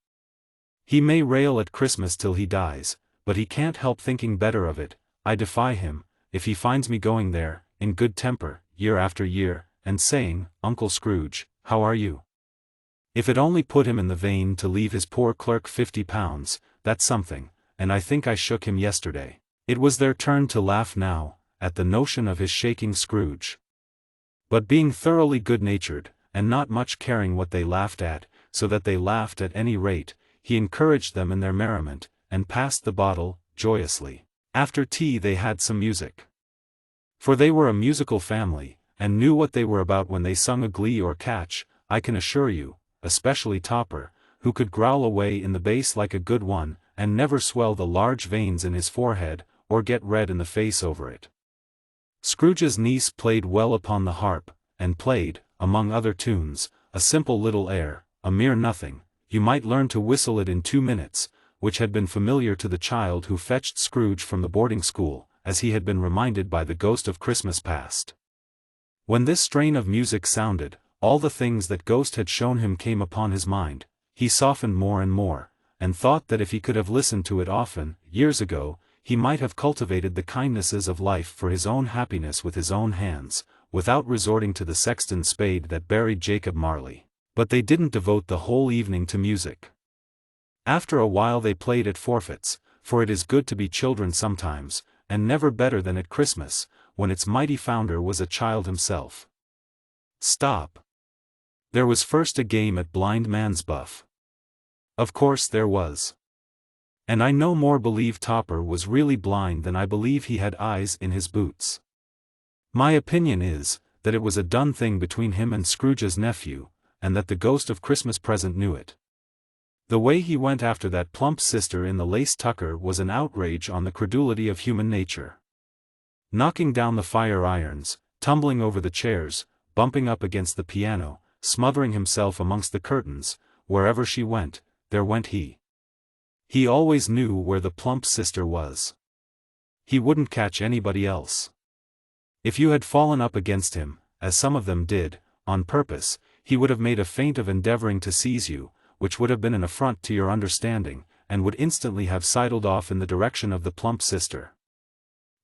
He may rail at Christmas till he dies, but he can't help thinking better of it. I defy him, if he finds me going there, in good temper, year after year, and saying, 'Uncle Scrooge, how are you?' If it only put him in the vein to leave his poor clerk £50, that's something, and I think I shook him yesterday." It was their turn to laugh now, at the notion of his shaking Scrooge. But being thoroughly good-natured, and not much caring what they laughed at, so that they laughed at any rate, he encouraged them in their merriment, and passed the bottle, joyously. After tea they had some music. For they were a musical family, and knew what they were about when they sung a glee or catch, I can assure you, especially Topper, who could growl away in the bass like a good one, and never swell the large veins in his forehead, or get red in the face over it. Scrooge's niece played well upon the harp, and played, among other tunes, a simple little air, a mere nothing, you might learn to whistle it in 2 minutes, which had been familiar to the child who fetched Scrooge from the boarding school, as he had been reminded by the ghost of Christmas past. When this strain of music sounded, all the things that ghost had shown him came upon his mind. He softened more and more, and thought that if he could have listened to it often, years ago, he might have cultivated the kindnesses of life for his own happiness with his own hands, without resorting to the sexton's spade that buried Jacob Marley. But they didn't devote the whole evening to music. After a while they played at forfeits, for it is good to be children sometimes, and never better than at Christmas, when its mighty founder was a child himself. Stop. There was first a game at blind man's buff. Of course there was. And I no more believe Topper was really blind than I believe he had eyes in his boots. My opinion is, that it was a done thing between him and Scrooge's nephew, and that the ghost of Christmas present knew it. The way he went after that plump sister in the lace tucker was an outrage on the credulity of human nature. Knocking down the fire irons, tumbling over the chairs, bumping up against the piano, smothering himself amongst the curtains, wherever she went, there went he. He always knew where the plump sister was. He wouldn't catch anybody else. If you had fallen up against him, as some of them did, on purpose, he would have made a feint of endeavoring to seize you, which would have been an affront to your understanding, and would instantly have sidled off in the direction of the plump sister.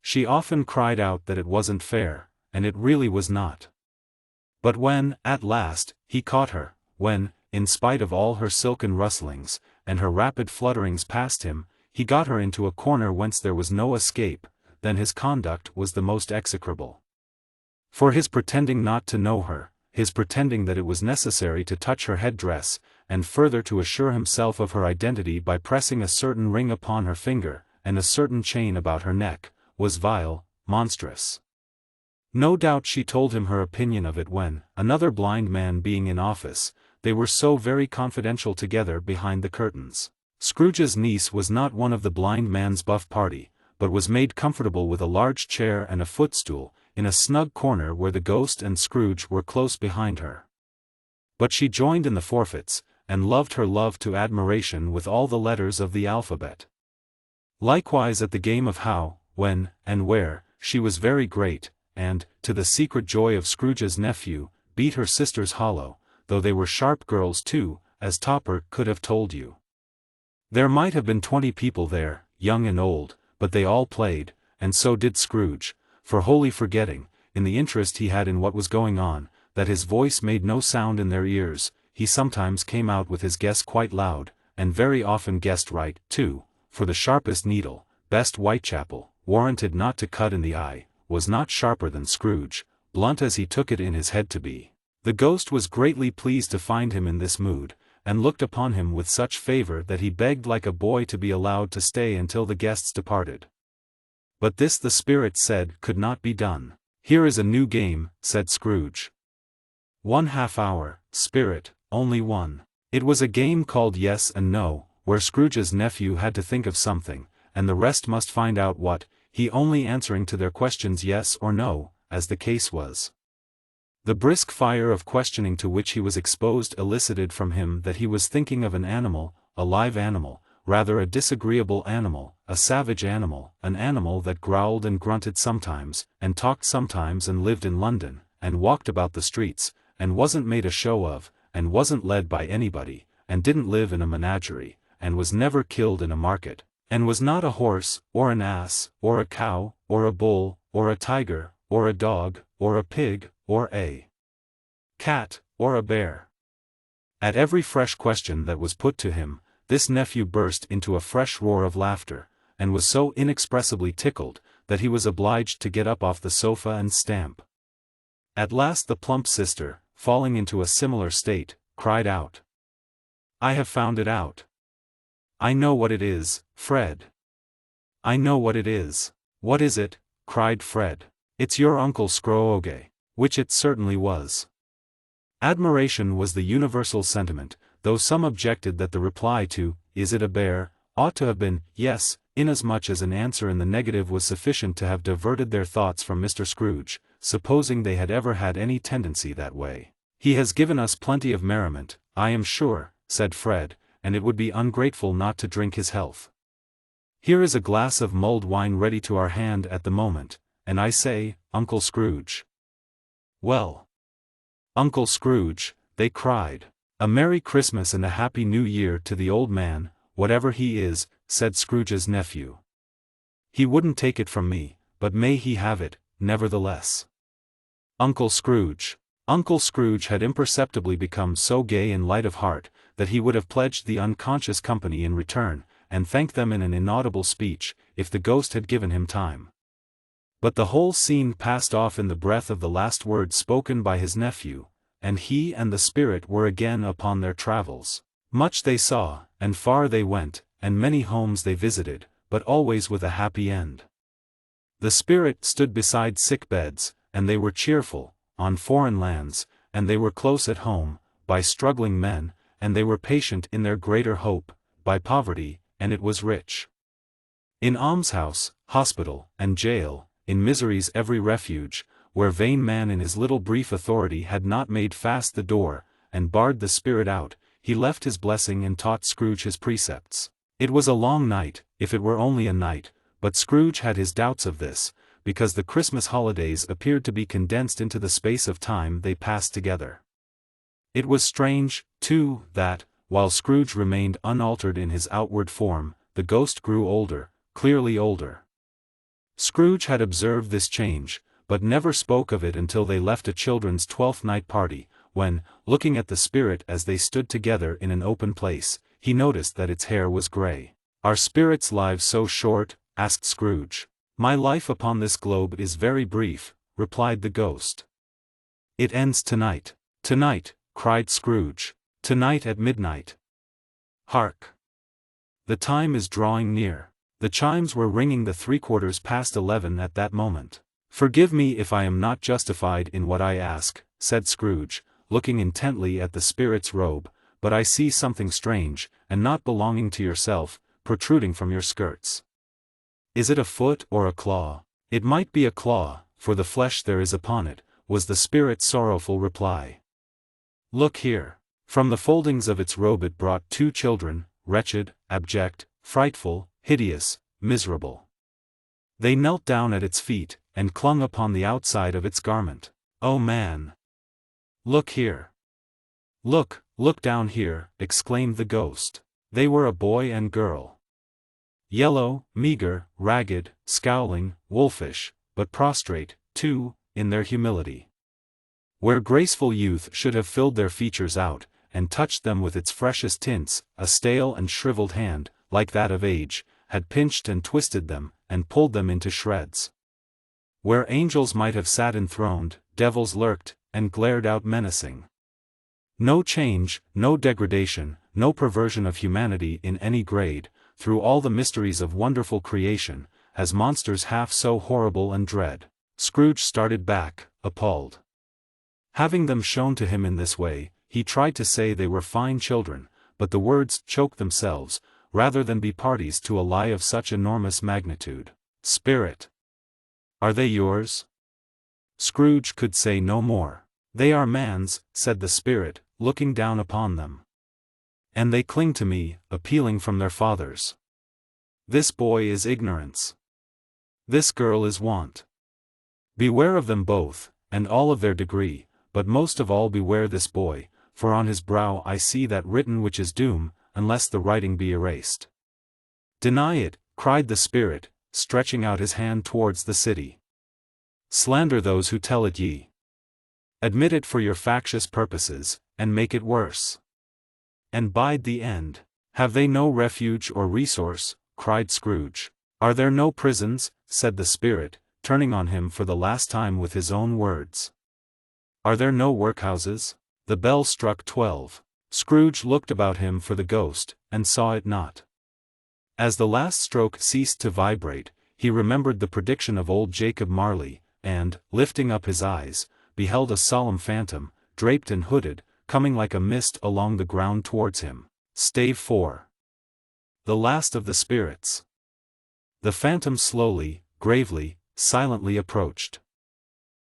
She often cried out that it wasn't fair, and it really was not. But when, at last, he caught her, when, in spite of all her silken rustlings, and her rapid flutterings past him, he got her into a corner whence there was no escape, then his conduct was the most execrable. For his pretending not to know her, his pretending that it was necessary to touch her head-dress, and further to assure himself of her identity by pressing a certain ring upon her finger, and a certain chain about her neck, was vile, monstrous. No doubt she told him her opinion of it when, another blind man being in office, they were so very confidential together behind the curtains. Scrooge's niece was not one of the blind man's buff party, but was made comfortable with a large chair and a footstool, in a snug corner where the ghost and Scrooge were close behind her. But she joined in the forfeits, and loved her love to admiration with all the letters of the alphabet. Likewise at the game of how, when, and where, she was very great, and, to the secret joy of Scrooge's nephew, beat her sisters hollow, though they were sharp girls too, as Topper could have told you. There might have been 20 people there, young and old, but they all played, and so did Scrooge, for wholly forgetting, in the interest he had in what was going on, that his voice made no sound in their ears. He sometimes came out with his guess quite loud, and very often guessed right, too, for the sharpest needle, best Whitechapel, warranted not to cut in the eye, was not sharper than Scrooge, blunt as he took it in his head to be. The ghost was greatly pleased to find him in this mood, and looked upon him with such favor that he begged like a boy to be allowed to stay until the guests departed. But this the spirit said could not be done. "Here is a new game," said Scrooge. "1/2 hour, spirit, only one." It was a game called Yes and No, where Scrooge's nephew had to think of something, and the rest must find out what, he only answering to their questions yes or no, as the case was. The brisk fire of questioning to which he was exposed elicited from him that he was thinking of an animal, a live animal, rather a disagreeable animal, a savage animal, an animal that growled and grunted sometimes, and talked sometimes and lived in London, and walked about the streets, and wasn't made a show of, and wasn't led by anybody, and didn't live in a menagerie, and was never killed in a market, and was not a horse, or an ass, or a cow, or a bull, or a tiger, or a dog, or a pig, or a cat, or a bear. At every fresh question that was put to him, this nephew burst into a fresh roar of laughter, and was so inexpressibly tickled, that he was obliged to get up off the sofa and stamp. At last the plump sister, falling into a similar state, cried out, "I have found it out. I know what it is, Fred. I know what it is." "What is it?" cried Fred. "It's your Uncle Scrooge," which it certainly was. Admiration was the universal sentiment, though some objected that the reply to, "Is it a bear?" ought to have been, "Yes," inasmuch as an answer in the negative was sufficient to have diverted their thoughts from Mr. Scrooge, supposing they had ever had any tendency that way. "He has given us plenty of merriment, I am sure," said Fred, "and it would be ungrateful not to drink his health. Here is a glass of mulled wine ready to our hand at the moment, and I say, Uncle Scrooge." "Well, Uncle Scrooge," they cried. "A Merry Christmas and a Happy New Year to the old man, whatever he is," said Scrooge's nephew. "He wouldn't take it from me, but may he have it, nevertheless." Uncle Scrooge. Uncle Scrooge had imperceptibly become so gay and light of heart, that he would have pledged the unconscious company in return, and thanked them in an inaudible speech, if the ghost had given him time. But the whole scene passed off in the breath of the last word spoken by his nephew, and he and the spirit were again upon their travels. Much they saw, and far they went, and many homes they visited, but always with a happy end. The spirit stood beside sick beds, and they were cheerful, on foreign lands, and they were close at home, by struggling men, and they were patient in their greater hope, by poverty, and it was rich. In almshouse, hospital, and jail, in misery's every refuge, where vain man in his little brief authority had not made fast the door, and barred the spirit out, he left his blessing and taught Scrooge his precepts. It was a long night, if it were only a night, but Scrooge had his doubts of this, because the Christmas holidays appeared to be condensed into the space of time they passed together. It was strange, too, that, while Scrooge remained unaltered in his outward form, the ghost grew older, clearly older. Scrooge had observed this change, but never spoke of it until they left a children's 12th night party, when, looking at the spirit as they stood together in an open place, he noticed that its hair was gray. "Are spirits' lives so short?" asked Scrooge. "My life upon this globe is very brief," replied the ghost. "It ends tonight." "Tonight," cried Scrooge. "Tonight at midnight. Hark! The time is drawing near." The chimes were ringing the 11:15 at that moment. "Forgive me if I am not justified in what I ask," said Scrooge, looking intently at the spirit's robe, "but I see something strange, and not belonging to yourself, protruding from your skirts." "Is it a foot or a claw?" "It might be a claw, for the flesh there is upon it," was the spirit's sorrowful reply. "Look here." From the foldings of its robe it brought 2 children, wretched, abject, frightful, hideous, miserable. They knelt down at its feet, and clung upon the outside of its garment. "Oh man! Look here! Look down here," exclaimed the ghost. They were a boy and girl. Yellow, meager, ragged, scowling, wolfish, but prostrate, too, in their humility. Where graceful youth should have filled their features out, and touched them with its freshest tints, a stale and shriveled hand, like that of age, had pinched and twisted them, and pulled them into shreds. Where angels might have sat enthroned, devils lurked, and glared out menacing. No change, no degradation, no perversion of humanity in any grade, through all the mysteries of wonderful creation, as monsters half so horrible and dread. Scrooge started back, appalled. Having them shown to him in this way, he tried to say they were fine children, but the words choked themselves, rather than be parties to a lie of such enormous magnitude. Spirit! Are they yours? Scrooge could say no more. They are man's, said the spirit, looking down upon them. And they cling to me, appealing from their fathers. This boy is ignorance. This girl is want. Beware of them both, and all of their degree, but most of all beware this boy, for on his brow I see that written which is doom, unless the writing be erased. Deny it, cried the spirit, stretching out his hand towards the city. Slander those who tell it ye. Admit it for your factious purposes, and make it worse. And bide the end. Have they no refuge or resource? Cried Scrooge. Are there no prisons? Said the spirit, turning on him for the last time with his own words. Are there no workhouses? The bell struck 12. Scrooge looked about him for the ghost, and saw it not. As the last stroke ceased to vibrate, he remembered the prediction of old Jacob Marley, and, lifting up his eyes, beheld a solemn phantom, draped and hooded, coming like a mist along the ground towards him. Stave 4. The last of the spirits. The phantom slowly, gravely, silently approached.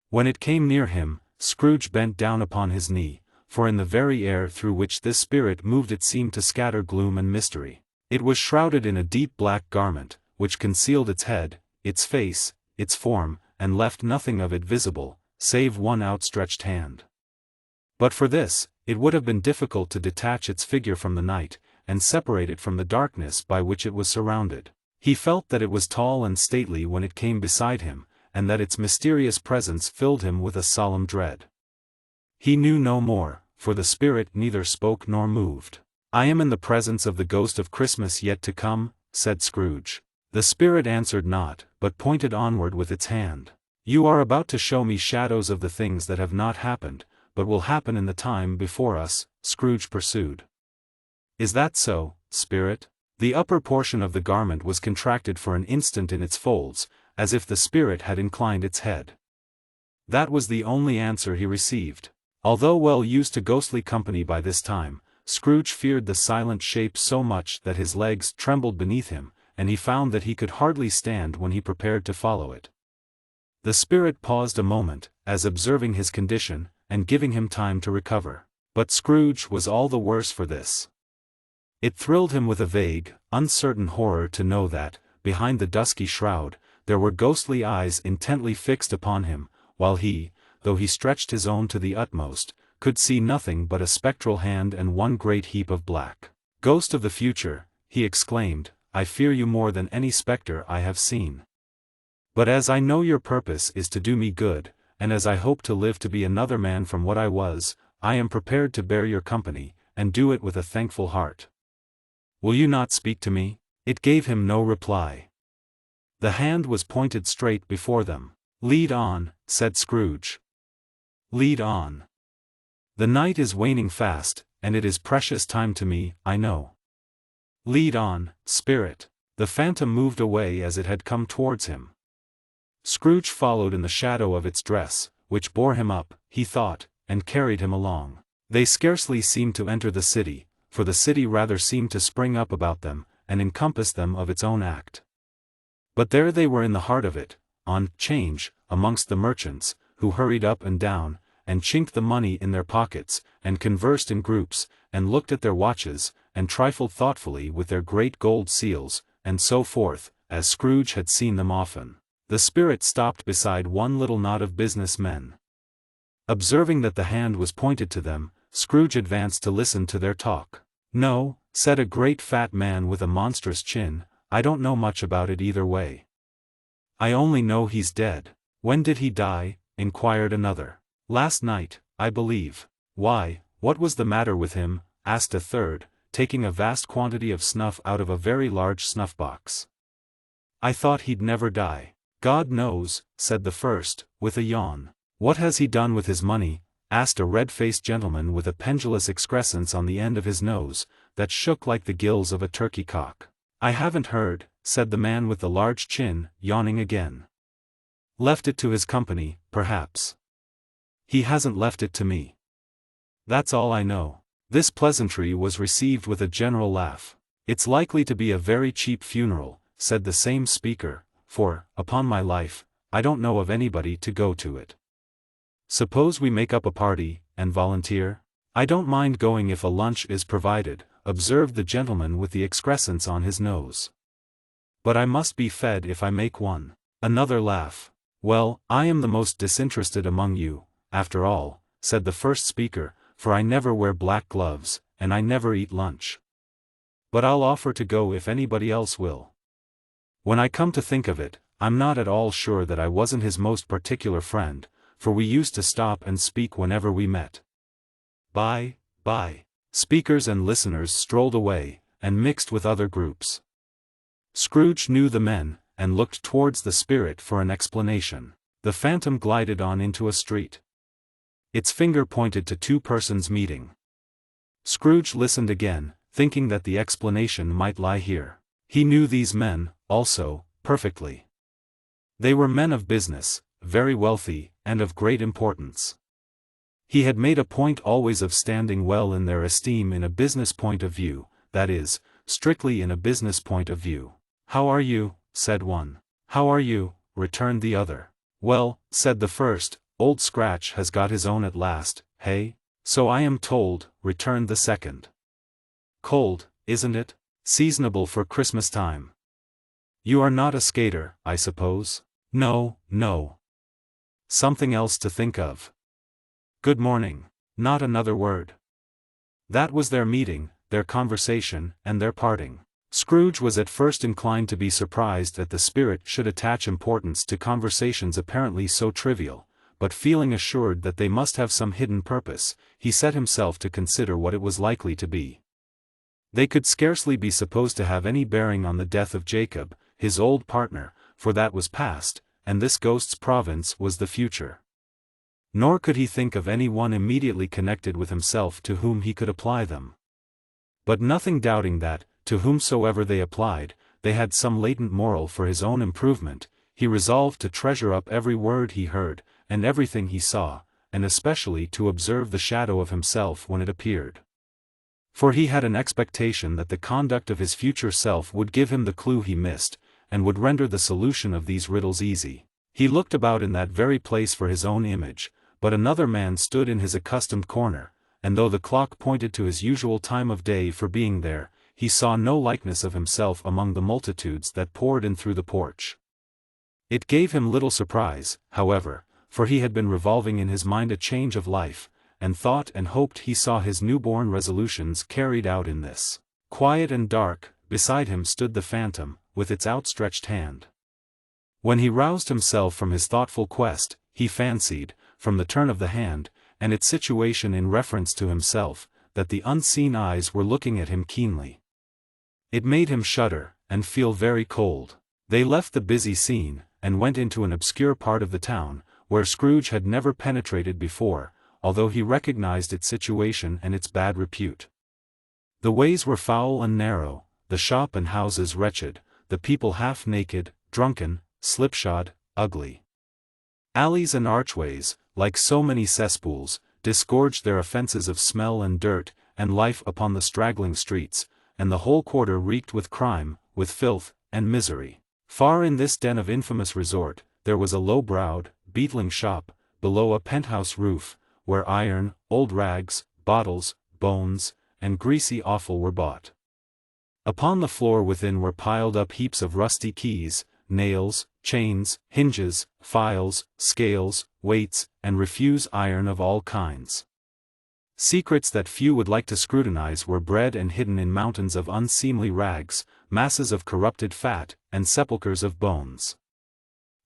When it came near him, Scrooge bent down upon his knee, for in the very air through which this spirit moved it seemed to scatter gloom and mystery. It was shrouded in a deep black garment, which concealed its head, its face, its form, and left nothing of it visible, save one outstretched hand. But for this, it would have been difficult to detach its figure from the night, and separate it from the darkness by which it was surrounded. He felt that it was tall and stately when it came beside him, and that its mysterious presence filled him with a solemn dread. He knew no more, for the spirit neither spoke nor moved. I am in the presence of the ghost of Christmas yet to come, said Scrooge. The spirit answered not, but pointed onward with its hand. You are about to show me shadows of the things that have not happened, but will happen in the time before us, Scrooge pursued. Is that so, spirit? The upper portion of the garment was contracted for an instant in its folds, as if the spirit had inclined its head. That was the only answer he received. Although well used to ghostly company by this time, Scrooge feared the silent shape so much that his legs trembled beneath him, and he found that he could hardly stand when he prepared to follow it. The spirit paused a moment, as observing his condition, and giving him time to recover. But Scrooge was all the worse for this. It thrilled him with a vague, uncertain horror to know that, behind the dusky shroud, there were ghostly eyes intently fixed upon him, while he, though he stretched his own to the utmost, could see nothing but a spectral hand and one great heap of black. Ghost of the future, he exclaimed, I fear you more than any spectre I have seen. But as I know your purpose is to do me good, and as I hope to live to be another man from what I was, I am prepared to bear your company, and do it with a thankful heart. Will you not speak to me? It gave him no reply. The hand was pointed straight before them. Lead on, said Scrooge. Lead on. The night is waning fast, and it is precious time to me, I know. Lead on, spirit. The phantom moved away as it had come towards him. Scrooge followed in the shadow of its dress, which bore him up, he thought, and carried him along. They scarcely seemed to enter the city, for the city rather seemed to spring up about them, and encompass them of its own act. But there they were in the heart of it, on 'change, amongst the merchants, who hurried up and down, and chinked the money in their pockets, and conversed in groups, and looked at their watches, and trifled thoughtfully with their great gold seals, and so forth, as Scrooge had seen them often. The spirit stopped beside one little knot of business men. Observing that the hand was pointed to them, Scrooge advanced to listen to their talk. No, said a great fat man with a monstrous chin, I don't know much about it either way. I only know he's dead. When did he die? Inquired another. Last night, I believe. Why, what was the matter with him? Asked a third, taking a vast quantity of snuff out of a very large snuff-box. I thought he'd never die. God knows, said the first, with a yawn. What has he done with his money? Asked a red-faced gentleman with a pendulous excrescence on the end of his nose, that shook like the gills of a turkey-cock. I haven't heard, said the man with the large chin, yawning again. Left it to his company, perhaps. He hasn't left it to me. That's all I know. This pleasantry was received with a general laugh. It's likely to be a very cheap funeral, said the same speaker, for, upon my life, I don't know of anybody to go to it. Suppose we make up a party, and volunteer? I don't mind going if a lunch is provided, observed the gentleman with the excrescence on his nose. But I must be fed if I make one. Another laugh. Well, I am the most disinterested among you, after all, said the first speaker, for I never wear black gloves, and I never eat lunch. But I'll offer to go if anybody else will. When I come to think of it, I'm not at all sure that I wasn't his most particular friend, for we used to stop and speak whenever we met. Bye. Speakers and listeners strolled away, and mixed with other groups. Scrooge knew the men, and looked towards the spirit for an explanation. The phantom glided on into a street. Its finger pointed to two persons meeting. Scrooge listened again, thinking that the explanation might lie here. He knew these men, also, perfectly. They were men of business, very wealthy, and of great importance. He had made a point always of standing well in their esteem in a business point of view, that is, strictly in a business point of view. How are you? Said one. How are you? Returned the other. Well, said the first, Old Scratch has got his own at last, hey? So I am told, returned the second. Cold, isn't it? Seasonable for Christmas time. You are not a skater, I suppose? No. Something else to think of. Good morning. Not another word. That was their meeting, their conversation, and their parting. Scrooge was at first inclined to be surprised that the spirit should attach importance to conversations apparently so trivial, but feeling assured that they must have some hidden purpose, he set himself to consider what it was likely to be. They could scarcely be supposed to have any bearing on the death of Jacob, his old partner, for that was past, and this ghost's province was the future. Nor could he think of any one immediately connected with himself to whom he could apply them. But nothing doubting that, to whomsoever they applied, they had some latent moral for his own improvement, he resolved to treasure up every word he heard, and everything he saw, and especially to observe the shadow of himself when it appeared. For he had an expectation that the conduct of his future self would give him the clue he missed, and would render the solution of these riddles easy. He looked about in that very place for his own image, but another man stood in his accustomed corner, and though the clock pointed to his usual time of day for being there, he saw no likeness of himself among the multitudes that poured in through the porch. It gave him little surprise, however, for he had been revolving in his mind a change of life, and thought and hoped he saw his newborn resolutions carried out in this. Quiet and dark, beside him stood the phantom, with its outstretched hand. When he roused himself from his thoughtful quest, he fancied, from the turn of the hand, and its situation in reference to himself, that the unseen eyes were looking at him keenly. It made him shudder, and feel very cold. They left the busy scene, and went into an obscure part of the town, where Scrooge had never penetrated before, although he recognized its situation and its bad repute. The ways were foul and narrow, the shop and houses wretched, the people half naked, drunken, slipshod, ugly. Alleys and archways, like so many cesspools, disgorged their offences of smell and dirt, and life upon the straggling streets, and the whole quarter reeked with crime, with filth, and misery. Far in this den of infamous resort, there was a low-browed, beetling shop, below a penthouse roof, where iron, old rags, bottles, bones, and greasy offal were bought. Upon the floor within were piled up heaps of rusty keys, nails, chains, hinges, files, scales, weights, and refuse iron of all kinds. Secrets that few would like to scrutinize were bred and hidden in mountains of unseemly rags, masses of corrupted fat, and sepulchres of bones.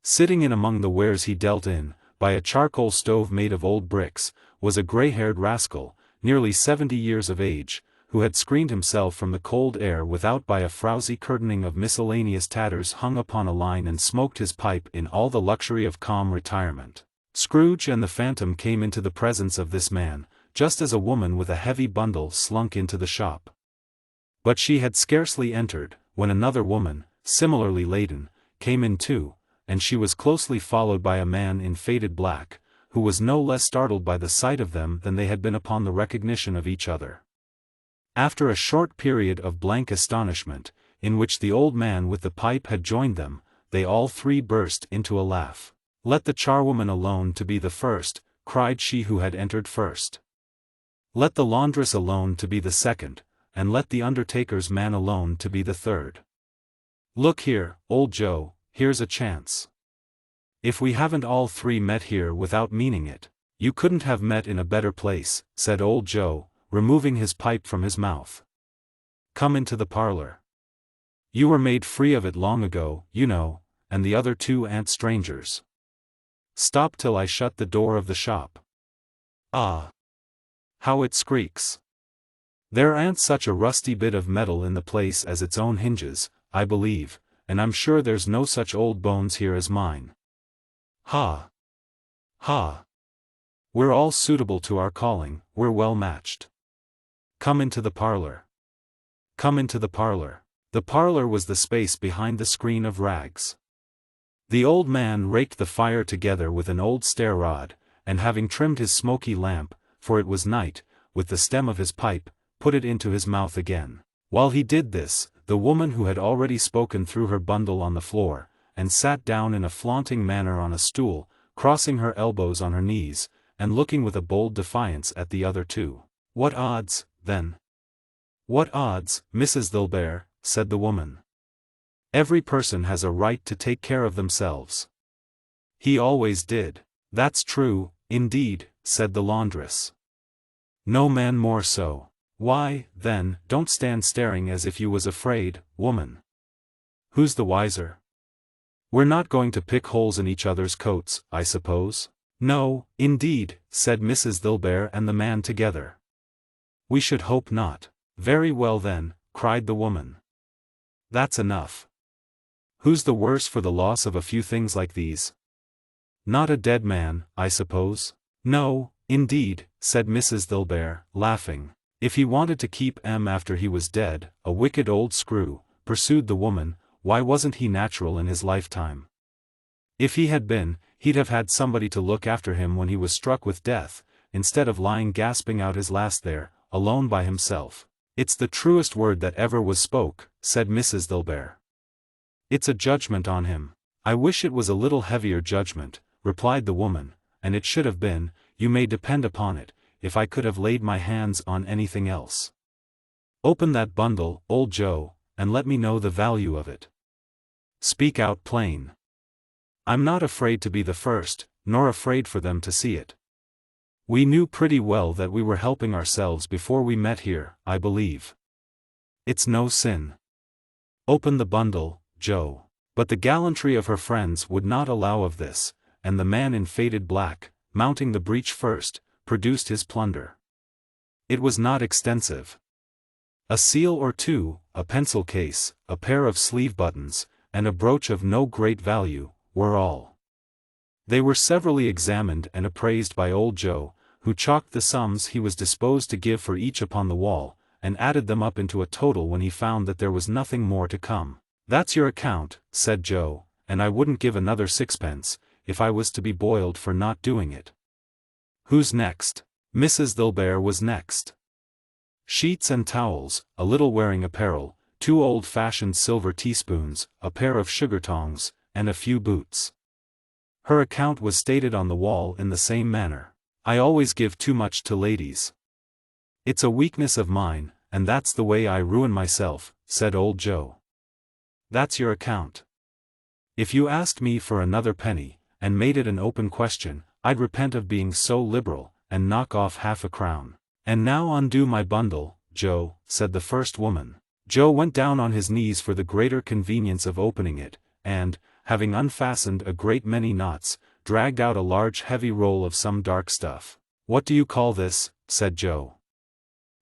Sitting in among the wares he dealt in, by a charcoal stove made of old bricks, was a grey-haired rascal, nearly 70 years of age, who had screened himself from the cold air without by a frowsy curtaining of miscellaneous tatters hung upon a line, and smoked his pipe in all the luxury of calm retirement. Scrooge and the phantom came into the presence of this man, just as a woman with a heavy bundle slunk into the shop. But she had scarcely entered, when another woman, similarly laden, came in too, and she was closely followed by a man in faded black, who was no less startled by the sight of them than they had been upon the recognition of each other. After a short period of blank astonishment, in which the old man with the pipe had joined them, they all three burst into a laugh. "Let the charwoman alone to be the first," cried she who had entered first. "Let the laundress alone to be the second, and let the undertaker's man alone to be the third. Look here, old Joe, here's a chance. If we haven't all three met here without meaning it." "You couldn't have met in a better place," said old Joe, removing his pipe from his mouth. "Come into the parlor. You were made free of it long ago, you know, and the other two aren't strangers. Stop till I shut the door of the shop. Ah! How it squeaks! There ain't such a rusty bit of metal in the place as its own hinges, I believe, and I'm sure there's no such old bones here as mine. Ha! Ha! We're all suitable to our calling, we're well matched. Come into the parlor. Come into the parlor." The parlor was the space behind the screen of rags. The old man raked the fire together with an old stair rod, and having trimmed his smoky lamp, for it was night, with the stem of his pipe, put it into his mouth again. While he did this, the woman who had already spoken threw her bundle on the floor, and sat down in a flaunting manner on a stool, crossing her elbows on her knees, and looking with a bold defiance at the other two. "What odds, then? What odds, Mrs. Dilbert?" said the woman. "Every person has a right to take care of themselves. He always did." "That's true, indeed," said the laundress. "No man more so." "Why, then, don't stand staring as if you was afraid, woman. Who's the wiser? We're not going to pick holes in each other's coats, I suppose?" "No, indeed," said Mrs. Dilbert and the man together. "We should hope not." "Very well then," cried the woman. "That's enough. Who's the worse for the loss of a few things like these? Not a dead man, I suppose?" "No, indeed," said Mrs. Dilbert, laughing. "If he wanted to keep M after he was dead, a wicked old screw," pursued the woman, "why wasn't he natural in his lifetime? If he had been, he'd have had somebody to look after him when he was struck with death, instead of lying gasping out his last there, alone by himself." "It's the truest word that ever was spoke," said Mrs. Dilbert. "It's a judgment on him." "I wish it was a little heavier judgment," replied the woman, "and it should have been, you may depend upon it, if I could have laid my hands on anything else. Open that bundle, old Joe, and let me know the value of it. Speak out plain. I'm not afraid to be the first, nor afraid for them to see it. We knew pretty well that we were helping ourselves before we met here, I believe. It's no sin. Open the bundle, Joe." But the gallantry of her friends would not allow of this, and the man in faded black, mounting the breach first, produced his plunder. It was not extensive. A seal or two, a pencil case, a pair of sleeve buttons, and a brooch of no great value, were all. They were severally examined and appraised by old Joe, who chalked the sums he was disposed to give for each upon the wall, and added them up into a total when he found that there was nothing more to come. "That's your account," said Joe, "and I wouldn't give another sixpence, if I was to be boiled for not doing it. Who's next?" Mrs. Dilbert was next. Sheets and towels, a little wearing apparel, 2 old-fashioned silver teaspoons, a pair of sugar tongs, and a few boots. Her account was stated on the wall in the same manner. "I always give too much to ladies. It's a weakness of mine, and that's the way I ruin myself," said old Joe. "That's your account. If you asked me for another penny, and made it an open question, I'd repent of being so liberal, and knock off half a crown. And now undo my bundle, Joe," said the first woman. Joe went down on his knees for the greater convenience of opening it, and, having unfastened a great many knots, dragged out a large heavy roll of some dark stuff. "What do you call this?" said Joe.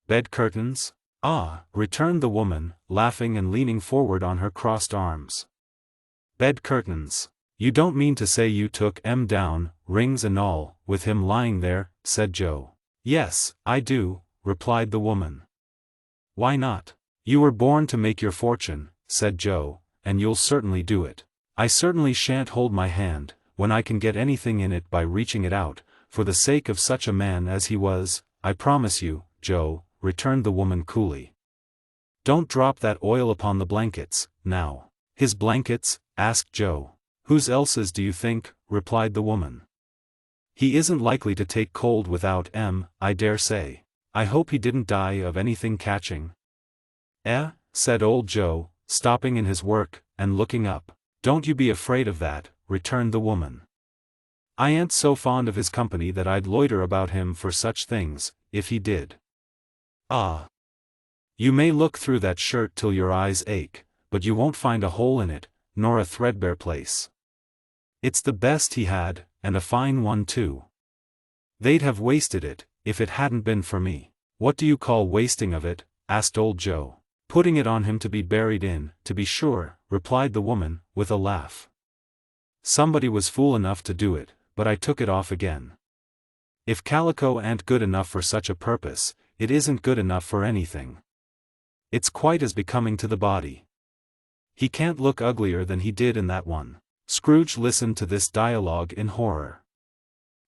"Bed curtains?" "Ah," returned the woman, laughing and leaning forward on her crossed arms. "Bed curtains. You don't mean to say you took M down, rings and all, with him lying there," said Joe. "Yes, I do," replied the woman. "Why not? You were born to make your fortune," said Joe, and you'll certainly do it. I certainly shan't hold my hand, when I can get anything in it by reaching it out, for the sake of such a man as he was, I promise you, Joe," returned the woman coolly. "Don't drop that oil upon the blankets, now." "His blankets?" asked Joe. "Whose else's do you think?" replied the woman. "He isn't likely to take cold without 'em, I dare say. I hope he didn't die of anything catching." Said old Joe, stopping in his work, and looking up. "Don't you be afraid of that," returned the woman. "I ain't so fond of his company that I'd loiter about him for such things, if he did. Ah! You may look through that shirt till your eyes ache, but you won't find a hole in it, nor a threadbare place. It's the best he had, and a fine one too. They'd have wasted it, if it hadn't been for me." "What do you call wasting of it?" asked old Joe. "Putting it on him to be buried in, to be sure," replied the woman, with a laugh. "Somebody was fool enough to do it, but I took it off again. If calico ain't good enough for such a purpose, it isn't good enough for anything. It's quite as becoming to the body. He can't look uglier than he did in that one." Scrooge listened to this dialogue in horror.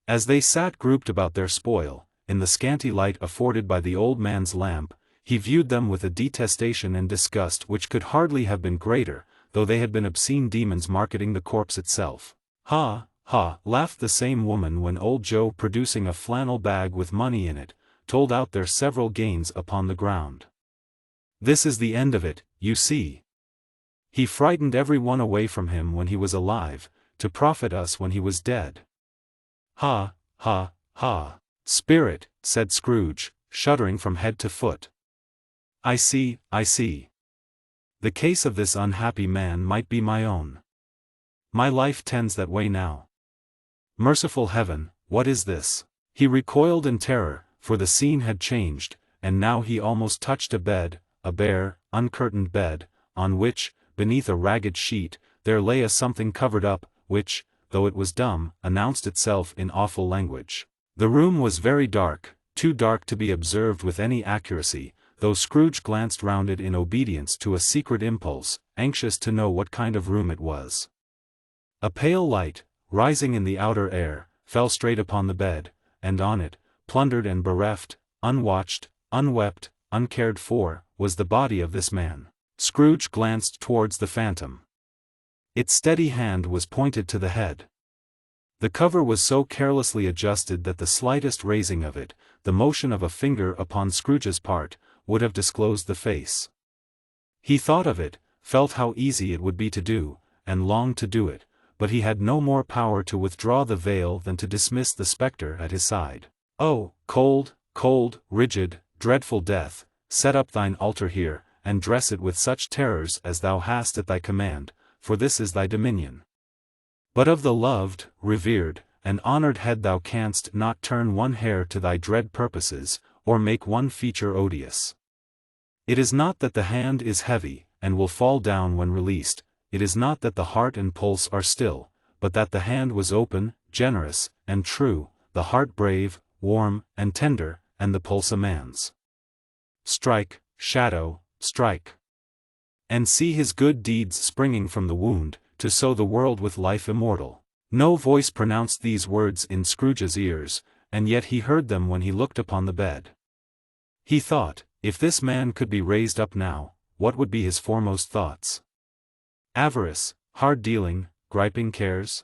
As they sat grouped about their spoil, in the scanty light afforded by the old man's lamp, he viewed them with a detestation and disgust which could hardly have been greater, though they had been obscene demons marketing the corpse itself. "Ha, ha!" laughed the same woman when old Joe, producing a flannel bag with money in it, told out their several gains upon the ground. "This is the end of it, you see. He frightened every one away from him when he was alive, to profit us when he was dead." "Ha, ha, ha! Spirit," said Scrooge, shuddering from head to foot. I see. The case of this unhappy man might be my own. My life tends that way now. Merciful heaven, what is this?" He recoiled in terror, for the scene had changed, and now he almost touched a bed, a bare, uncurtained bed, on which, beneath a ragged sheet, there lay a something covered up, which, though it was dumb, announced itself in awful language. The room was very dark, too dark to be observed with any accuracy, though Scrooge glanced round it in obedience to a secret impulse, anxious to know what kind of room it was. A pale light, rising in the outer air, fell straight upon the bed, and on it, plundered and bereft, unwatched, unwept, uncared for, was the body of this man. Scrooge glanced towards the phantom. Its steady hand was pointed to the head. The cover was so carelessly adjusted that the slightest raising of it, the motion of a finger upon Scrooge's part, would have disclosed the face. He thought of it, felt how easy it would be to do, and longed to do it, but he had no more power to withdraw the veil than to dismiss the spectre at his side. "Oh, cold, cold, rigid, dreadful death, set up thine altar here, and dress it with such terrors as thou hast at thy command, for this is thy dominion. But of the loved, revered, and honored head thou canst not turn one hair to thy dread purposes, or make one feature odious. It is not that the hand is heavy, and will fall down when released, it is not that the heart and pulse are still, but that the hand was open, generous, and true, the heart brave, warm, and tender, and the pulse a man's. Strike, shadow, strike. And see his good deeds springing from the wound, to sow the world with life immortal." No voice pronounced these words in Scrooge's ears, and yet he heard them when he looked upon the bed. He thought, if this man could be raised up now, what would be his foremost thoughts? Avarice, hard dealing, griping cares?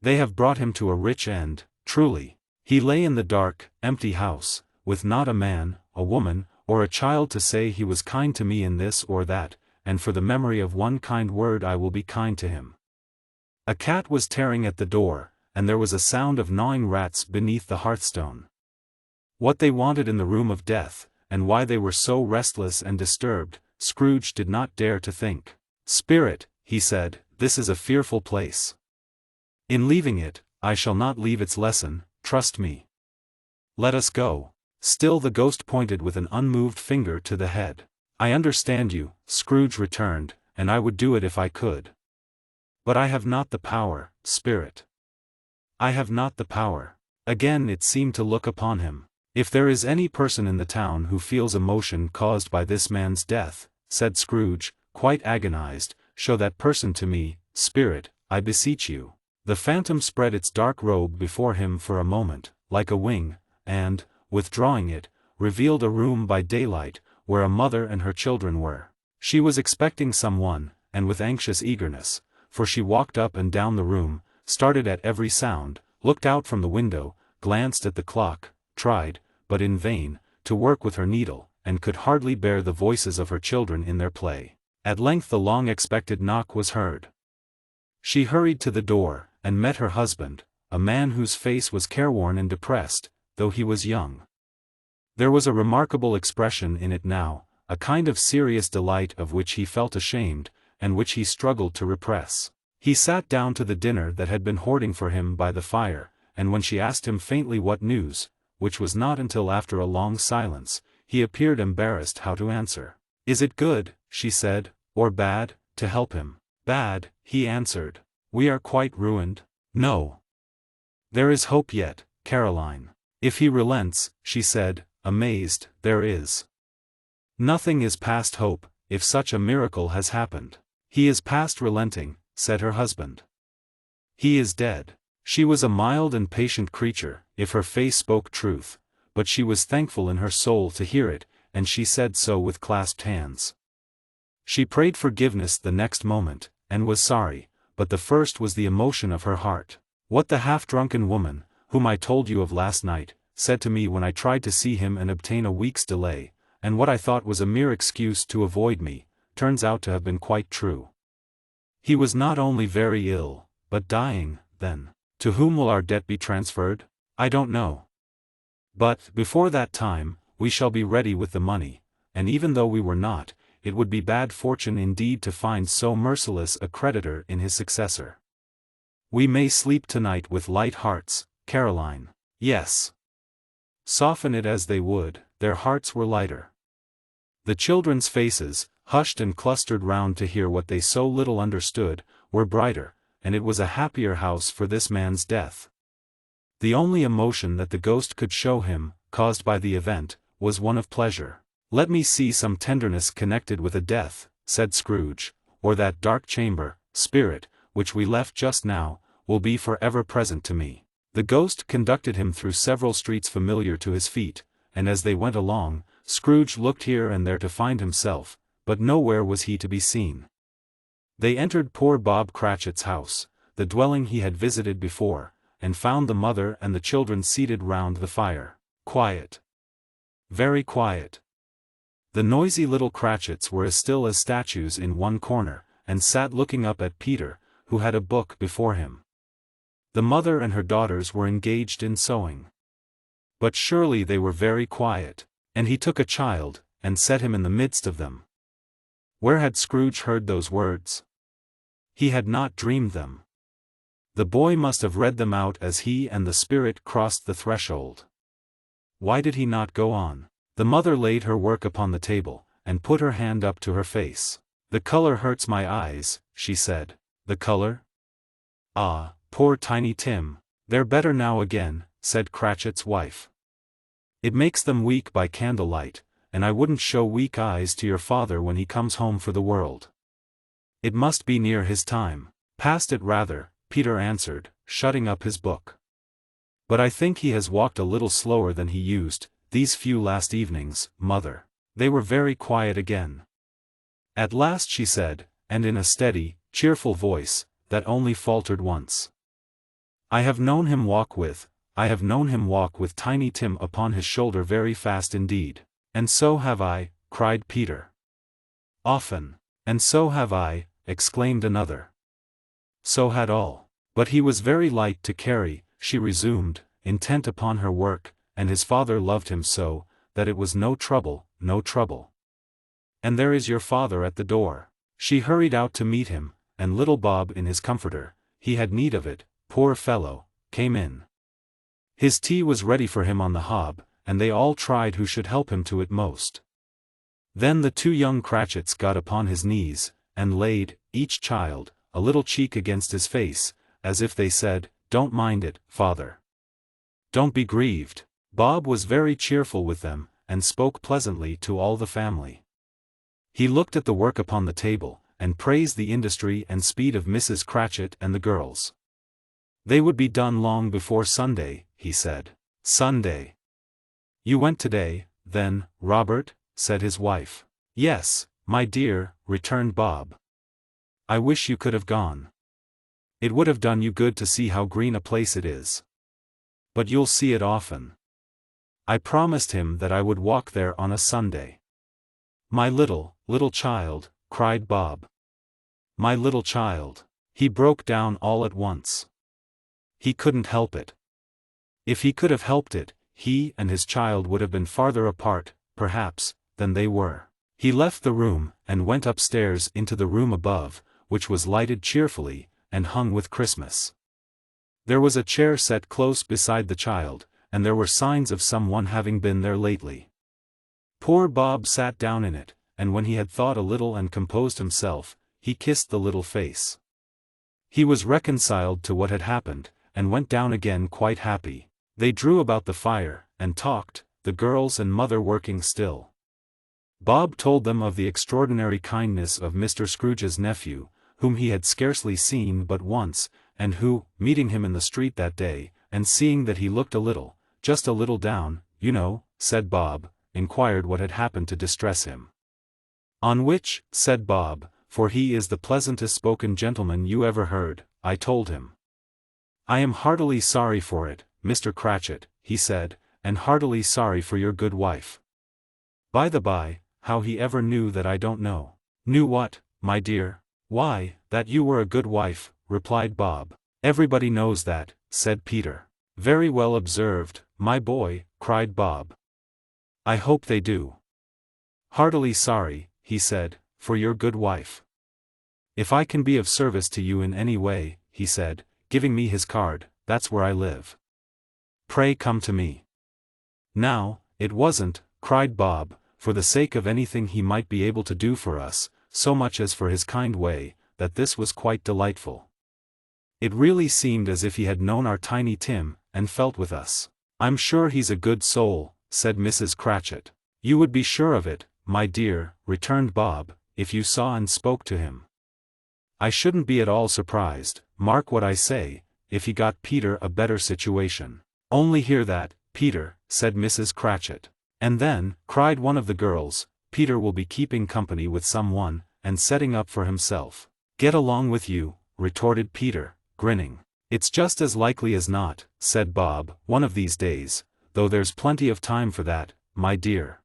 They have brought him to a rich end, truly. He lay in the dark, empty house, with not a man, a woman, or a child to say he was kind to me in this or that, and for the memory of one kind word I will be kind to him. A cat was tearing at the door, and there was a sound of gnawing rats beneath the hearthstone. What they wanted in the room of death, and why they were so restless and disturbed, Scrooge did not dare to think. "Spirit," he said, "this is a fearful place. In leaving it, I shall not leave its lesson, trust me. Let us go." Still the ghost pointed with an unmoved finger to the head. "I understand you," Scrooge returned, "and I would do it if I could. But I have not the power, Spirit. I have not the power." Again it seemed to look upon him. "If there is any person in the town who feels emotion caused by this man's death," said Scrooge, quite agonized, show that person to me, spirit, I beseech you. The phantom spread its dark robe before him for a moment, like a wing, and, withdrawing it, revealed a room by daylight, where a mother and her children were. She was expecting someone, and with anxious eagerness, for she walked up and down the room, started at every sound, looked out from the window, glanced at the clock, tried, but in vain, to work with her needle, and could hardly bear the voices of her children in their play. At length the long-expected knock was heard. She hurried to the door, and met her husband, a man whose face was careworn and depressed, though he was young. There was a remarkable expression in it now, a kind of serious delight of which he felt ashamed, and which he struggled to repress. He sat down to the dinner that had been hoarding for him by the fire, and when she asked him faintly what news, which was not until after a long silence, he appeared embarrassed how to answer. "Is it good," she said, "or bad, to help him?" "Bad," he answered. "We are quite ruined." "No. There is hope yet, Caroline." "If he relents," she said, amazed, "there is. Nothing is past hope, if such a miracle has happened." "He is past relenting," said her husband. "He is dead." She was a mild and patient creature, if her face spoke truth, but she was thankful in her soul to hear it, and she said so with clasped hands. She prayed forgiveness the next moment, and was sorry, but the first was the emotion of her heart. "What the half-drunken woman, whom I told you of last night, said to me when I tried to see him and obtain a week's delay, and what I thought was a mere excuse to avoid me, turns out to have been quite true. He was not only very ill, but dying, then. To whom will our debt be transferred? I don't know. But, before that time, we shall be ready with the money, and even though we were not, it would be bad fortune indeed to find so merciless a creditor in his successor. We may sleep tonight with light hearts, Caroline." Yes. Soften it as they would, their hearts were lighter. The children's faces, hushed and clustered round to hear what they so little understood, were brighter, and it was a happier house for this man's death. The only emotion that the ghost could show him, caused by the event, was one of pleasure. "Let me see some tenderness connected with a death," said Scrooge, "or that dark chamber, spirit, which we left just now, will be for ever present to me." The ghost conducted him through several streets familiar to his feet, and as they went along, Scrooge looked here and there to find himself, but nowhere was he to be seen. They entered poor Bob Cratchit's house, the dwelling he had visited before, and found the mother and the children seated round the fire. Quiet. Very quiet. The noisy little Cratchits were as still as statues in one corner, and sat looking up at Peter, who had a book before him. The mother and her daughters were engaged in sewing. But surely they were very quiet, and he took a child, and set him in the midst of them. Where had Scrooge heard those words? He had not dreamed them. The boy must have read them out as he and the spirit crossed the threshold. Why did he not go on? The mother laid her work upon the table, and put her hand up to her face. "The color hurts my eyes," she said. "The color? Ah, poor Tiny Tim." "They're better now again," said Cratchit's wife. "It makes them weak by candlelight, and I wouldn't show weak eyes to your father when he comes home for the world. It must be near his time." "Past it rather," Peter answered, shutting up his book. "But I think he has walked a little slower than he used, these few last evenings, mother." They were very quiet again. At last she said, and in a steady, cheerful voice, that only faltered once. I have known him walk with Tiny Tim upon his shoulder very fast indeed." "And so have I," cried Peter. "Often." "And so have I," exclaimed another. So had all. "But he was very light to carry," she resumed, intent upon her work, "and his father loved him so, that it was no trouble, no trouble. And there is your father at the door." She hurried out to meet him, and little Bob in his comforter, he had need of it, poor fellow, came in. His tea was ready for him on the hob, and they all tried who should help him to it most. Then the two young Cratchits got upon his knees, and laid, each child, a little cheek against his face, as if they said, "Don't mind it, father. Don't be grieved." Bob was very cheerful with them, and spoke pleasantly to all the family. He looked at the work upon the table, and praised the industry and speed of Mrs. Cratchit and the girls. They would be done long before Sunday, he said. Sunday. You went today, then, Robert? Said his wife. Yes, my dear, returned Bob. I wish you could have gone. It would have done you good to see how green a place it is. But you'll see it often. I promised him that I would walk there on a Sunday. My little child, cried Bob. My little child. He broke down all at once. He couldn't help it. If he could have helped it, he and his child would have been farther apart, perhaps, than they were. He left the room, and went upstairs into the room above, which was lighted cheerfully, and hung with Christmas. There was a chair set close beside the child, and there were signs of someone having been there lately. Poor Bob sat down in it, and when he had thought a little and composed himself, he kissed the little face. He was reconciled to what had happened, and went down again quite happy. They drew about the fire, and talked, the girls and mother working still. Bob told them of the extraordinary kindness of Mr. Scrooge's nephew, whom he had scarcely seen but once, and who, meeting him in the street that day, and seeing that he looked just a little down, you know, said Bob, inquired what had happened to distress him. On which, said Bob, for he is the pleasantest spoken gentleman you ever heard, I told him. I am heartily sorry for it, Mr. Cratchit, he said, and heartily sorry for your good wife. By the by, how he ever knew that I don't know. Knew what, my dear? Why, that you were a good wife, replied Bob. Everybody knows that, said Peter. Very well observed, my boy, cried Bob. I hope they do. Heartily sorry, he said, for your good wife. If I can be of service to you in any way, he said, giving me his card, that's where I live. Pray come to me. Now, it wasn't, cried Bob, for the sake of anything he might be able to do for us, so much as for his kind way, that this was quite delightful. It really seemed as if he had known our Tiny Tim, and felt with us. I'm sure he's a good soul, said Mrs. Cratchit. You would be sure of it, my dear, returned Bob, if you saw and spoke to him. I shouldn't be at all surprised, mark what I say, if he got Peter a better situation. Only hear that, Peter, said Mrs. Cratchit. And then, cried one of the girls, Peter will be keeping company with someone, and setting up for himself. Get along with you, retorted Peter, grinning. It's just as likely as not, said Bob, one of these days, though there's plenty of time for that, my dear.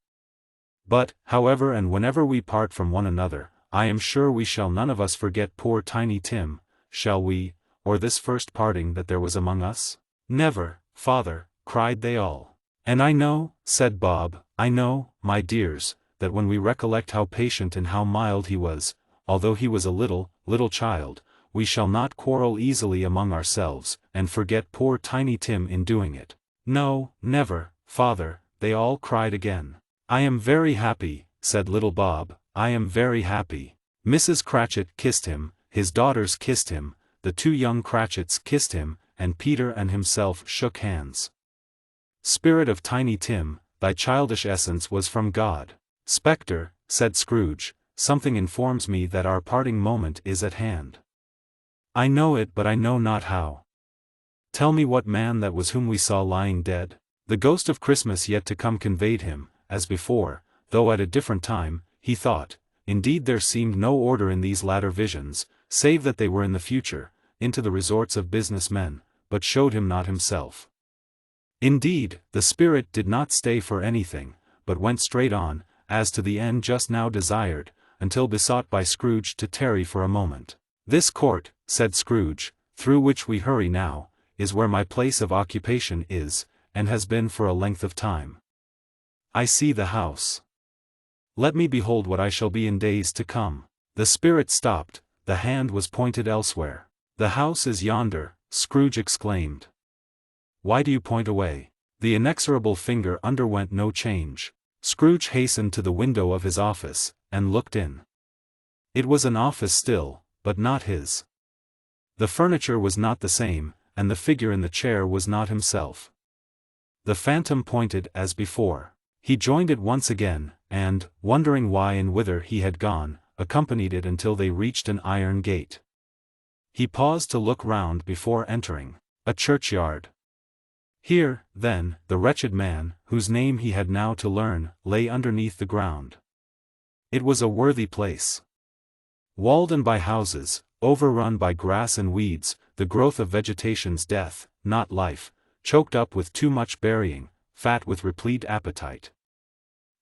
But, however and whenever we part from one another, I am sure we shall none of us forget poor Tiny Tim, shall we, or this first parting that there was among us? Never, father, cried they all. And I know, said Bob, I know, my dears, that when we recollect how patient and how mild he was, although he was a little child, we shall not quarrel easily among ourselves, and forget poor Tiny Tim in doing it. No, never, father, they all cried again. I am very happy, said little Bob, I am very happy. Mrs. Cratchit kissed him, his daughters kissed him, the two young Cratchits kissed him, and Peter and himself shook hands. Spirit of Tiny Tim, thy childish essence was from God. Spectre, said Scrooge, something informs me that our parting moment is at hand. I know it, but I know not how. Tell me what man that was whom we saw lying dead. The ghost of Christmas yet to come conveyed him, as before, though at a different time, he thought. Indeed there seemed no order in these latter visions, save that they were in the future, into the resorts of business men, but showed him not himself. Indeed, the spirit did not stay for anything, but went straight on, as to the end just now desired, until besought by Scrooge to tarry for a moment. This court, said Scrooge, through which we hurry now, is where my place of occupation is, and has been for a length of time. I see the house. Let me behold what I shall be in days to come. The spirit stopped, the hand was pointed elsewhere. The house is yonder, Scrooge exclaimed. Why do you point away? The inexorable finger underwent no change. Scrooge hastened to the window of his office, and looked in. It was an office still, but not his. The furniture was not the same, and the figure in the chair was not himself. The phantom pointed as before. He joined it once again, and, wondering why and whither he had gone, accompanied it until they reached an iron gate. He paused to look round before entering. A churchyard. Here, then, the wretched man, whose name he had now to learn, lay underneath the ground. It was a worthy place. Walled in by houses, overrun by grass and weeds, the growth of vegetation's death, not life, choked up with too much burying, fat with replete appetite.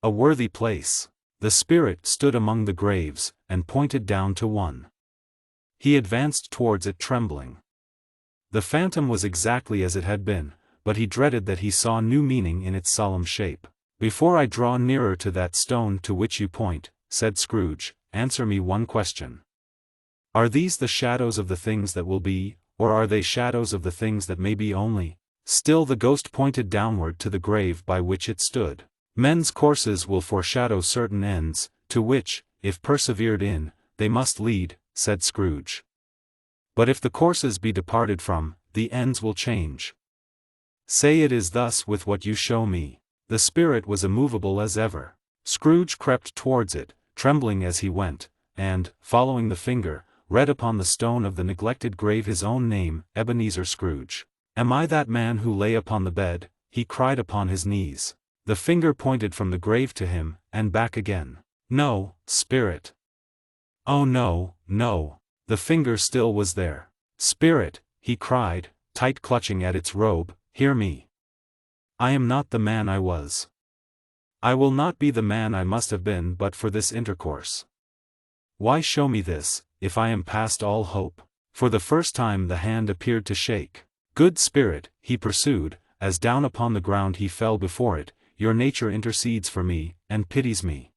A worthy place. The spirit stood among the graves, and pointed down to one. He advanced towards it trembling. The phantom was exactly as it had been, but he dreaded that he saw new meaning in its solemn shape. "Before I draw nearer to that stone to which you point," said Scrooge, "answer me one question. Are these the shadows of the things that will be, or are they shadows of the things that may be only?" Still the ghost pointed downward to the grave by which it stood. "Men's courses will foreshadow certain ends, to which, if persevered in, they must lead," said Scrooge. "But if the courses be departed from, the ends will change. Say it is thus with what you show me." The spirit was immovable as ever. Scrooge crept towards it, trembling as he went, and, following the finger, read upon the stone of the neglected grave his own name, Ebenezer Scrooge. "Am I that man who lay upon the bed?" he cried upon his knees. The finger pointed from the grave to him, and back again. "No, spirit." "Oh no, no." The finger still was there. "Spirit," he cried, tight clutching at its robe, "hear me. I am not the man I was. I will not be the man I must have been but for this intercourse. Why show me this, if I am past all hope?" For the first time the hand appeared to shake. "Good spirit," he pursued, as down upon the ground he fell before it, "your nature intercedes for me, and pities me.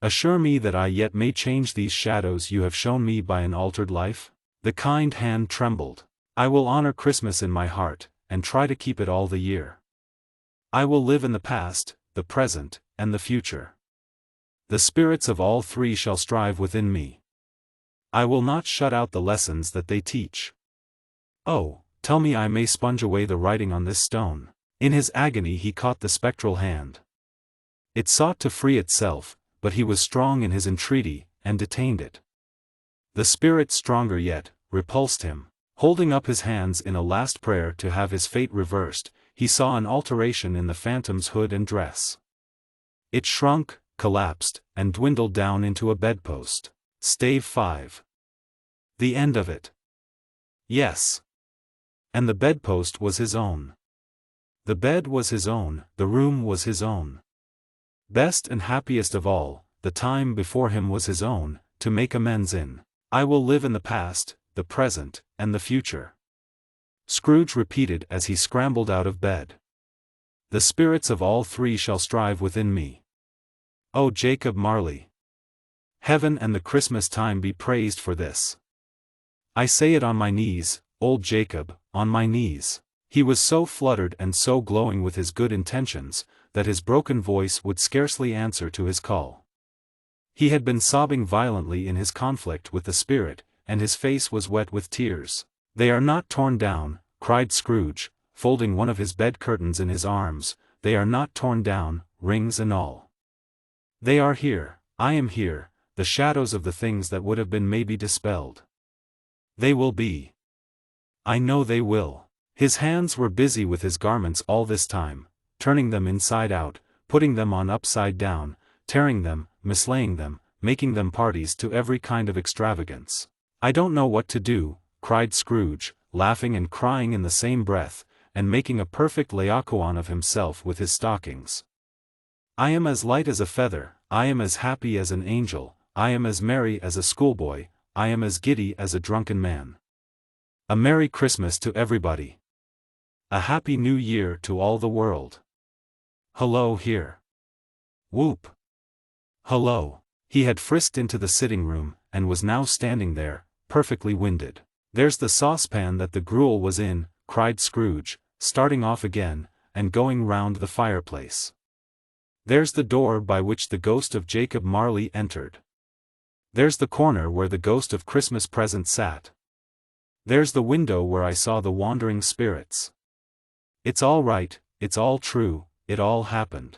Assure me that I yet may change these shadows you have shown me by an altered life." The kind hand trembled. "I will honor Christmas in my heart, and try to keep it all the year. I will live in the past, the present, and the future. The spirits of all three shall strive within me. I will not shut out the lessons that they teach. Oh, tell me I may sponge away the writing on this stone." In his agony he caught the spectral hand. It sought to free itself, but he was strong in his entreaty, and detained it. The spirit, stronger yet, repulsed him. Holding up his hands in a last prayer to have his fate reversed, he saw an alteration in the phantom's hood and dress. It shrunk, collapsed, and dwindled down into a bedpost. Stave 5. The end of it. Yes. And the bedpost was his own. The bed was his own, the room was his own. Best and happiest of all, the time before him was his own, to make amends in. "I will live in the past, the present, and the future," Scrooge repeated as he scrambled out of bed. "The spirits of all three shall strive within me. Oh, Jacob Marley! Heaven and the Christmas time be praised for this. I say it on my knees, old Jacob, on my knees." He was so fluttered and so glowing with his good intentions, that his broken voice would scarcely answer to his call. He had been sobbing violently in his conflict with the spirit, and his face was wet with tears. "They are not torn down," cried Scrooge, folding one of his bed curtains in his arms, "they are not torn down, rings and all. They are here, I am here, the shadows of the things that would have been may be dispelled. They will be. I know they will." His hands were busy with his garments all this time, turning them inside out, putting them on upside down, tearing them, mislaying them, making them parties to every kind of extravagance. "I don't know what to do," cried Scrooge, laughing and crying in the same breath, and making a perfect Laocoon of himself with his stockings. "I am as light as a feather, I am as happy as an angel, I am as merry as a schoolboy, I am as giddy as a drunken man. A Merry Christmas to everybody. A Happy New Year to all the world. Hello here. Whoop. Hello." He had frisked into the sitting room, and was now standing there, perfectly winded. "There's the saucepan that the gruel was in," cried Scrooge, starting off again, and going round the fireplace. "There's the door by which the ghost of Jacob Marley entered. There's the corner where the ghost of Christmas Present sat. There's the window where I saw the wandering spirits. It's all right, it's all true, it all happened.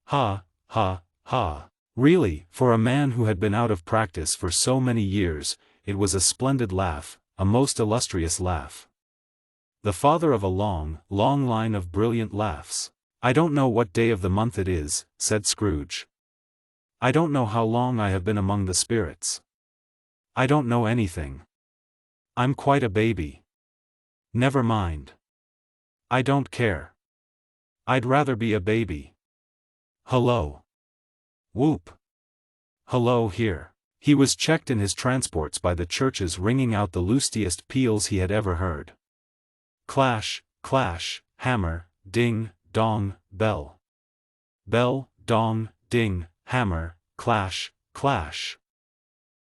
Ha, ha, ha." Really, for a man who had been out of practice for so many years, it was a splendid laugh, a most illustrious laugh. The father of a long, long line of brilliant laughs. "I don't know what day of the month it is," said Scrooge. "I don't know how long I have been among the spirits. I don't know anything. I'm quite a baby. Never mind. I don't care. I'd rather be a baby. Hullo. Whoop. Hullo here." He was checked in his transports by the churches ringing out the lustiest peals he had ever heard. Clash, clash, hammer, ding, dong, bell. Bell, dong, ding, hammer, clash, clash.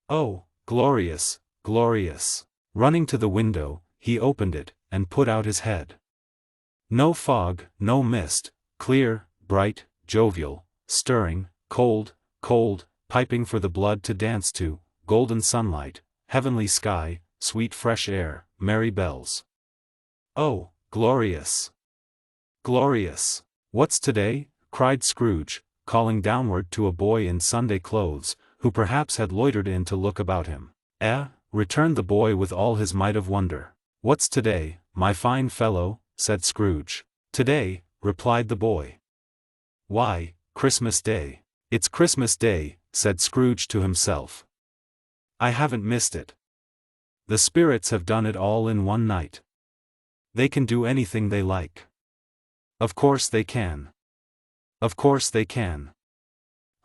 Oh, glorious, glorious. Running to the window, he opened it, and put out his head. No fog, no mist, clear, bright, jovial, stirring, cold, cold, piping for the blood to dance to, golden sunlight, heavenly sky, sweet fresh air, merry bells. Oh, glorious! Glorious! "What's today?" cried Scrooge, calling downward to a boy in Sunday clothes, who perhaps had loitered in to look about him. Returned the boy with all his might of wonder. "What's today, my fine fellow?" said Scrooge. "Today," replied the boy. "Why, Christmas Day." "It's Christmas Day," said Scrooge to himself. "I haven't missed it. The spirits have done it all in one night. They can do anything they like. Of course they can. Of course they can.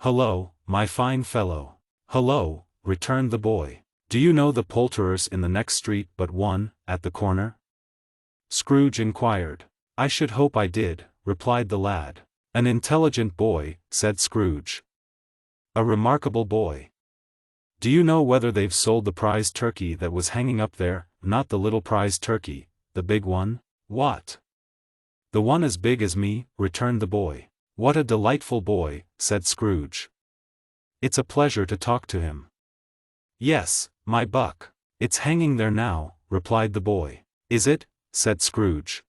Hullo, my fine fellow." "Hullo," returned the boy. "Do you know the poulterers in the next street but one, at the corner?" Scrooge inquired. "I should hope I did," replied the lad. "An intelligent boy," said Scrooge. "A remarkable boy. Do you know whether they've sold the prize turkey that was hanging up there? Not the little prize turkey, the big one?" "What?" "The one as big as me," returned the boy. "What a delightful boy," said Scrooge. "It's a pleasure to talk to him." "Yes, my buck. It's hanging there now," replied the boy. "Is it?" said Scrooge.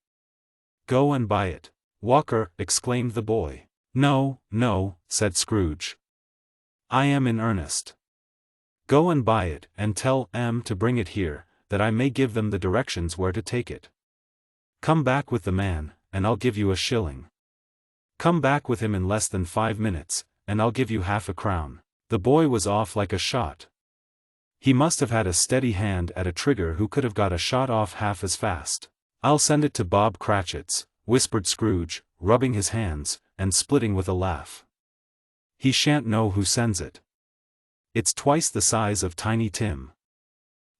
"Go and buy it." "Walker," exclaimed the boy. "No, no," said Scrooge. "I am in earnest. Go and buy it, and tell M to bring it here, that I may give them the directions where to take it. Come back with the man, and I'll give you a shilling. Come back with him in less than 5 minutes, and I'll give you half a crown." The boy was off like a shot. He must have had a steady hand at a trigger who could have got a shot off half as fast. "I'll send it to Bob Cratchit's," whispered Scrooge, rubbing his hands, and splitting with a laugh. "He shan't know who sends it. It's twice the size of Tiny Tim.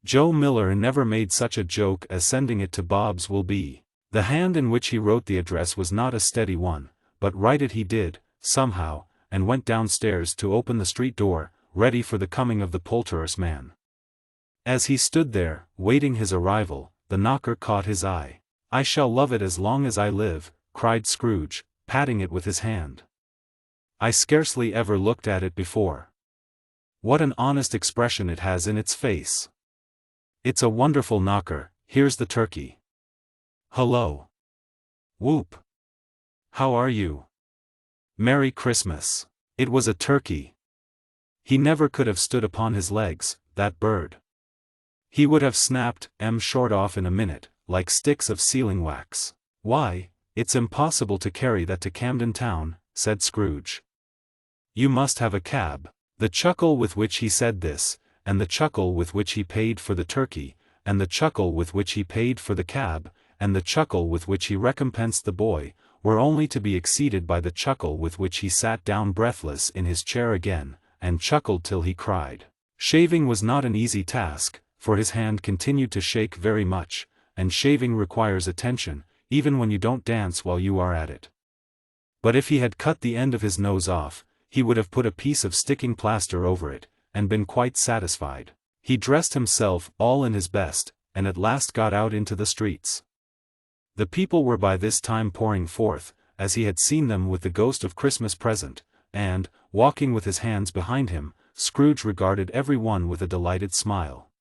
Joe Miller never made such a joke as sending it to Bob's will be." The hand in which he wrote the address was not a steady one, but write it he did, somehow, and went downstairs to open the street door, ready for the coming of the poulterer's man. As he stood there, waiting his arrival, the knocker caught his eye. "I shall love it as long as I live," cried Scrooge, patting it with his hand. "I scarcely ever looked at it before. What an honest expression it has in its face. It's a wonderful knocker. Here's the turkey. Hullo. Whoop. How are you? Merry Christmas." It was a turkey. He never could have stood upon his legs, that bird. He would have snapped M short off in a minute, like sticks of sealing wax. "Why, it's impossible to carry that to Camden Town," said Scrooge. "You must have a cab." The chuckle with which he said this, and the chuckle with which he paid for the turkey, and the chuckle with which he paid for the cab, and the chuckle with which he recompensed the boy, were only to be exceeded by the chuckle with which he sat down breathless in his chair again, and chuckled till he cried. Shaving was not an easy task, for his hand continued to shake very much, and shaving requires attention, even when you don't dance while you are at it. But if he had cut the end of his nose off, he would have put a piece of sticking plaster over it, and been quite satisfied. He dressed himself all in his best, and at last got out into the streets. The people were by this time pouring forth, as he had seen them with the ghost of Christmas present, and, walking with his hands behind him, Scrooge regarded every one with a delighted smile.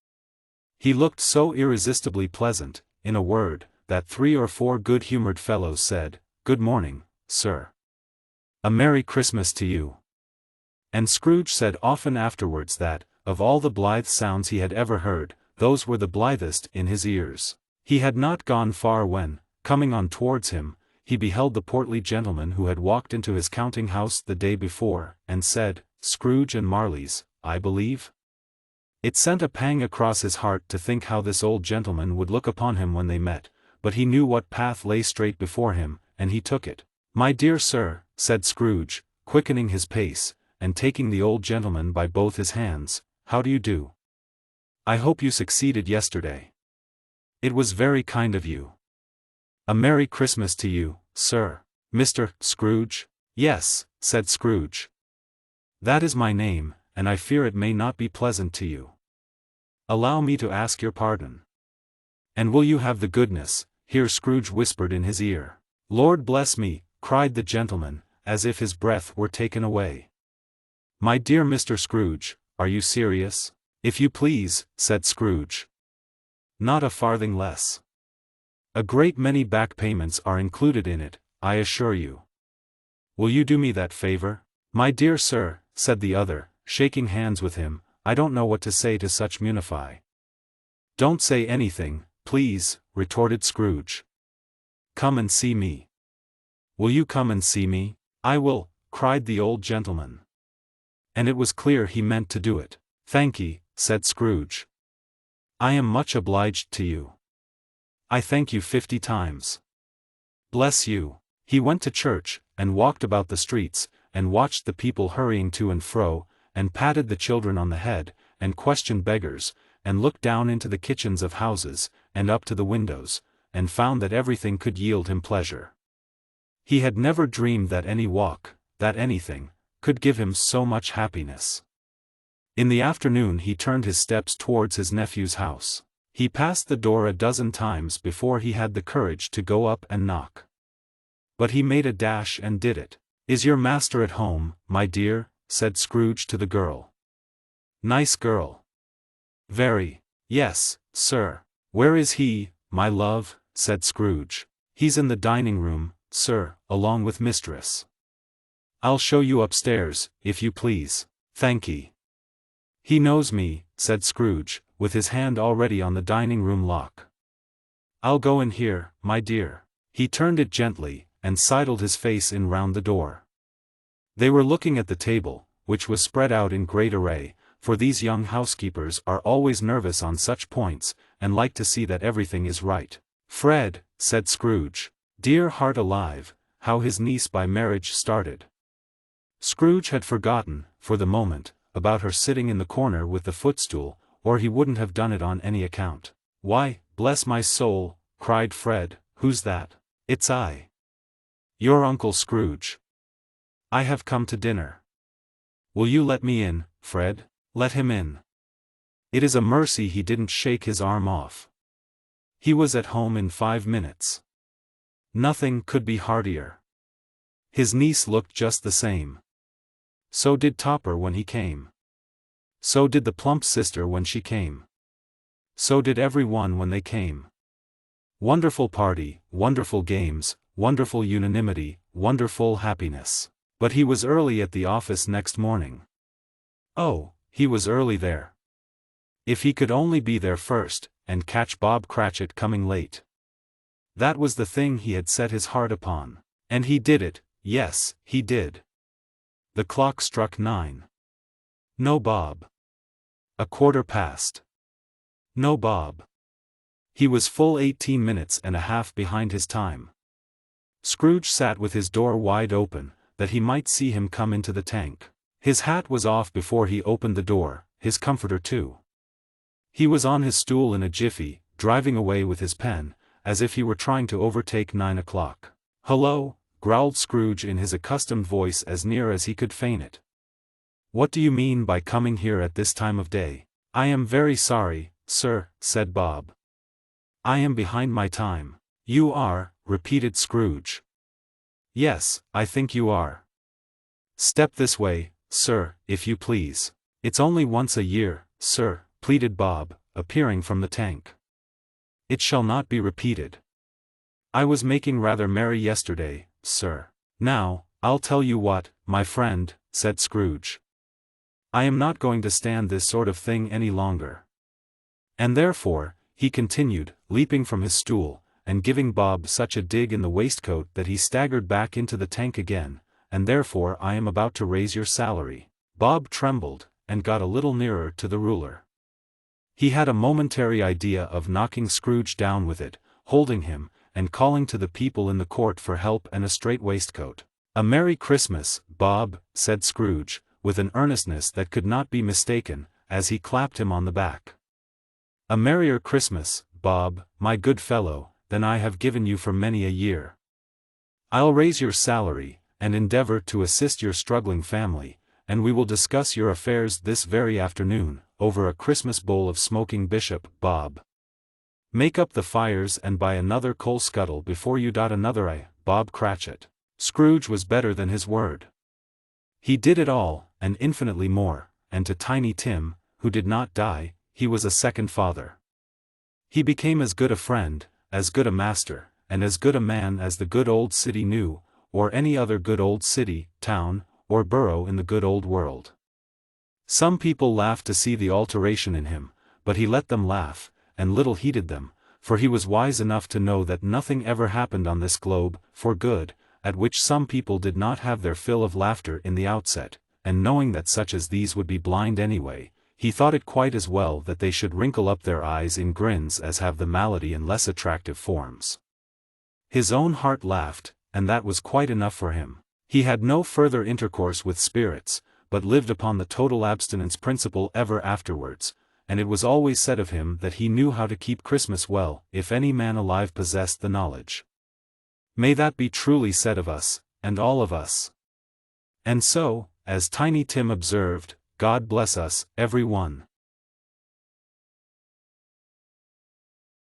He looked so irresistibly pleasant, in a word, that 3 or 4 good-humored fellows said, "Good morning, sir. A Merry Christmas to you." And Scrooge said often afterwards that, of all the blithe sounds he had ever heard, those were the blithest in his ears. He had not gone far when, coming on towards him, he beheld the portly gentleman who had walked into his counting-house the day before, and said, "Scrooge and Marley's, I believe?" It sent a pang across his heart to think how this old gentleman would look upon him when they met, but he knew what path lay straight before him, and he took it. "My dear sir," said Scrooge, quickening his pace, and taking the old gentleman by both his hands, "how do you do? I hope you succeeded yesterday. It was very kind of you. A Merry Christmas to you, sir." "Mr. Scrooge?" "Yes," said Scrooge. "That is my name, and I fear it may not be pleasant to you. Allow me to ask your pardon. And will you have the goodness," here Scrooge whispered in his ear. "Lord bless me," cried the gentleman, as if his breath were taken away. "My dear Mr. Scrooge, are you serious?" "If you please," said Scrooge. "Not a farthing less. A great many back payments are included in it, I assure you. Will you do me that favor?" "My dear sir," said the other, shaking hands with him, "I don't know what to say to such munify." "Don't say anything, please," retorted Scrooge. "Come and see me." "Will you come and see me?" "I will," cried the old gentleman. And it was clear he meant to do it. "Thank'ee," said Scrooge. "I am much obliged to you. I thank you 50 times. Bless you." He went to church, and walked about the streets, and watched the people hurrying to and fro, and patted the children on the head, and questioned beggars, and looked down into the kitchens of houses, and up to the windows, and found that everything could yield him pleasure. He had never dreamed that any walk, that anything, could give him so much happiness. In the afternoon he turned his steps towards his nephew's house. He passed the door a dozen times before he had the courage to go up and knock. But he made a dash and did it. "Is your master at home, my dear?" said Scrooge to the girl. "Nice girl." "Very. Yes, sir." "Where is he, my love?" said Scrooge. "He's in the dining room, sir, along with mistress." "I'll show you upstairs, if you please." "Thank'ee." "He knows me," said Scrooge, with his hand already on the dining room lock. "I'll go in here, my dear." He turned it gently, and sidled his face in round the door. They were looking at the table, which was spread out in great array, for these young housekeepers are always nervous on such points, and like to see that everything is right. "Fred," said Scrooge. Dear heart alive, how his niece by marriage started. Scrooge had forgotten, for the moment, about her sitting in the corner with the footstool, or he wouldn't have done it on any account. "Why, bless my soul," cried Fred, "who's that?" "It's I. Your Uncle Scrooge. I have come to dinner. Will you let me in, Fred?" "Let him in. It is a mercy he didn't shake his arm off. He was at home in 5 minutes. Nothing could be heartier." His niece looked just the same. So did Topper when he came. So did the plump sister when she came. So did every one when they came. Wonderful party, wonderful games, wonderful unanimity, wonderful happiness. But he was early at the office next morning. Oh, he was early there. If he could only be there first, and catch Bob Cratchit coming late. That was the thing he had set his heart upon. And he did it, yes, he did. The clock struck 9. No Bob. 1/4 past. No Bob. He was full 18 minutes and a half behind his time. Scrooge sat with his door wide open, that he might see him come into the tank. His hat was off before he opened the door, his comforter too. He was on his stool in a jiffy, driving away with his pen, as if he were trying to overtake 9 o'clock. "Hullo," growled Scrooge in his accustomed voice as near as he could feign it. "What do you mean by coming here at this time of day?" "I am very sorry, sir," said Bob. "I am behind my time." "You are," repeated Scrooge. "Yes, I think you are." "Step this way, sir, if you please." "It's only once a year, sir," pleaded Bob, appearing from the tank. "It shall not be repeated. I was making rather merry yesterday, sir." "Now, I'll tell you what, my friend," said Scrooge. I am not going to stand this sort of thing any longer. And therefore, he continued, leaping from his stool, and giving Bob such a dig in the waistcoat that he staggered back into the tank again, and therefore I am about to raise your salary. Bob trembled, and got a little nearer to the ruler. He had a momentary idea of knocking Scrooge down with it, holding him, and calling to the people in the court for help and a straight waistcoat. "A Merry Christmas, Bob," said Scrooge, with an earnestness that could not be mistaken, as he clapped him on the back. "A merrier Christmas, Bob, my good fellow, than I have given you for many a year. I'll raise your salary, and endeavor to assist your struggling family, and we will discuss your affairs this very afternoon, over a Christmas bowl of smoking bishop, Bob. Make up the fires and buy another coal scuttle before you dot another I, Bob Cratchit." Scrooge was better than his word. He did it all, and infinitely more, and to Tiny Tim, who did not die, he was a second father. He became as good a friend, as good a master, and as good a man as the good old city knew, or any other good old city, town, or borough in the good old world. Some people laughed to see the alteration in him, but he let them laugh, and little heeded them, for he was wise enough to know that nothing ever happened on this globe, for good, at which some people did not have their fill of laughter in the outset, and knowing that such as these would be blind anyway, he thought it quite as well that they should wrinkle up their eyes in grins as have the malady in less attractive forms. His own heart laughed, and that was quite enough for him. He had no further intercourse with spirits, but lived upon the total abstinence principle ever afterwards, and it was always said of him that he knew how to keep Christmas well, if any man alive possessed the knowledge. May that be truly said of us, and all of us. And so, as Tiny Tim observed, God bless us, every one.